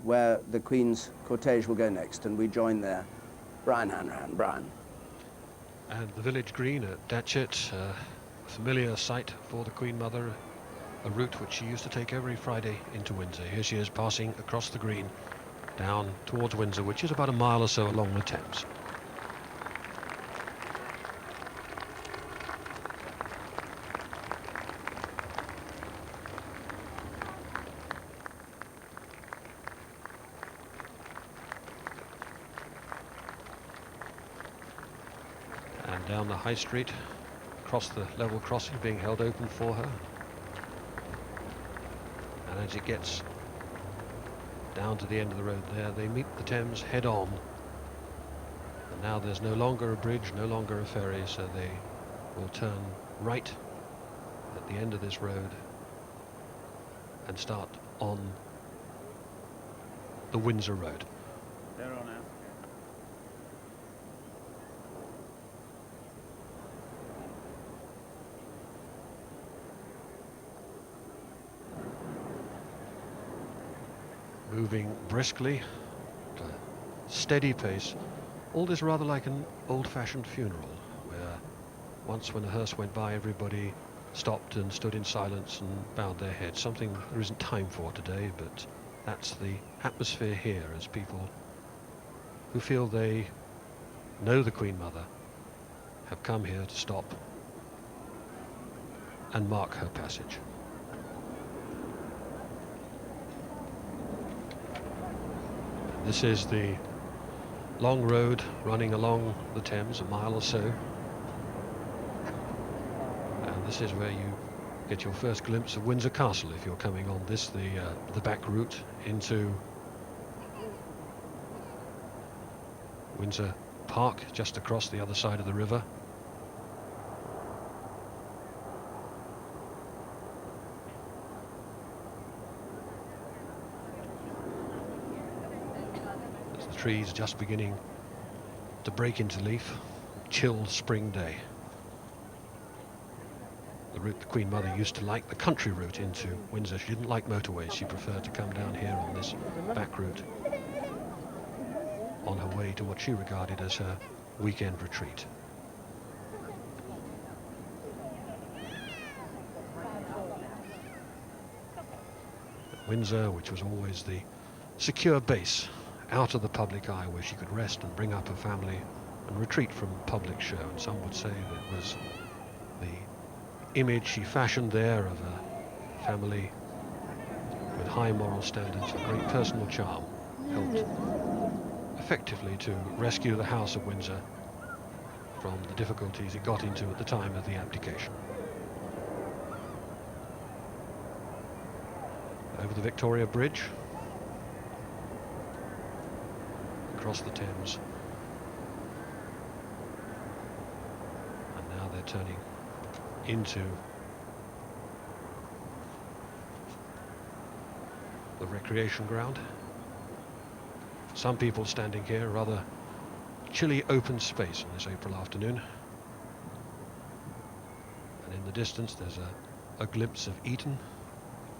Speaker 1: where the Queen's cortege will go next, and we join there. Brian Hanrahan. Brian.
Speaker 9: And the village green at Datchet, a familiar sight for the Queen Mother, a route which she used to take every Friday into Windsor. Here she is passing across the green down towards Windsor, which is about a mile or so along the Thames. And down the high street, across the level crossing being held open for her. And as it gets down to the end of the road there, they meet the Thames head on. And now there's no longer a bridge, no longer a ferry, so they will turn right at the end of this road and start on the Windsor Road.
Speaker 14: They're on now.
Speaker 9: Moving briskly, at a steady pace. All this rather like an old-fashioned funeral, where once when a hearse went by, everybody stopped and stood in silence and bowed their heads. Something there isn't time for today, but that's the atmosphere here, as people who feel they know the Queen Mother have come here to stop and mark her passage. This is the long road running along the Thames, a mile or so. And this is where you get your first glimpse of Windsor Castle if you're coming on this, the back route into Windsor Park, just across the other side of the river. Trees just beginning to break into leaf. Chill spring day. The route the Queen Mother used to like, the country route into Windsor. She didn't like motorways. She preferred to come down here on this back route on her way to what she regarded as her weekend retreat. Windsor, which was always the secure base out of the public eye, where she could rest and bring up her family and retreat from public show. And some would say that it was the image she fashioned there of a family with high moral standards and great personal charm helped effectively to rescue the House of Windsor from the difficulties it got into at the time of the abdication. Over the Victoria Bridge, across the Thames, and now they're turning into the recreation ground. Some people standing here, rather chilly open space on this April afternoon, and in the distance there's a glimpse of Eton,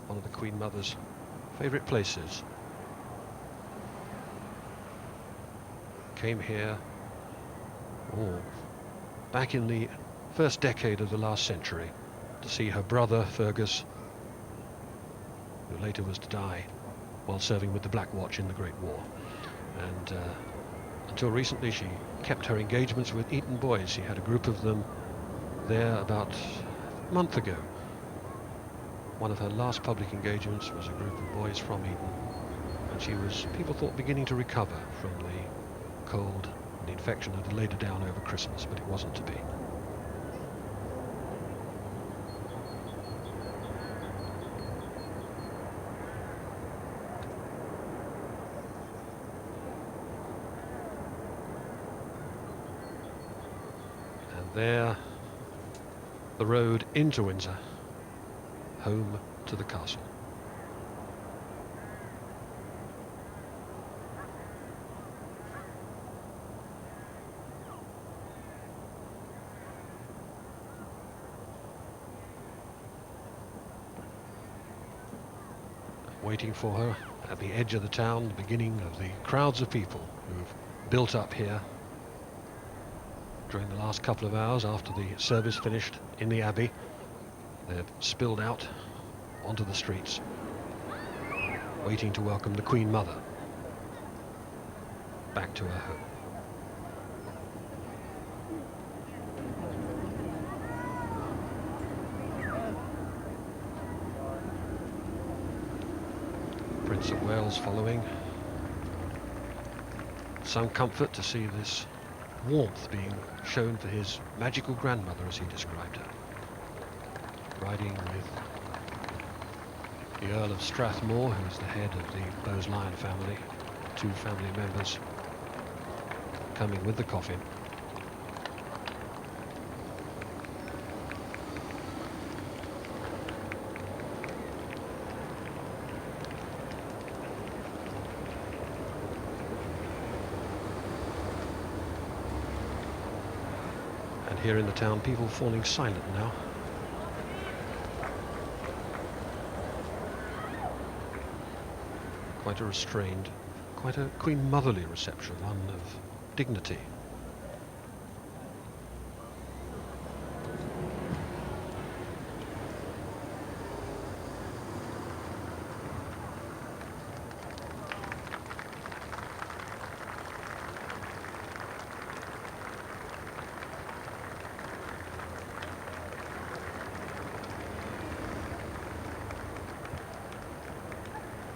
Speaker 9: one of the Queen Mother's favourite places. Came here back in the first decade of the last century to see her brother Fergus, who later was to die while serving with the Black Watch in the Great War. And until recently she kept her engagements with Eton boys. She had a group of them there about a month ago. One of her last public engagements was a group of boys from Eton, and she was, people thought, beginning to recover from the cold and the infection had laid her down over Christmas, but it wasn't to be. And there, the road into Windsor, home to the castle. Waiting for her at the edge of the town, the beginning of the crowds of people who've built up here during the last couple of hours after the service finished in the Abbey. They've spilled out onto the streets, waiting to welcome the Queen Mother back to her home. Prince of Wales following. Some comfort to see this warmth being shown to his magical grandmother, as he described her, riding with the Earl of Strathmore, who is the head of the Bowes-Lyon family, 2 family members coming with the coffin. And here in the town, people falling silent now. Quite a restrained, quite a Queen Motherly reception, one of dignity.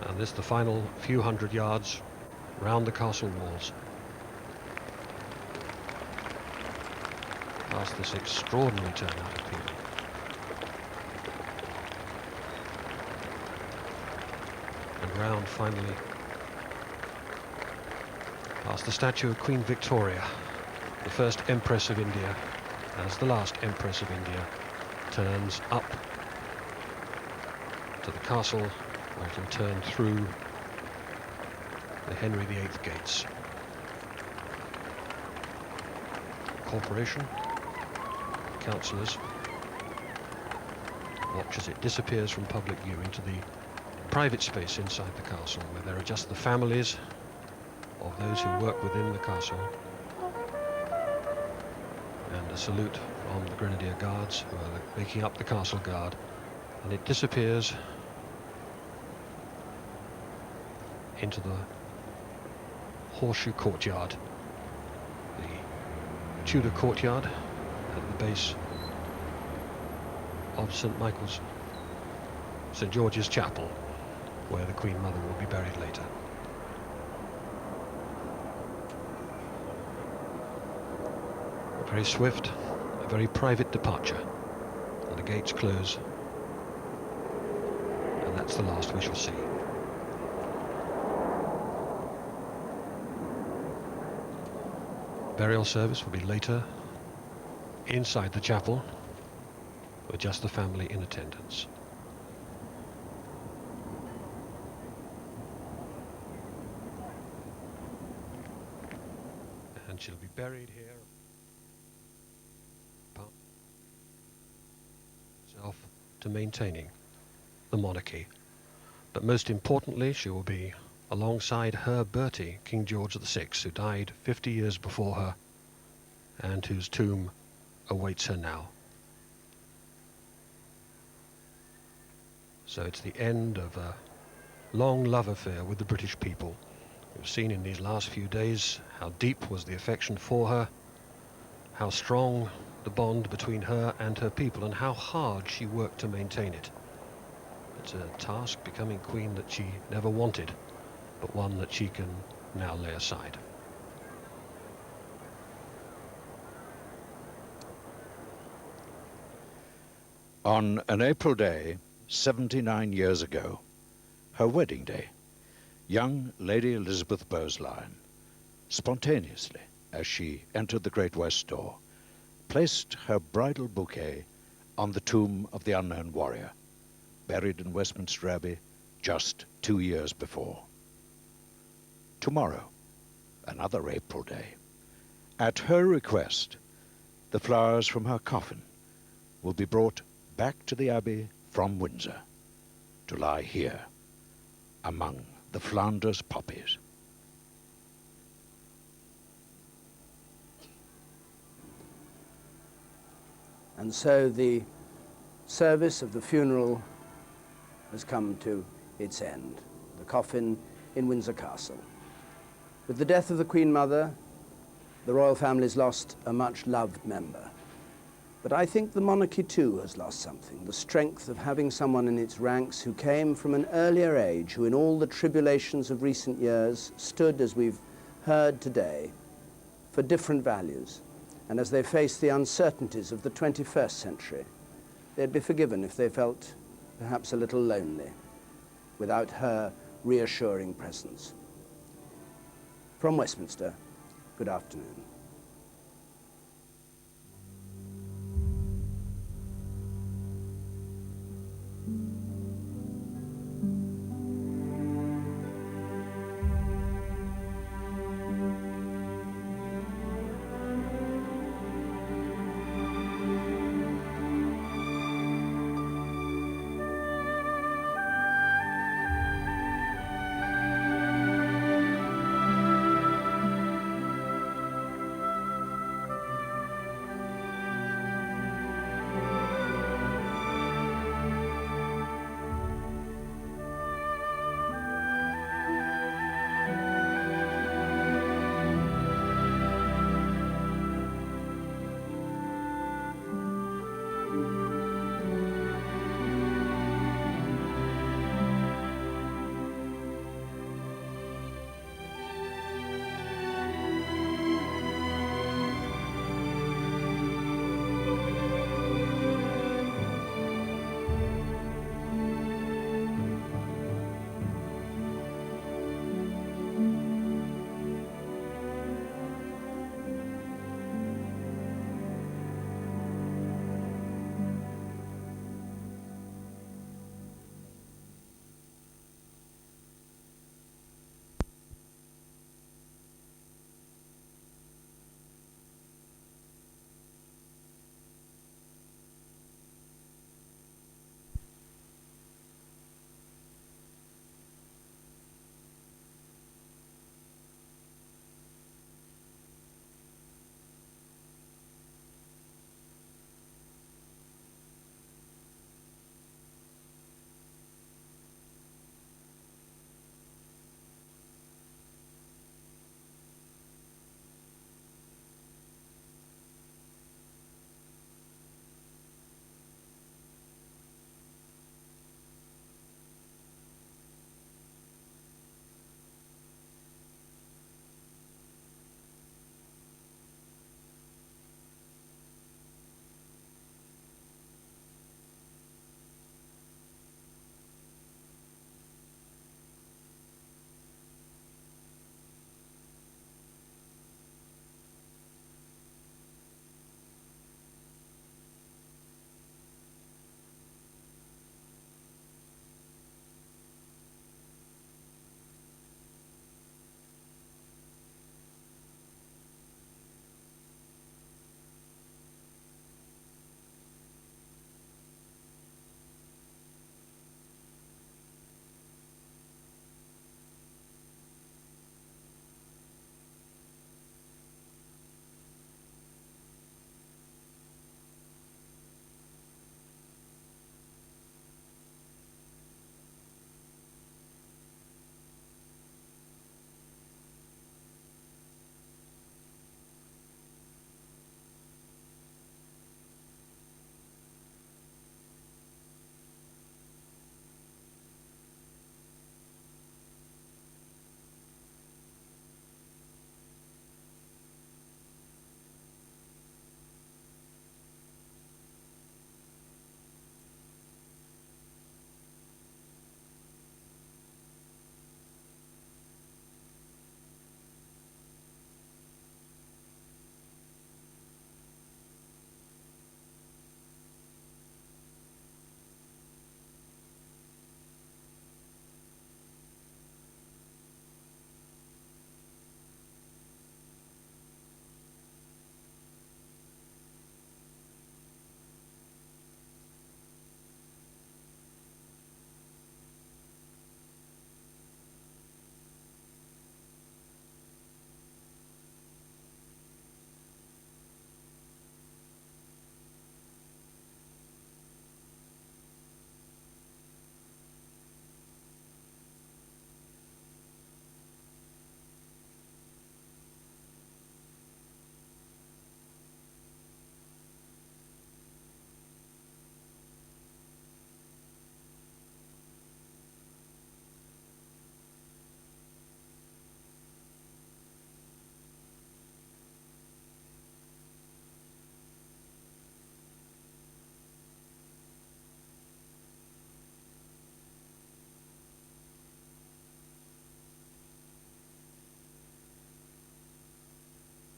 Speaker 9: And this the final few hundred yards round the castle walls. Past this extraordinary turnout of people. And round finally past the statue of Queen Victoria, the first Empress of India, as the last Empress of India turns up to the castle, where it can turn through the Henry VIII gates. Corporation, councillors, watch as it disappears from public view into the private space inside the castle, where there are just the families of those who work within the castle, and a salute from the Grenadier Guards, who are making up the castle guard, and it disappears into the horseshoe courtyard, the Tudor courtyard at the base of St George's Chapel, where the Queen Mother will be buried later. A very swift, a very private departure, and the gates close, and that's the last we shall see. Burial service will be later inside the chapel with just the family in attendance. And she'll be buried here. Herself to maintaining the monarchy. But most importantly, she will be alongside her Bertie, King George VI, who died 50 years before her, and whose tomb awaits her now. So it's the end of a long love affair with the British people. We've seen in these last few days how deep was the affection for her, how strong the bond between her and her people, and how hard she worked to maintain it. It's a task, becoming queen, that she never wanted, but one that she can now lay aside.
Speaker 2: On an April day, 79 years ago, her wedding day, young Lady Elizabeth Bowes-Lyon, spontaneously, as she entered the Great West Door, placed her bridal bouquet on the tomb of the unknown warrior, buried in Westminster Abbey just 2 years before. Tomorrow, another April day, at her request, the flowers from her coffin will be brought back to the Abbey from Windsor to lie here among the Flanders poppies.
Speaker 1: And so the service of the funeral has come to its end, the coffin in Windsor Castle. With the death of the Queen Mother, the royal family's lost a much-loved member. But I think the monarchy too has lost something, the strength of having someone in its ranks who came from an earlier age, who in all the tribulations of recent years stood, as we've heard today, for different values, and as they faced the uncertainties of the 21st century, they'd be forgiven if they felt perhaps a little lonely without her reassuring presence. From Westminster, good afternoon.